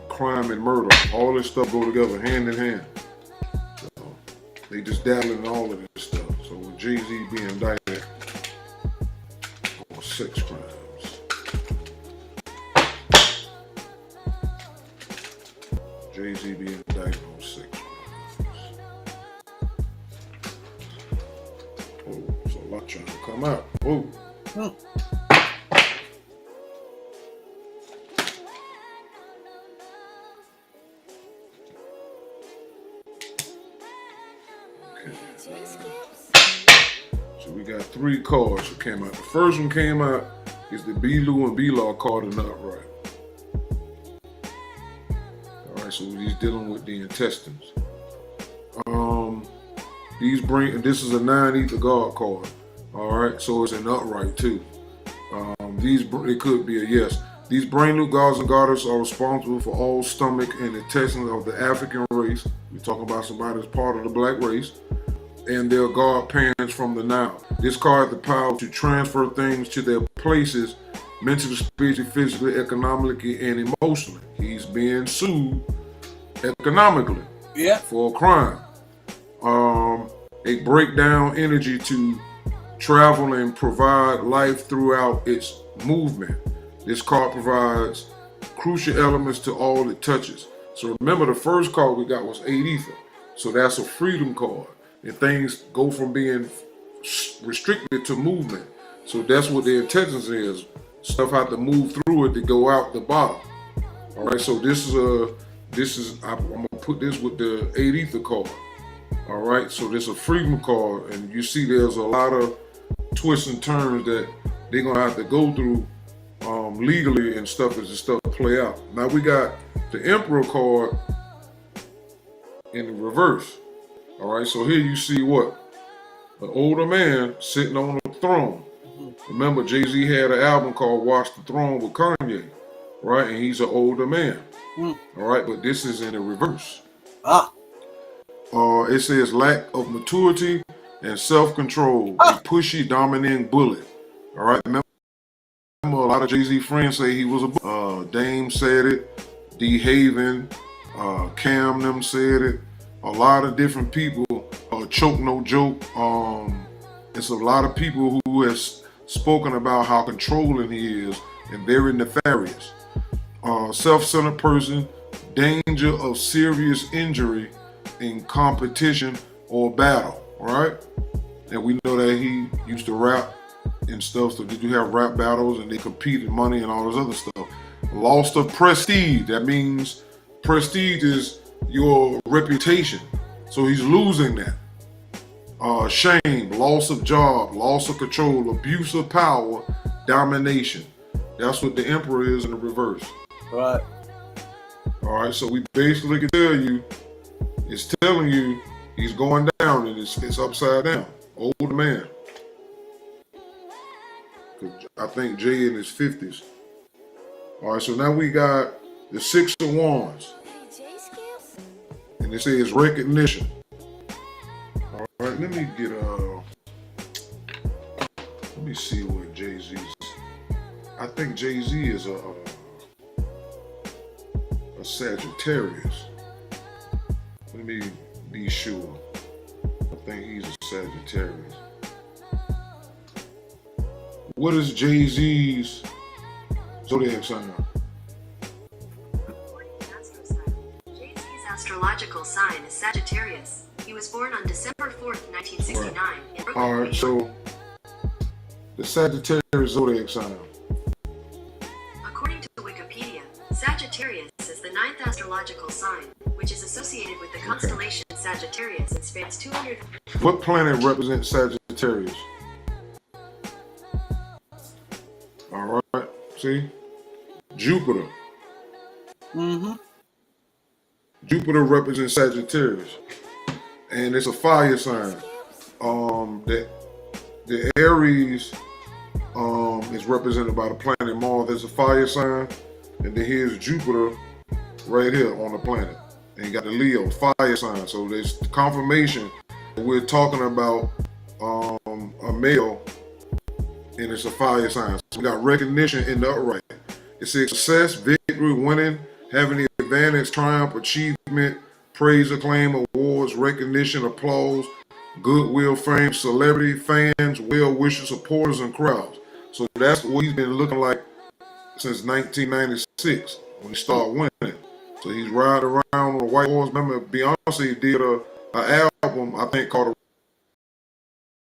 crime and murder. All this stuff go together hand in hand. So they just dabbling in all of this stuff. So with Jay-Z being indicted on sex crimes. Jay-Z being indicted on sex crimes. Oh, so a lot trying to come out. Oh. Huh. So we got 3 cards that came out. The first one came out is the B-Lou and B-Law card and upright. Alright, so he's dealing with the intestines. This is a 9 ether guard card. Alright, so it's an upright too. It could be a yes. These brain loop guards and garters are responsible for all stomach and intestines of the African race. We're talking about somebody that's part of the black race. And their guard pans from the Nile. This card has the power to transfer things to their places mentally, spiritually, physically, economically, and emotionally. He's being sued economically for a crime. They break down energy to travel and provide life throughout its movement. This card provides crucial elements to all it touches. So remember, the first card we got was 8 ether. So that's a freedom card. And things go from being restricted to movement. So that's what the intentions is. Stuff have to move through it to go out the bottom. All right, so I'm gonna put this with the 8 ether card. All right, so this is a freedom card, and you see there's a lot of twists and turns that they're gonna have to go through legally and stuff as the stuff play out. Now we got the Emperor card in the reverse. All right, so here you see what? An older man sitting on the throne. Remember, Jay-Z had an album called Watch the Throne with Kanye, right? And he's an older man. All right, but this is in the reverse. It says lack of maturity and self-control, a pushy, dominant bully. All right, remember a lot of Jay-Z friends say he was a Dame said it, D Haven, Cam them said it. A lot of different people, Choke No Joke. It's a lot of people who have spoken about how controlling he is and very nefarious. Self-centered person, danger of serious injury in competition or battle, right? And we know that he used to rap and stuff, so did you have rap battles and they competed money and all this other stuff. Loss of prestige, that means prestige is your reputation. So he's losing that. Shame, loss of job, loss of control, abuse of power, domination. That's what the Emperor is in the reverse. Right. All right, so we basically can tell you, it's telling you he's going down and it's upside down. Old man. I think Jay in his 50s. All right, so now we got the 6 of Wands. And it says recognition. All right, let me see what Jay-Z's. I think Jay-Z is a Sagittarius. Let me be sure. I think he's a Sagittarius. What is Jay-Z's zodiac sign? Jay-Z's astrological sign is Sagittarius. He was born on December 4th, 1969 in Brooklyn. All right, so the Sagittarius zodiac sign. According to Wikipedia, Sagittarius is the 9th astrological sign, which is associated with the constellation Sagittarius and spans 200. What planet represents Sagittarius? All right, see? Jupiter. Jupiter represents Sagittarius. And it's a fire sign. The Aries is represented by the planet Mars. There's a fire sign. And then here's Jupiter right here on the planet. And you got the Leo, fire sign. So there's confirmation that we're talking about a male, and it's a fire sign. So we got recognition in the upright. It says success, victory, winning, having the advantage, triumph, achievement, praise, acclaim, awards, recognition, applause, goodwill, fame, celebrity, fans, well-wishers, supporters, and crowds. So that's what he's been looking like since 1996 when he started winning. So he's riding around on a white horse. Remember, Beyonce did an album, I think, called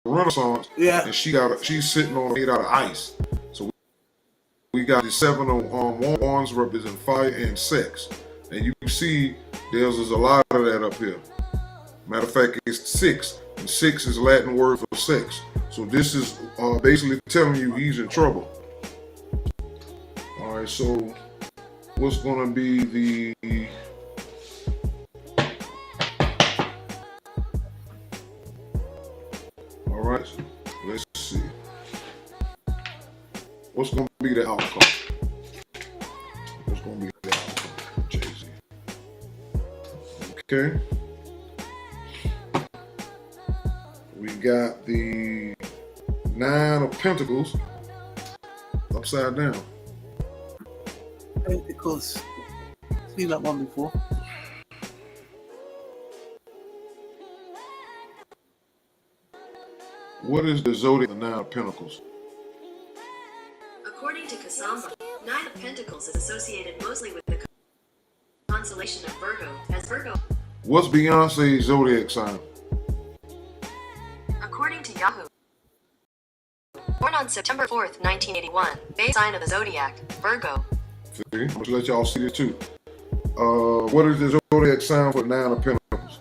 Renaissance. Yeah. And she's sitting on made out of ice. So we got the 7 of wands representing fire and sex. And you can see there's a lot of that up here. Matter of fact, it's 6. And 6 is Latin word for sex. So this is basically telling you he's in trouble. All right, so what's going to be the... All right, let's see. What's going to be the outcome? What's going to be the outcome, Jay-Z? Okay. We got the 9 of Pentacles upside down. Pentacles. Seen that one before. What is the zodiac of 9 of Pentacles? According to Cassandra, 9 of Pentacles is associated mostly with the constellation of Virgo, as Virgo. What's Beyonce's zodiac sign? According to Yahoo, born on September 4th, 1981, base sign of the zodiac, Virgo. See, I'm going to let y'all see this too. What is the zodiac sign for 9 of Pentacles?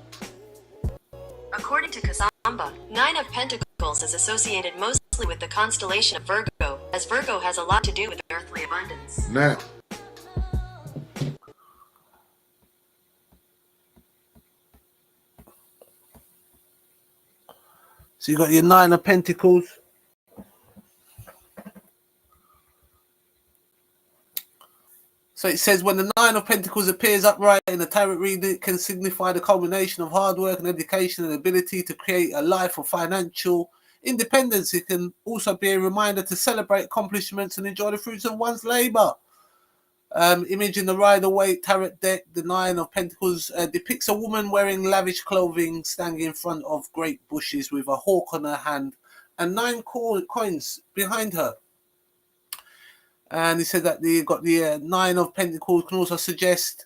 According to Cassandra, 9 of Pentacles is associated mostly with the constellation of Virgo, as Virgo has a lot to do with earthly abundance. Now, so you got your 9 of Pentacles. So it says when the 9 of Pentacles appears upright in the tarot reading, it can signify the culmination of hard work and education and ability to create a life of financial independence. It can also be a reminder to celebrate accomplishments and enjoy the fruits of one's labor. Image in the Rider-Waite tarot deck, the 9 of Pentacles depicts a woman wearing lavish clothing, standing in front of great bushes with a hawk on her hand and 9 coins behind her. And he said that you got the 9 of Pentacles can also suggest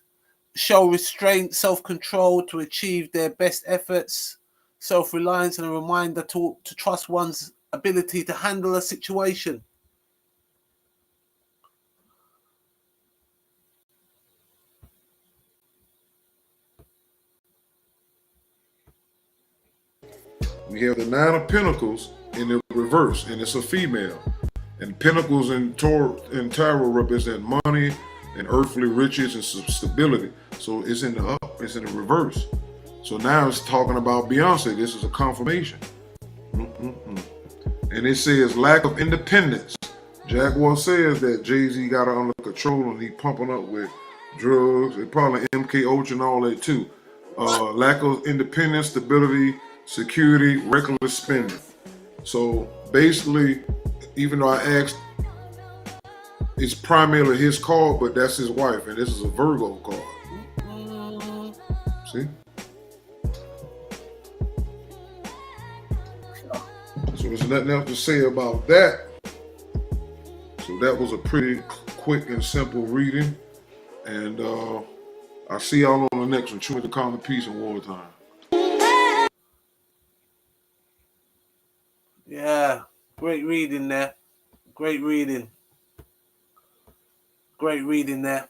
show restraint, self-control to achieve their best efforts, self-reliance, and a reminder to trust one's ability to handle a situation. we have the 9 of Pentacles in the reverse, and it's a female. And Pentacles in tarot represent money and earthly riches and stability. So it's in the up, it's in the reverse. So now it's talking about Beyonce. This is a confirmation. And it says lack of independence. Jaguar says that Jay-Z got her under control and he pumping up with drugs. And probably MK Ultra and all that too. Lack of independence, stability, security, reckless spending. So basically, even though I asked, it's primarily his card, but that's his wife, and this is a Virgo card. See? So there's nothing else to say about that. So that was a pretty quick and simple reading. And I'll see y'all on the next one. Chew the common peace and wartime. Yeah, great reading there. Great reading. Great reading there.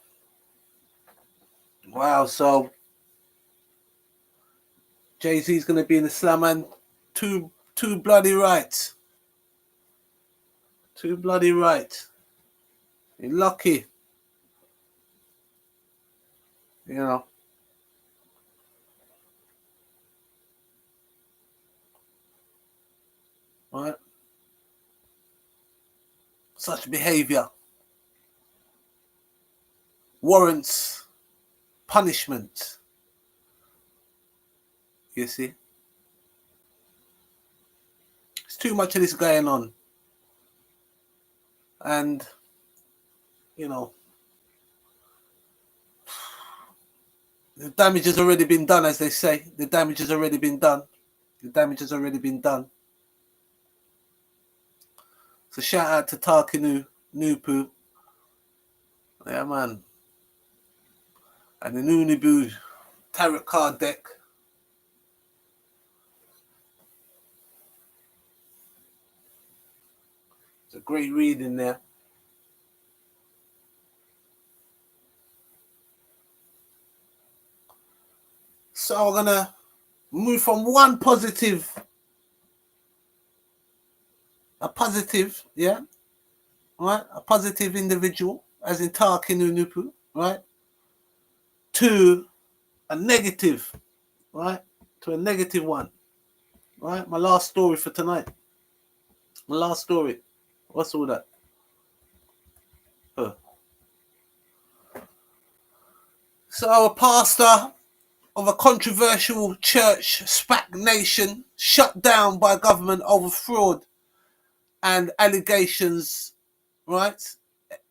Wow, so Jay-Z's going to be in the slam and too bloody right. Too bloody right. You're lucky. You know. Right? Such behavior. warrants punishment. You see? There's too much of this going on. And, you know, the damage has already been done, as they say. The damage has already been done. The damage has already been done. So shout out to Tarkinu Nupu. Yeah, man. And the Nunibu tarot card deck. It's a great read in there. So we're gonna move from one positive, yeah, right, a positive individual, as in Tarkinu Nupu, right, to a negative, right, to a negative one, right. My last story for tonight. My last story. What's all that? So a pastor of a controversial church, SPAC nation, shut down by government over fraud and allegations, right?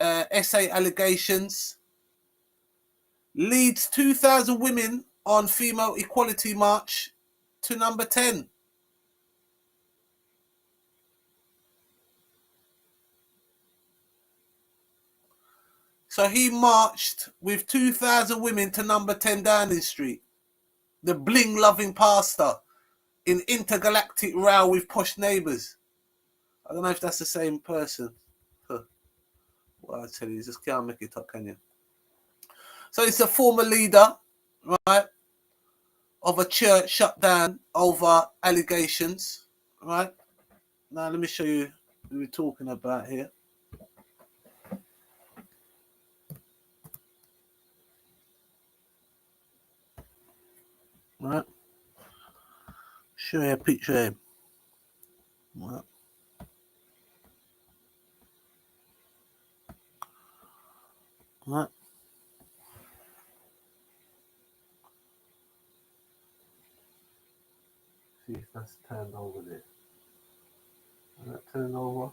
SA allegations, leads 2,000 women on female equality march to number 10. So he marched with 2,000 women to number 10 Downing Street. The bling-loving pastor in intergalactic row with posh neighbours. I don't know if that's the same person. Well, I tell you, you just can't make it up, can you? So it's a former leader, right, of a church shut down over allegations, right? Now let me show you who we're talking about here. Right? Show you a picture of him. Right. Right. See if that's turned over there. Is that turned over?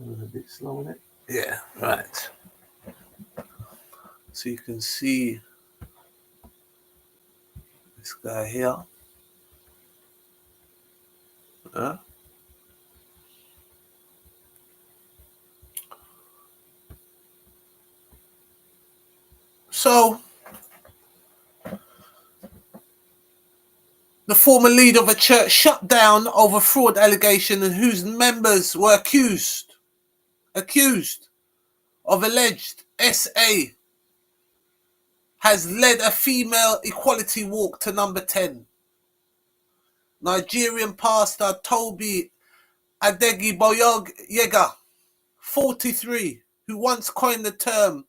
It was a bit slow in it. Yeah, right. So you can see this guy here. So the former leader of a church shut down over fraud allegation and whose members were accused of alleged SA has led a female equality walk to number 10. Nigerian pastor Toby Adegboyega, 43, who once coined the term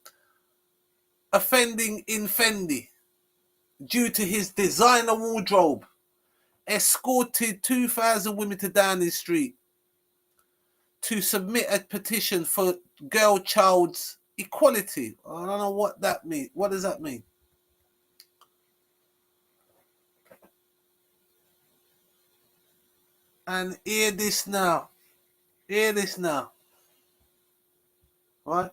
offending in Fendi due to his designer wardrobe, escorted 2,000 women to Downing Street to submit a petition for girl-child's equality. I don't know what that means. What does that mean? And hear this now. Hear this now. Right?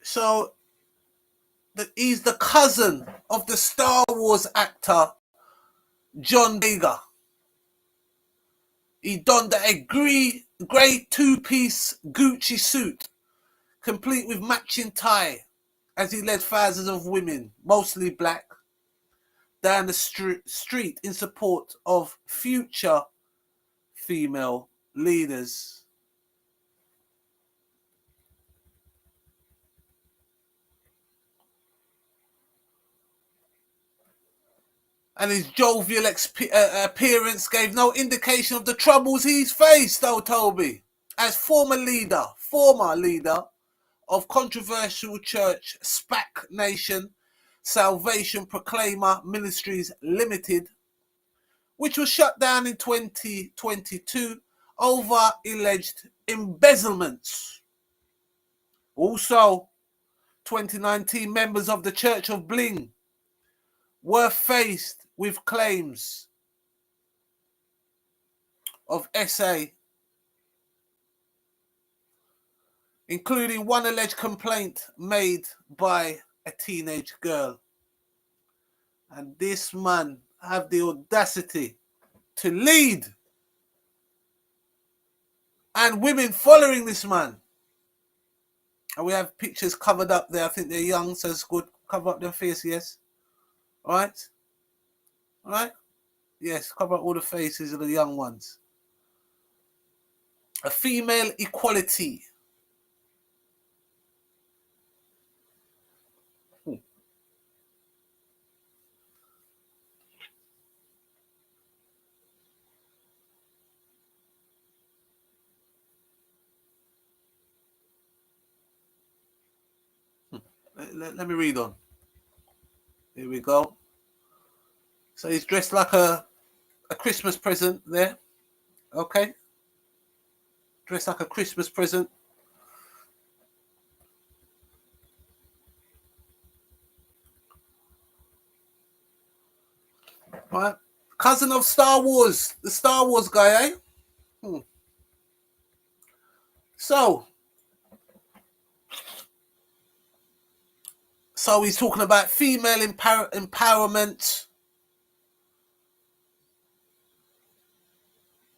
So he's the cousin of the Star Wars actor John Boyega. He donned a grey two-piece Gucci suit, complete with matching tie, as he led thousands of women, mostly black, down the street in support of future female leaders. And his jovial appearance gave no indication of the troubles he's faced, though, Toby. As former leader of controversial church SPAC Nation, Salvation Proclaimer Ministries Limited, which was shut down in 2022 over alleged embezzlements. Also, 2019 members of the Church of Bling were faced with claims of SA, including one alleged complaint made by a teenage girl. And this man have the audacity to lead, and women following this man. And we have pictures covered up there. I think they're young, so it's good. Cover up their face, yes. All right? All right? Yes, cover up all the faces of the young ones. A female equality. Let me read on. Here we go. So he's dressed like a Christmas present there. Okay. Dressed like a Christmas present. Right. Cousin of Star Wars. The Star Wars guy, eh? So he's talking about female empowerment.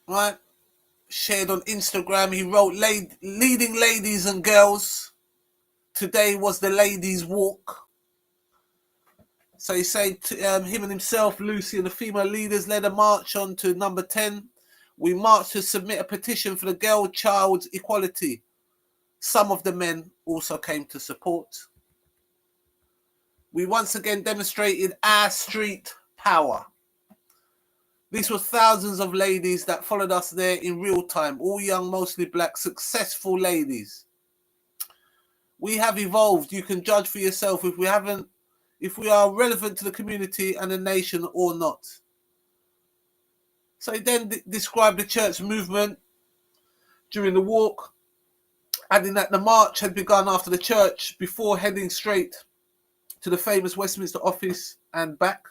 Right. Shared on Instagram. He wrote, leading ladies and girls. Today was the ladies' walk. So he said him and himself, Lucy, and the female leaders led a march on to number 10. We marched to submit a petition for the girl-child equality. Some of the men also came to support. We once again demonstrated our street power. These were thousands of ladies that followed us there in real time, all young, mostly black, successful ladies. We have evolved. You can judge for yourself if we are relevant to the community and the nation or not. So he then described the church movement during the walk, adding that the march had begun after the church before heading straight to the famous Westminster office and back.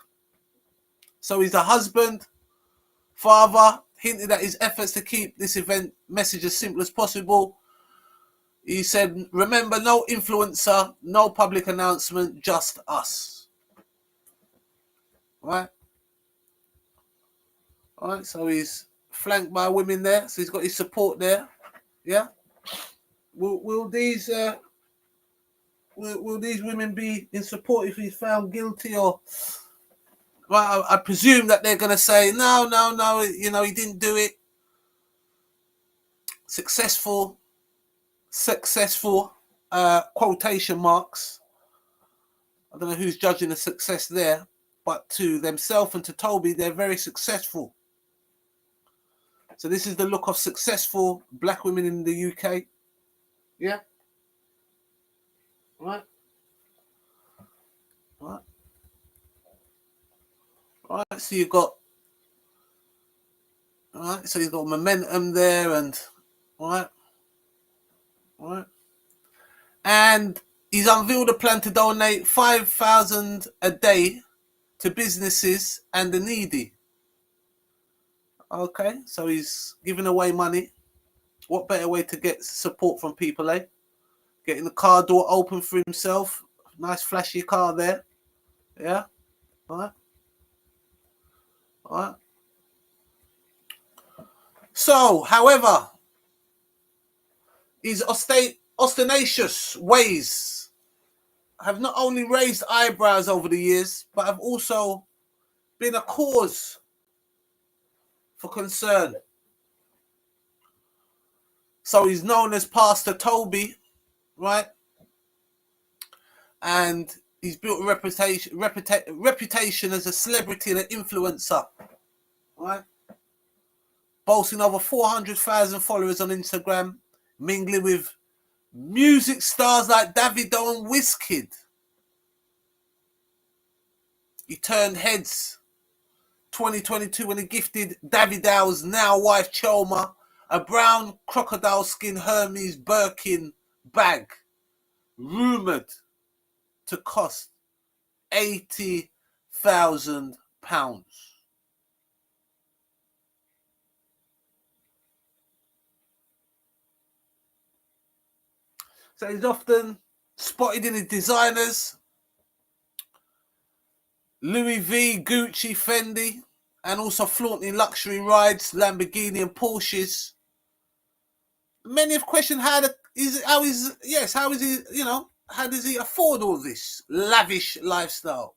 So he's a husband, father, hinted at his efforts to keep this event message as simple as possible. He said, remember, no influencer, no public announcement, just us. Right? All right, so he's flanked by women there, so he's got his support there. Yeah. Will these women be in support if he's found guilty, or? Well, I presume that they're going to say no. You know, he didn't do it. Successful. Quotation marks. I don't know who's judging the success there, but to themselves and to Toby, they're very successful. So this is the look of successful black women in the UK. Yeah. Right. Right. Right. So you've got. Right. So you've got momentum there, and right. Right. And he's unveiled a plan to donate 5,000 a day to businesses and the needy. Okay, so he's giving away money. What better way to get support from people, eh? Getting the car door open for himself. Nice flashy car there. Yeah. All right. All right. So, however, his ostentatious ways have not only raised eyebrows over the years, but have also been a cause for concern. So he's known as Pastor Toby, right? And he's built a reputation as a celebrity and an influencer, right? Boasting over 400,000 followers on Instagram, mingling with music stars like Davido and Wizkid. He turned heads 2022 when he gifted Davidow's now wife Chelma a brown crocodile skin Hermes Birkin bag, rumoured to cost £80,000. So he's often spotted in his designers, Louis V, Gucci, Fendi, and also flaunting luxury rides, Lamborghini and Porsches. Many have questioned how does he, how does he afford all this lavish lifestyle?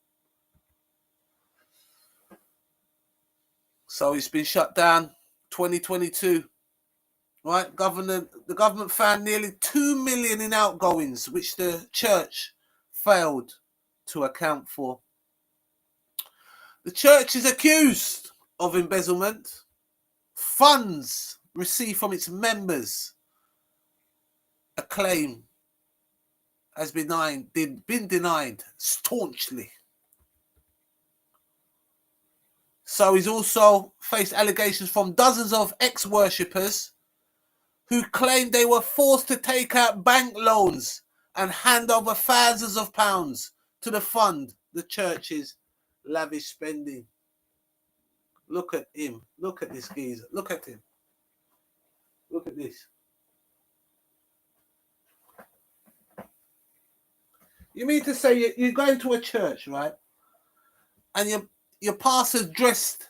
So it's been shut down 2022. Right, the government found nearly 2 million in outgoings, which the church failed to account for. The church is accused of embezzlement. Funds received from its members, a claim has been denied staunchly. So he's also faced allegations from dozens of ex-worshippers who claimed they were forced to take out bank loans and hand over thousands of pounds to the fund the church's lavish spending. Look at him. Look at this geezer. Look at him. Look at this. You mean to say you're going to a church, right? And your pastor's dressed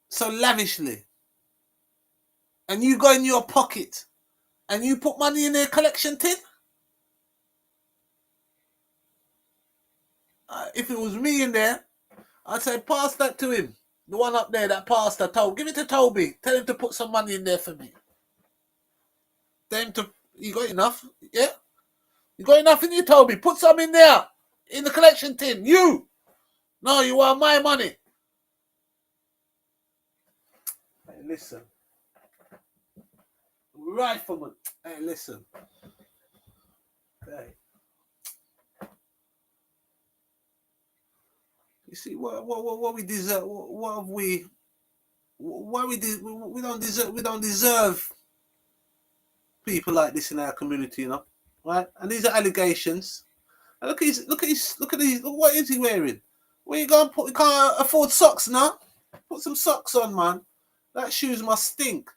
so lavishly, and you go in your pocket and you put money in their collection tin? If it was me in there, I'd say, pass that to him. The one up there, that pastor, give it to Toby. Tell him to put some money in there for me. Tell him to, you got enough? Yeah? You got enough in you, Toby? Put some in there. In the collection tin. You! No, you want my money. Hey, listen. Rifleman. Hey, listen. Hey. You see, what we deserve, what have we, why we don't deserve people like this in our community, you know, right? And these are allegations. And look at these. What is he wearing? Where you going? You can't afford socks now. Put some socks on, man. That shoes must stink,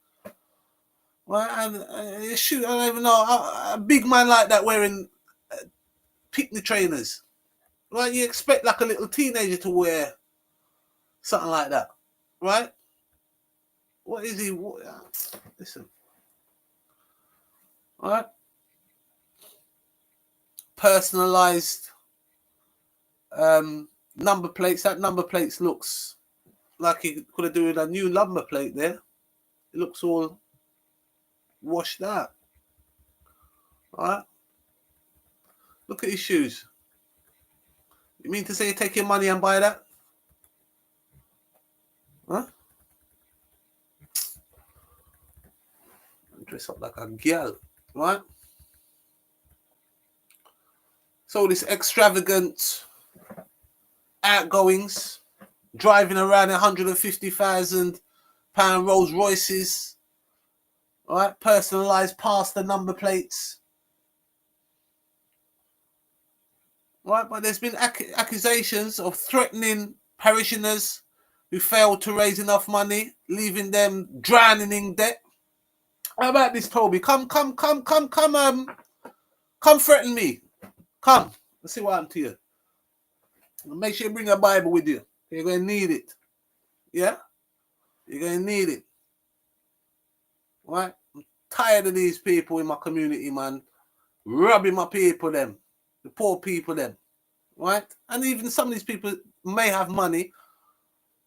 right? And shoe, I don't even know a big man like that wearing picnic trainers. Right? You expect like a little teenager to wear something like that, right? What is he? Listen, all right. Personalized number plates. That number plates looks like he could have done a new number plate there. It looks all washed out. All right. Look at his shoes. You mean to say you take your money and buy that? Huh? Dress up like a girl, right? So this extravagant outgoings, driving around £150,000 Rolls Royces, right? Personalised pastor number plates, right? But there's been accusations of threatening parishioners who failed to raise enough money, leaving them drowning in debt. How about this, Toby? Come threaten me. Come. Let's see what happened to you. Make sure you bring a Bible with you. You're going to need it. Yeah? You're going to need it. Right? I'm tired of these people in my community, man. Robbing my people, them. The poor people, them. Right? And even some of these people may have money.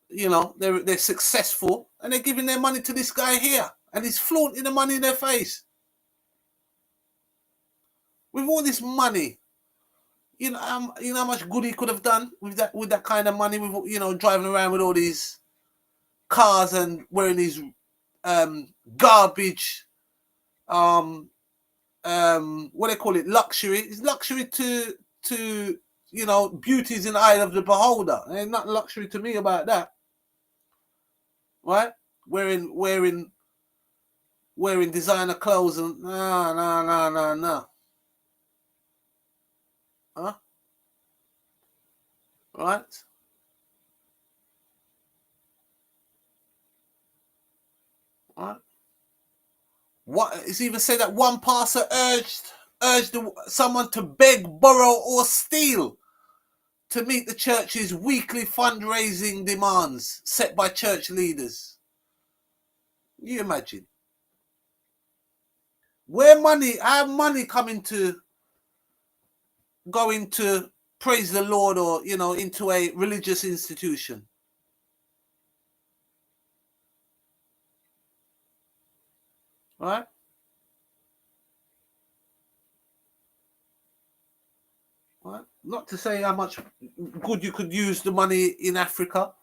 You know, they're successful. And they're giving their money to this guy here. And he's flaunting the money in their face. With all this money, you know how much good he could have done with that kind of money, with, you know, driving around with all these cars and wearing these garbage, what they call it, luxury. It's luxury to you know, beauty is in the eye of the beholder. There ain't nothing luxury to me about that. Right? Wearing designer clothes and no. Huh? Right? Right? What it's even said that one pastor urged someone to beg, borrow, or steal to meet the church's weekly fundraising demands set by church leaders. You imagine how money coming to go into praise the Lord, or you know, into a religious institution. Right? Right? Not to say how much good you could use the money in Africa.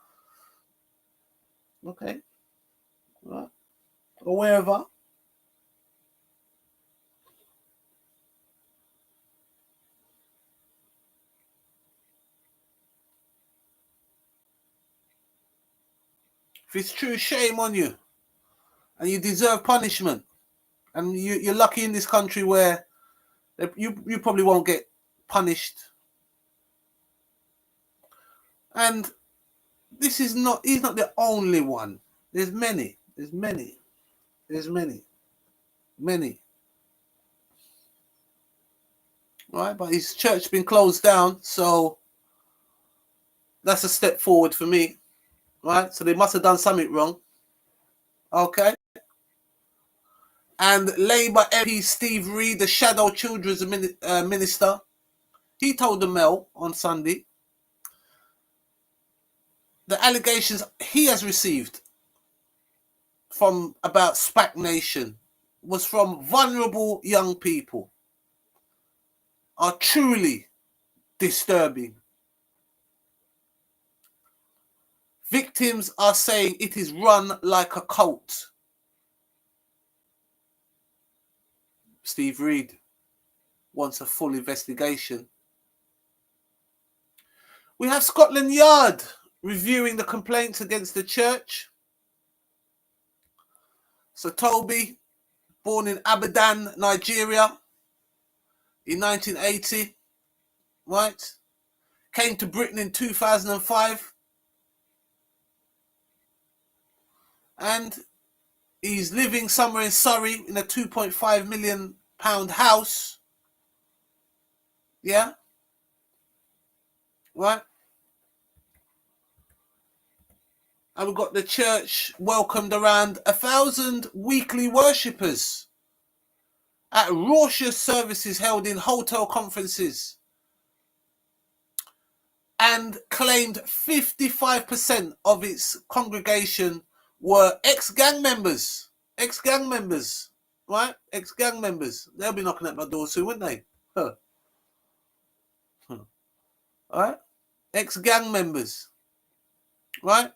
Okay. Right? Or wherever. If it's true, shame on you. And you deserve punishment. And you're lucky in this country where you probably won't get punished. And he's not the only one. There's many. Right? But his church's been closed down, so that's a step forward for me. Right? So they must have done something wrong. Okay. And Labour MP Steve Reid, the Shadow Children's Minister, he told the Mail on Sunday the allegations he has received from about SPAC Nation was from vulnerable young people are truly disturbing. Victims are saying it is run like a cult. Steve Reid wants a full investigation. We have Scotland Yard reviewing the complaints against the church. So Toby, born in Abadan, Nigeria, in 1980, right? Came to Britain in 2005. And he's living somewhere in Surrey in a £2.5 million house. Yeah? Right? And we've got the church welcomed around 1,000 weekly worshippers at raucous services held in hotel conferences, and claimed 55% of its congregation were ex-gang members. Ex-gang members, right? Ex-gang members. They'll be knocking at my door soon, won't they? Huh. Right? Ex-gang members. Right?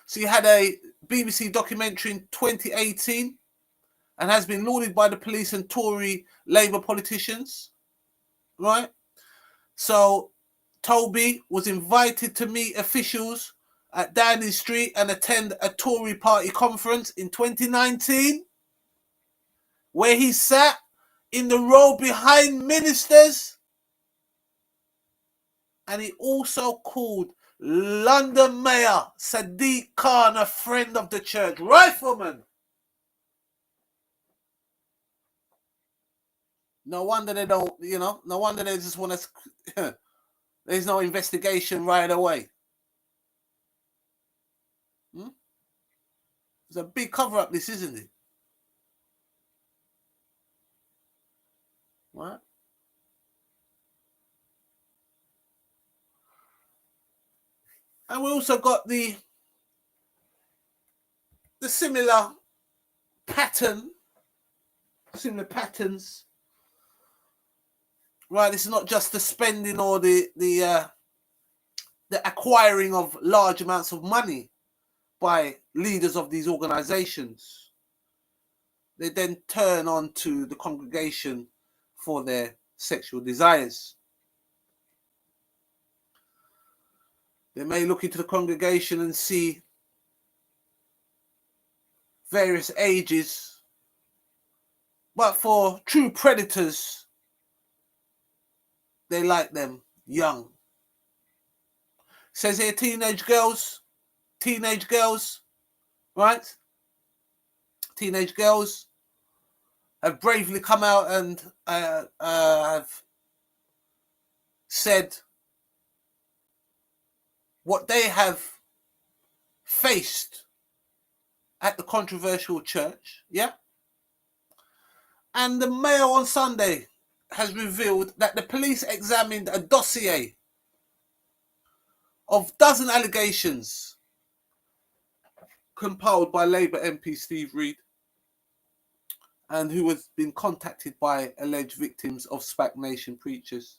So you had a BBC documentary in 2018 and has been lauded by the police and Tory Labour politicians. Right? So Toby was invited to meet officials at Downing Street and attend a Tory party conference in 2019, where he sat in the row behind ministers, and he also called London Mayor Sadiq Khan a friend of the church. Rifleman! No wonder they don't, no wonder they just want to, there's no investigation right away. It's a big cover-up, this, isn't it? Right? And we also got the similar patterns. Right, this is not just the spending or the acquiring of large amounts of money by leaders of these organizations. They then turn on to the congregation for their sexual desires. They may look into the congregation and see various ages, but for true predators, they like them young. Says here, teenage girls, right? Teenage girls have bravely come out and have said what they have faced at the controversial church, yeah? And the Mail on Sunday has revealed that the police examined a dossier of dozen allegations compiled by Labour MP Steve Reid, and who has been contacted by alleged victims of SPAC Nation preachers.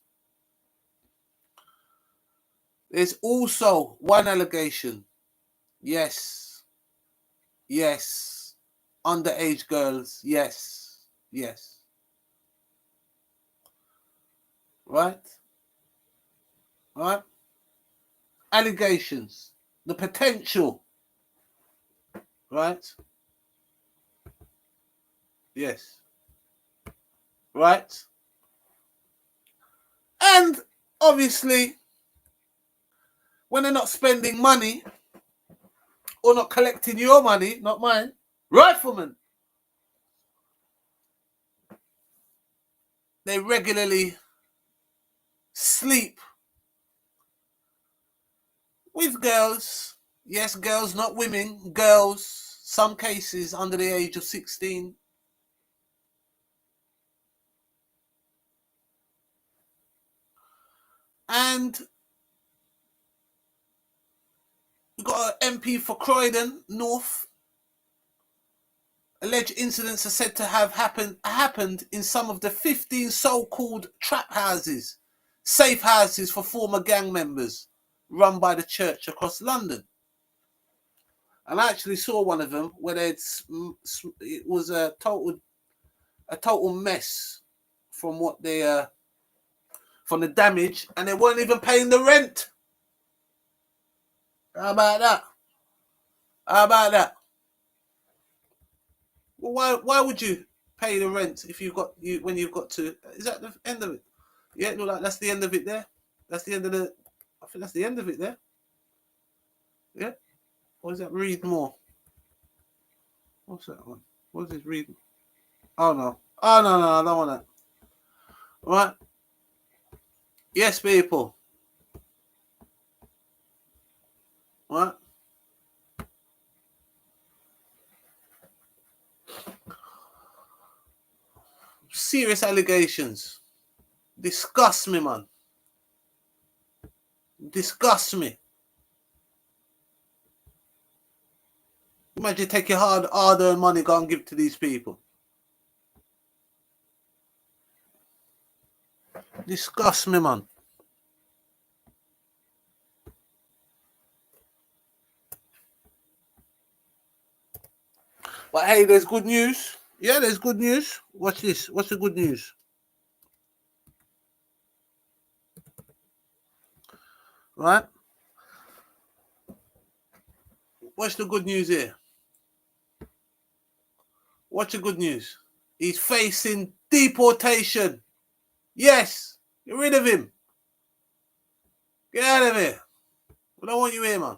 There's also one allegation. Yes. Underage girls. Yes. Right? Allegations. The potential. Right? Yes. Right? And obviously, when they're not spending money or not collecting your money, not mine, riflemen, they regularly sleep with girls. Yes, girls, not women. Girls, some cases under the age of 16. And we've got an MP for Croydon North. Alleged incidents are said to have happened in some of the 15 so-called trap houses, safe houses for former gang members run by the church across London. And I actually saw one of them where it was a total mess from what they from the damage, and they weren't even paying the rent. How about that? Well, why would you pay the rent if when you've got to? Is that the end of it? Yeah, look like that's the end of it there. That's the end of the. I think that's the end of it there. Yeah. Or is that read more? What's that one? What is this read? Oh no! I don't want that. Right. Yes, people. Right. Serious allegations. Disgust me, man. Disgust me. Imagine take your hard-earned money, go and give to these people. Disgust me, man. But hey, there's good news. Yeah, there's good news. Watch this. What's the good news? Right? What's the good news here? What's the good news? He's facing deportation. Yes. Get rid of him. Get out of here. We don't want you here, man.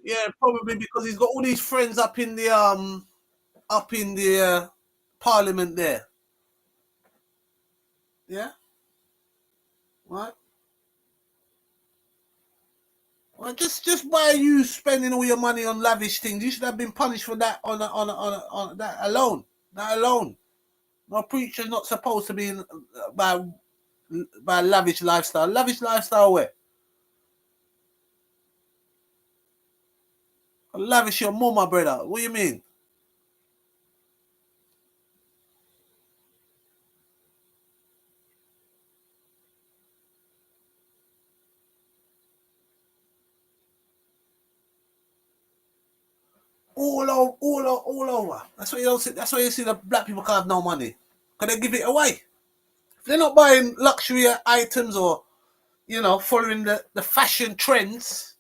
Yeah, probably because he's got all these friends up in the parliament there. Yeah? Right? Well, just by you spending all your money on lavish things, you should have been punished for that on that alone. That alone. No preacher's not supposed to be by lavish lifestyle. Lavish lifestyle where? Lavish your mama, brother. What do you mean? all over. That's why you don't see. That's why you see the black people can't have no money, because they give it away. If they're not buying luxury items or, following the fashion trends,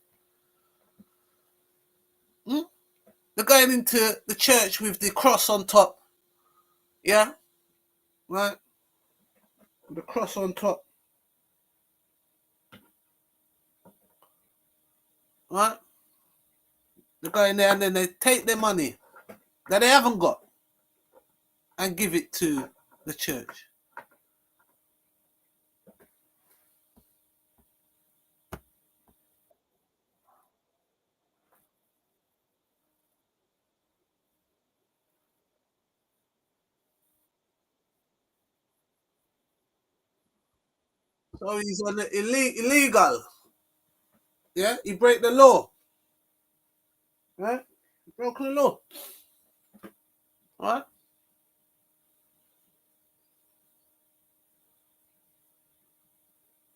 they're going into the church with the cross on top. Yeah, right. The cross on top. Right. They go in there and then they take their money that they haven't got and give it to the church. So he's on the illegal. Yeah, he break the law. Right? He broke the law. Right?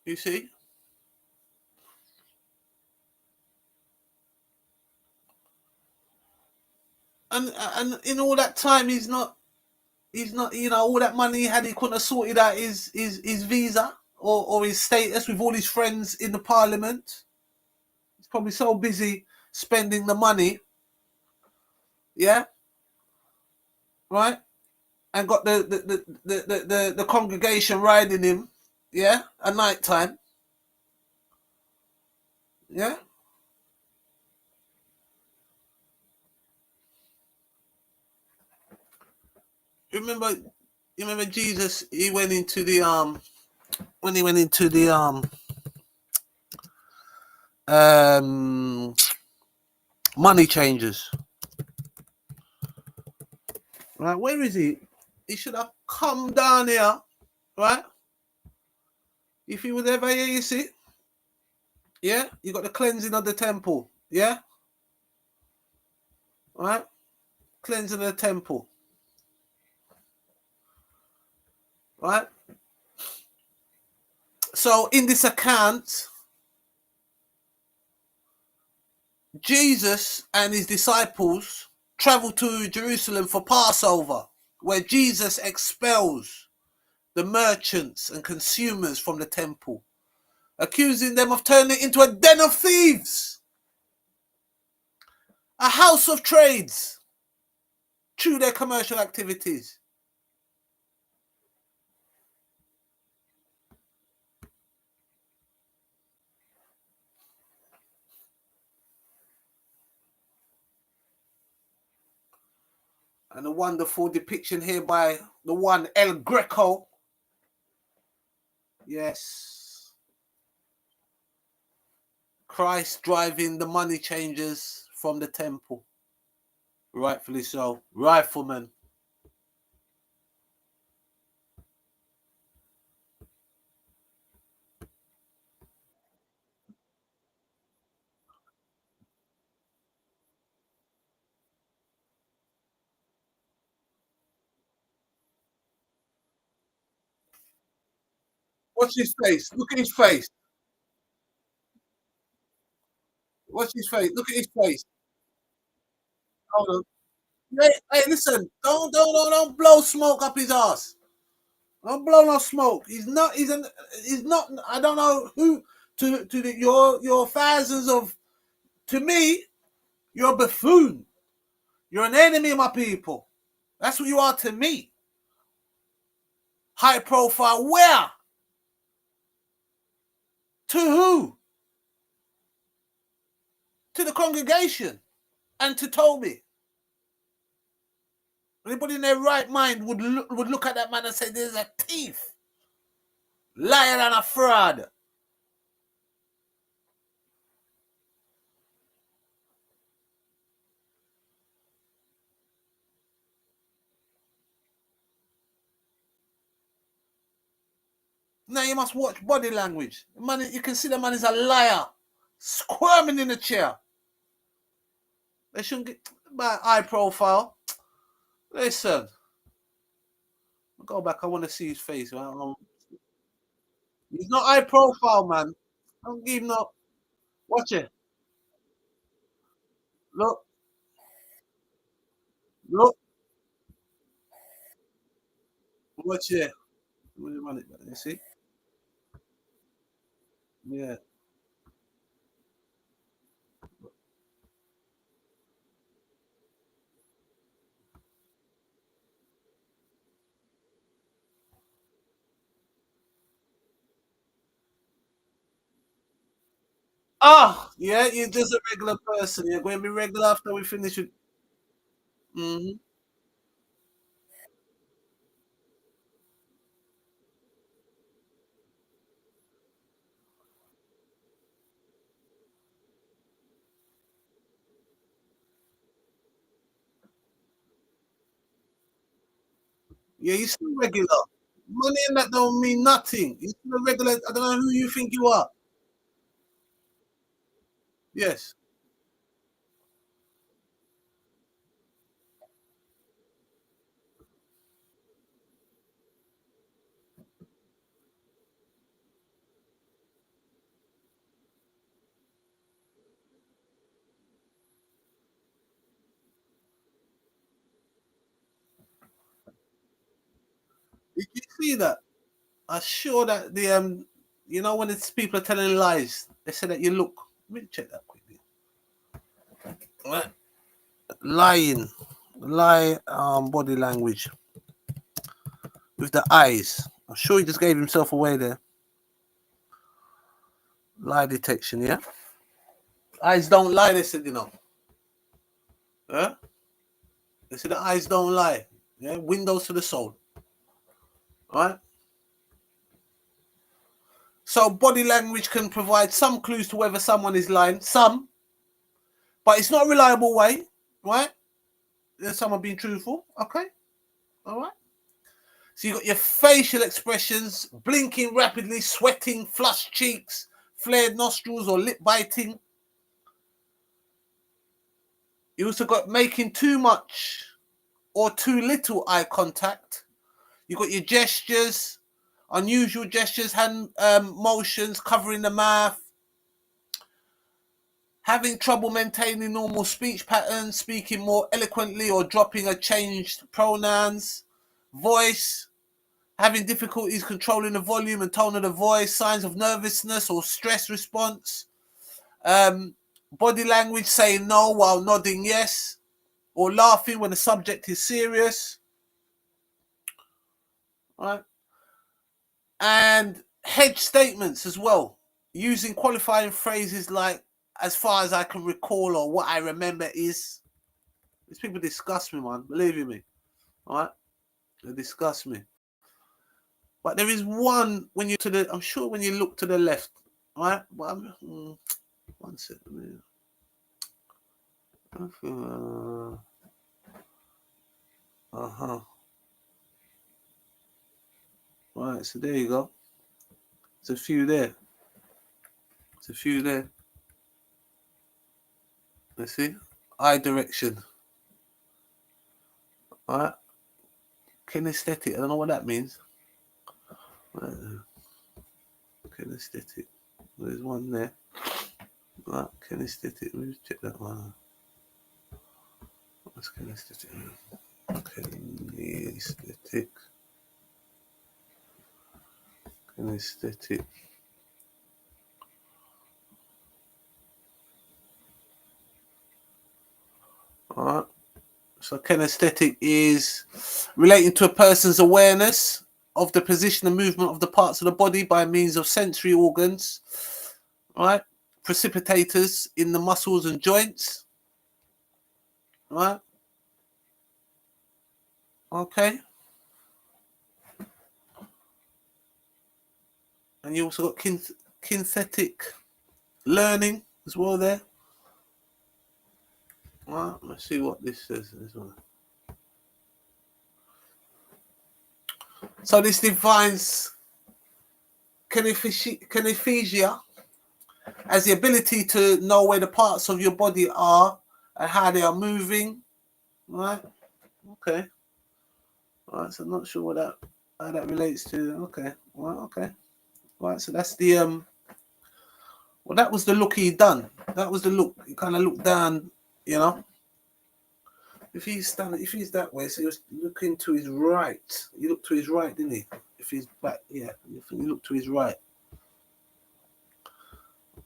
You see? And in all that time he's not, all that money he had, he couldn't have sorted out his visa or his status with all his friends in the parliament. He's probably so busy spending the money. Yeah? Right? And got the congregation riding him, yeah, at night time. Yeah. You remember Jesus, he went into the when he went into the money changers. Right, where is he? He should have come down here, right? If he was ever here, you see? Yeah, you got the cleansing of the temple, yeah? Right? Cleansing of the temple. Right? So in this account, Jesus and his disciples travel to Jerusalem for Passover, where Jesus expels the merchants and consumers from the temple, accusing them of turning it into a den of thieves, a house of trades, through their commercial activities. And a wonderful depiction here by the one El Greco. Yes. Christ driving the money changers from the temple. Rightfully so. Rifleman. Watch his face. Look at his face. Watch his face. Look at his face. Hold on. Hey, listen. Don't blow smoke up his ass. Don't blow no smoke. He's not. He's not. I don't know who. Your thousands of. To me, you're a buffoon. You're an enemy of my people. That's what you are to me. High profile. Where? To who? To the congregation and to Toby. Anybody in their right mind would look at that man and say, "There's a thief, liar, and a fraud." Now you must watch body language. Man, you can see the man is a liar, squirming in the chair. They shouldn't get by high profile. Listen, go back. I want to see his face. He's not high profile, man. Don't give him no. Watch it. Look. Look, watch here. Let me run it back. You see? Yeah. Ah, yeah, you're just a regular person. You're going to be regular after we finish it. Hmm. Yeah, you're still regular. Money and that don't mean nothing. You're still a regular. I don't know who you think you are. Yes. Did you see that? I'm sure that you know, when it's people are telling lies, they say that you look. Let me check that quickly. Right. Lying, lie, body language with the eyes. I'm sure he just gave himself away there. Lie detection, yeah. Eyes don't lie. They said, you know. Yeah. They said the eyes don't lie. Yeah. Windows to the soul. All right. So body language can provide some clues to whether someone is lying. Some, but it's not a reliable way, right? There's someone being truthful. Okay. All right. So you got your facial expressions, blinking rapidly, sweating, flushed cheeks, flared nostrils, or lip biting. You also got making too much or too little eye contact. You got your gestures, unusual gestures, hand motions, covering the mouth, having trouble maintaining normal speech patterns, speaking more eloquently or dropping or changed pronouns, voice, having difficulties controlling the volume and tone of the voice, signs of nervousness or stress response, body language saying no while nodding yes, or laughing when the subject is serious, right? And hedge statements as well, using qualifying phrases like "as far as I can recall" or "what I remember is." These people disgust me, man. Believe you me, all right? They disgust me. But there is one when you to the. I'm sure when you look to the left, all right? But one second. Uh-huh. Right, so there you go. There's a few there. There's a few there. Let's see. Eye direction. All right. Kinesthetic. I don't know what that means. Kinesthetic. There's one there. Right. Kinesthetic. Let me check that one. What's kinesthetic? Kinesthetic. Kinesthetic. All right. So kinesthetic is relating to a person's awareness of the position and movement of the parts of the body by means of sensory organs, right? Precipitators in the muscles and joints, right? Okay. And you also got kinesthetic learning as well there. Right, let's see what this says as well. So this defines kinesthesia as the ability to know where the parts of your body are and how they are moving. Right? Okay. Right, so I'm not sure what that how that relates to. Okay. Well, okay. Right, so that's the well, that was the look he done. That was the look. He kind of looked down, you know. If he's that way, so he was looking to his right. He looked to his right, didn't he? If he's back, yeah, I think he looked to his right.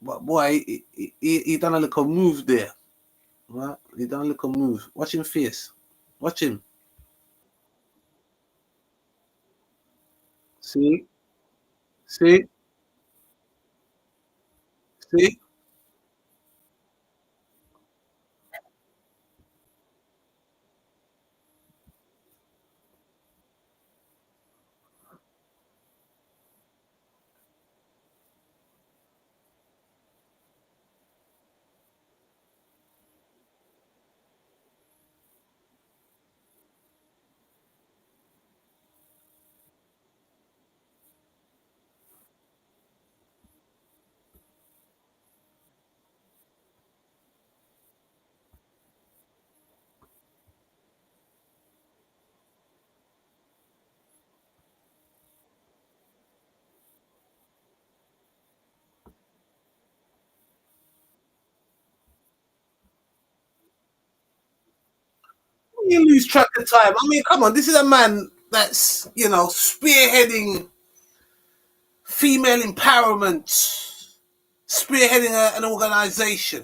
But boy, he done a little move there, right? He done a little move. Watch him face. Watch him. See? See? See? You lose track of time. I mean, come on, this is a man that's, spearheading female empowerment, spearheading an organization.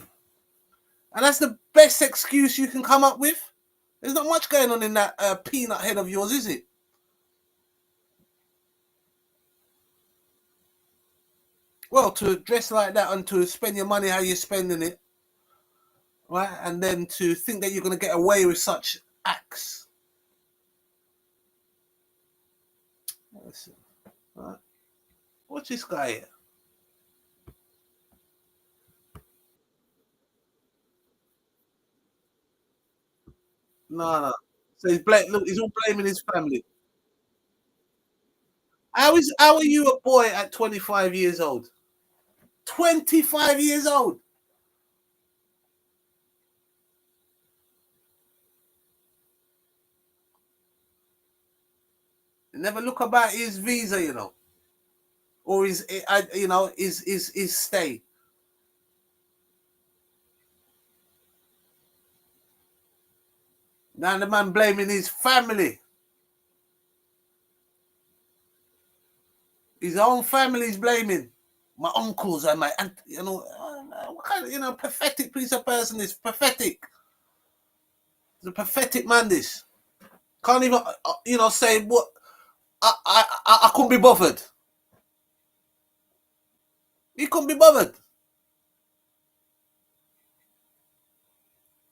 And that's the best excuse you can come up with? There's not much going on in that peanut head of yours, is it? Well, to dress like that and to spend your money how you're spending it, right? And then to think that you're going to get away with such acts. Listen, right? Watch this guy here. No. So he's all blaming his family. How are you a boy at 25 years old? 25 years old. Never look about his visa, or his stay. Now the man blaming his family. His own family's blaming. My uncles and my aunt, what kind of, pathetic piece of person is pathetic. He's a pathetic man, this. Can't even, say what, I couldn't be bothered. He couldn't be bothered.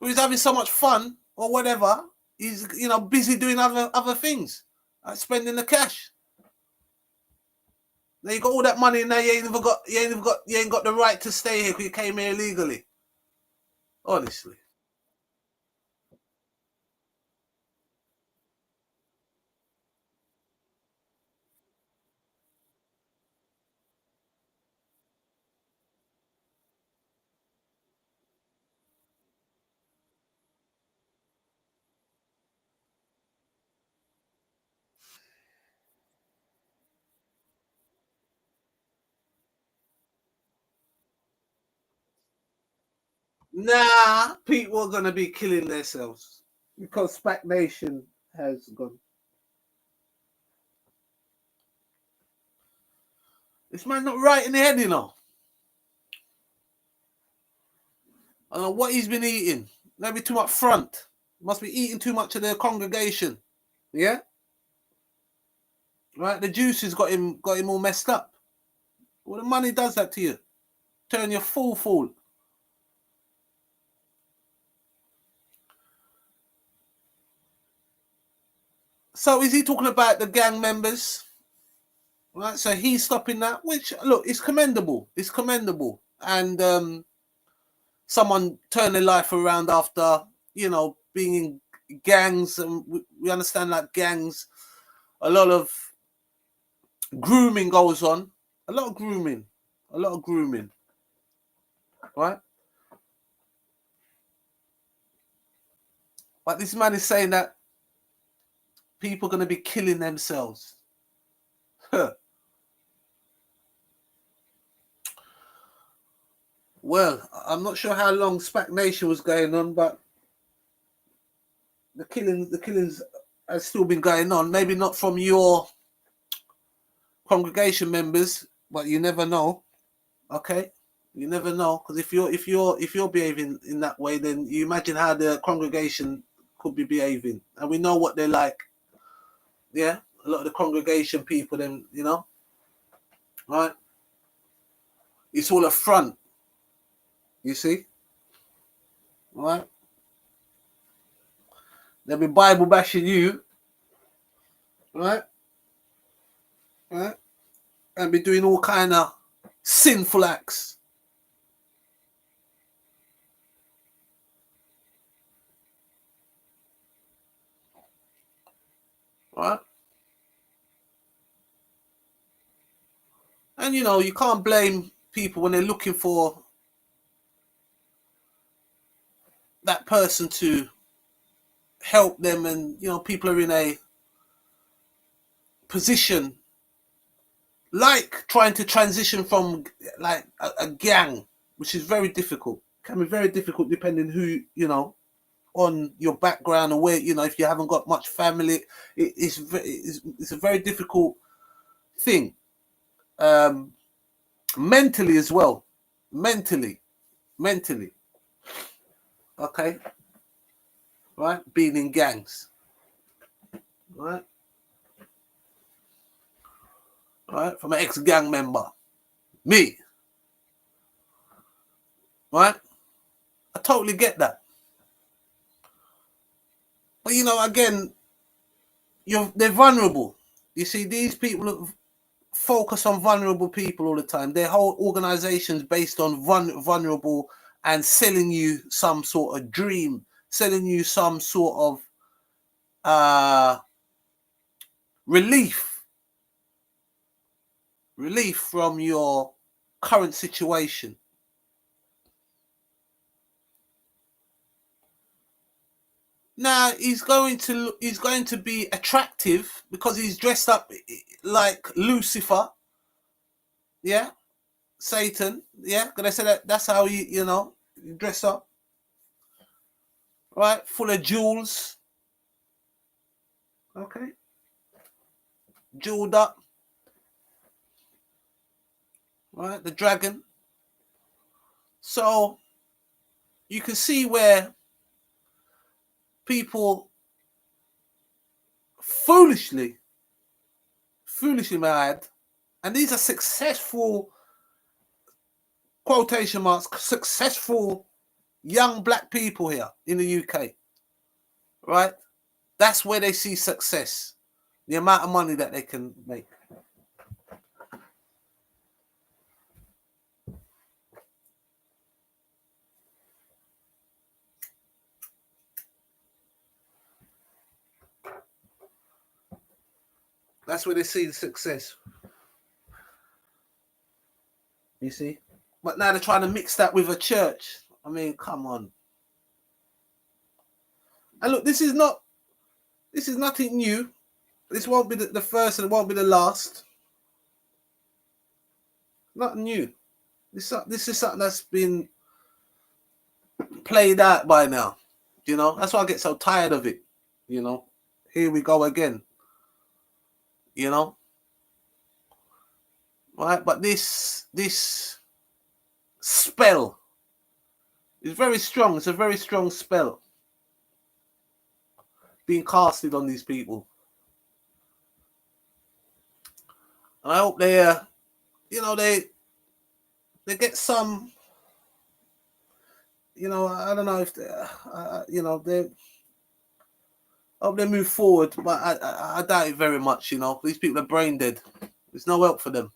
He's having so much fun or whatever. He's, busy doing other things. Like spending the cash. Now you got all that money and now you ain't got the right to stay here because you came here illegally. Honestly. Nah, people are gonna be killing themselves because SPAC Nation has gone. This man not right in the head, I don't know what he's been eating. Maybe too much front. Must be eating too much of their congregation. Yeah? Right? The juice has got him all messed up. Well, the money does that to you. Turn you full. So is he talking about the gang members? Right? So he's stopping that, which look, it's commendable. It's commendable. And someone turn their life around after, being in gangs, and we understand that gangs, a lot of grooming goes on. A lot of grooming. Right? But this man is saying that people are going to be killing themselves. Well, I'm not sure how long SPAC Nation was going on, but the killings has still been going on. Maybe not from your congregation members, but you never know. Okay, you never know, because if you're behaving in that way, then you imagine how the congregation could be behaving, and we know what they're like. Yeah, a lot of the congregation people, then right? It's all a front. You see, right? They'll be Bible bashing you, right? Right? And be doing all kind of sinful acts. Right? And you can't blame people when they're looking for that person to help them, and people are in a position like trying to transition from like a gang, which is very difficult. Can be very difficult depending who on your background, or where if you haven't got much family. It's a very difficult thing, mentally as well. Mentally, okay, right? Being in gangs, right? Right, from an ex-gang member, me, right? I totally get that, but again, they're vulnerable. You see, these people focus on vulnerable people all the time. Their whole organization's based on vulnerable, and selling you some sort of dream, selling you some sort of relief from your current situation. Now he's going to be attractive because he's dressed up like Lucifer. Yeah, Satan. Yeah, can I say that? That's how he dress up. Right, full of jewels. Okay, jeweled up. Right, the dragon. So you can see where people foolishly may I add, and these are successful, quotation marks, successful young black people here in the UK, right? That's where they see success, the amount of money that they can make. That's where they see the success. You see? But now they're trying to mix that with a church. I mean, come on. And look, this is nothing new. This won't be the first, and it won't be the last. Not new. This is something that's been played out by now. That's why I get so tired of it. Here we go again. Right? But this spell is very strong. It's a very strong spell being casted on these people. And I hope they they get some, I don't know if they, they hope they move forward, but I doubt it very much. These people are brain dead. There's no help for them.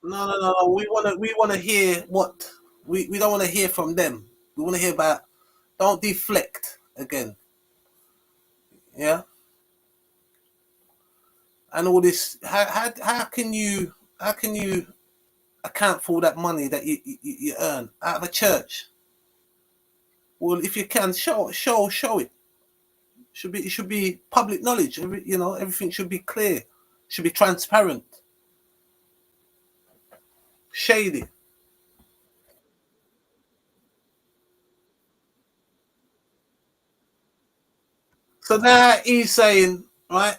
No. We wanna hear what we don't want to hear from them. We want to hear about. Don't deflect again. Yeah. And all this. How can you account for all that money that you earn out of a church? Well, if you can show it. It should be public knowledge. Everything should be clear. Should be transparent. Shady. So now he's saying, right,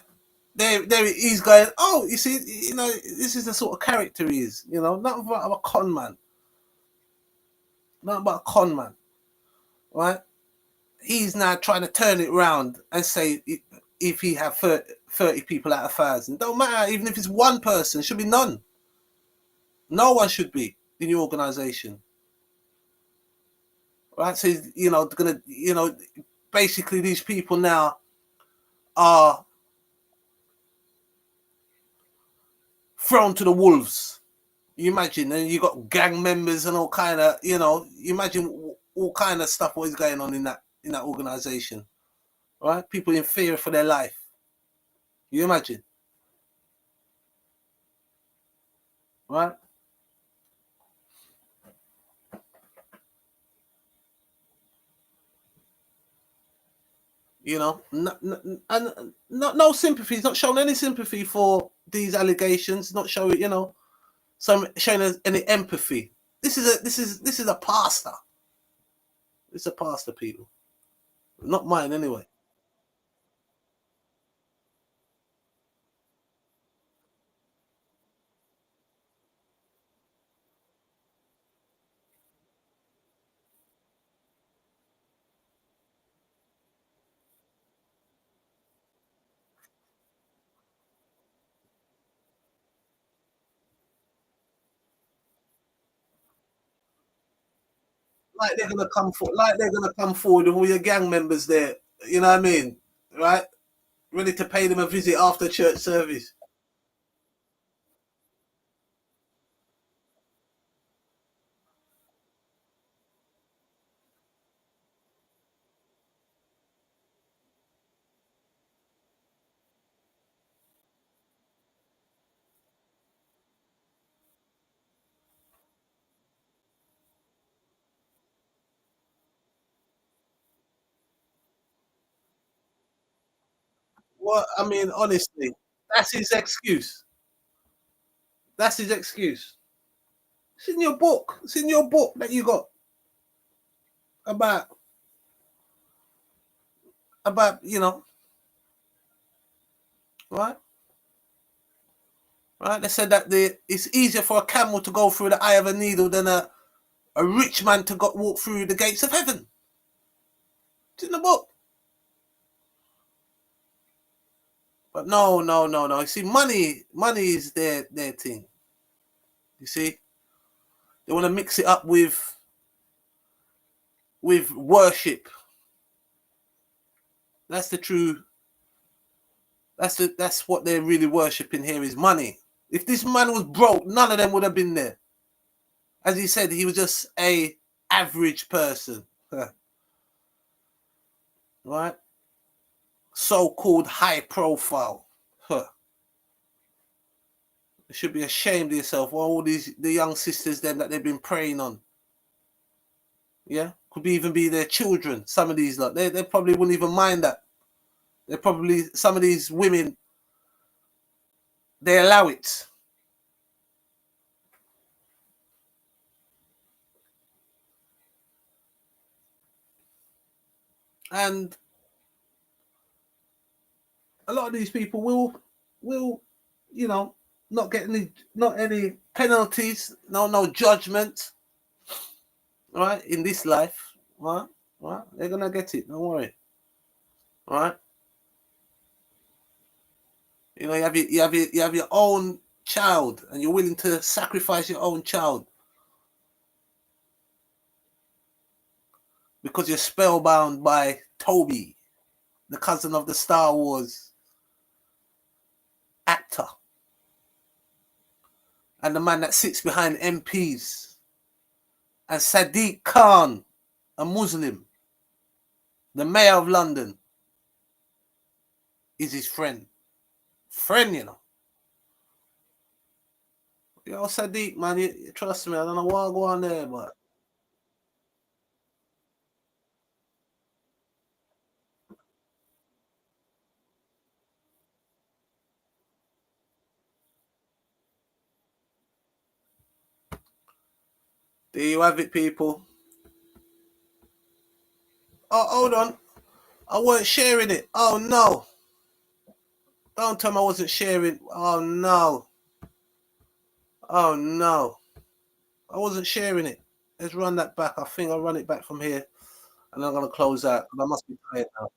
there he's going, oh, you see, this is the sort of character he is, not about a con man, not about a con man, right? He's now trying to turn it round and say if he have 30 people out of 1,000, don't matter, even if it's one person, should be none. No one should be in your organization, right? So, basically these people now are thrown to the wolves. You imagine, and you got gang members and all kind of, you imagine all kind of stuff what is going on in that organization, right? People in fear for their life. You imagine, right? And no sympathy. He's not showing any sympathy for these allegations. Not showing, showing us any empathy. This is a pastor. It's a pastor, people. Not mine, anyway. Like they're gonna come forward. Like they're gonna come forward with all your gang members there. You know what I mean, right? Ready to pay them a visit after church service. Well, I mean, honestly, that's his excuse. That's his excuse. It's in your book. It's in your book that you got about right, right. They said that it's easier for a camel to go through the eye of a needle than a rich man to walk through the gates of heaven. It's in the book. But no. You see, money is their thing. You see, they want to mix it up with worship. That's the true. That's what they're really worshipping here is money. If this man was broke, none of them would have been there. As he said, he was just a average person, right? So-called high profile. You should be ashamed of yourself. All the young sisters then that they've been preying on. Yeah, could even be their children. Some of these lot, they probably wouldn't even mind that. They probably, some of these women, they allow it. And a lot of these people will not get any penalties, no judgment, right, in this life, right? They're gonna get it, don't worry. Right? You have your own child and you're willing to sacrifice your own child because you're spellbound by Toby, the cousin of the Star Wars actor. and the man that sits behind MPs, and Sadiq Khan, a Muslim, the mayor of London, is his friend. Friend, you know. Yo, Sadiq, man, you trust me, I don't know what go on there, but there you have it, people. Oh, hold on. I weren't sharing it. Oh, no. Don't tell me I wasn't sharing. Oh, no. Oh, no. I wasn't sharing it. Let's run that back. I think I'll run it back from here. And I'm going to close out. I must be tired now.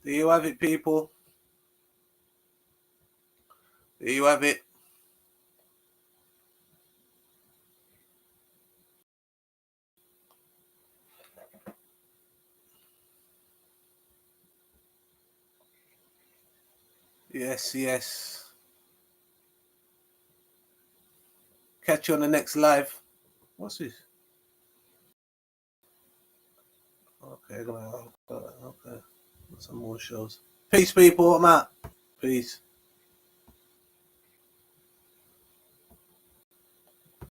There you have it, people. There you have it. Yes, yes. Catch you on the next live. What's this? Okay, okay. Some more shows. Peace, people. I'm out. Peace.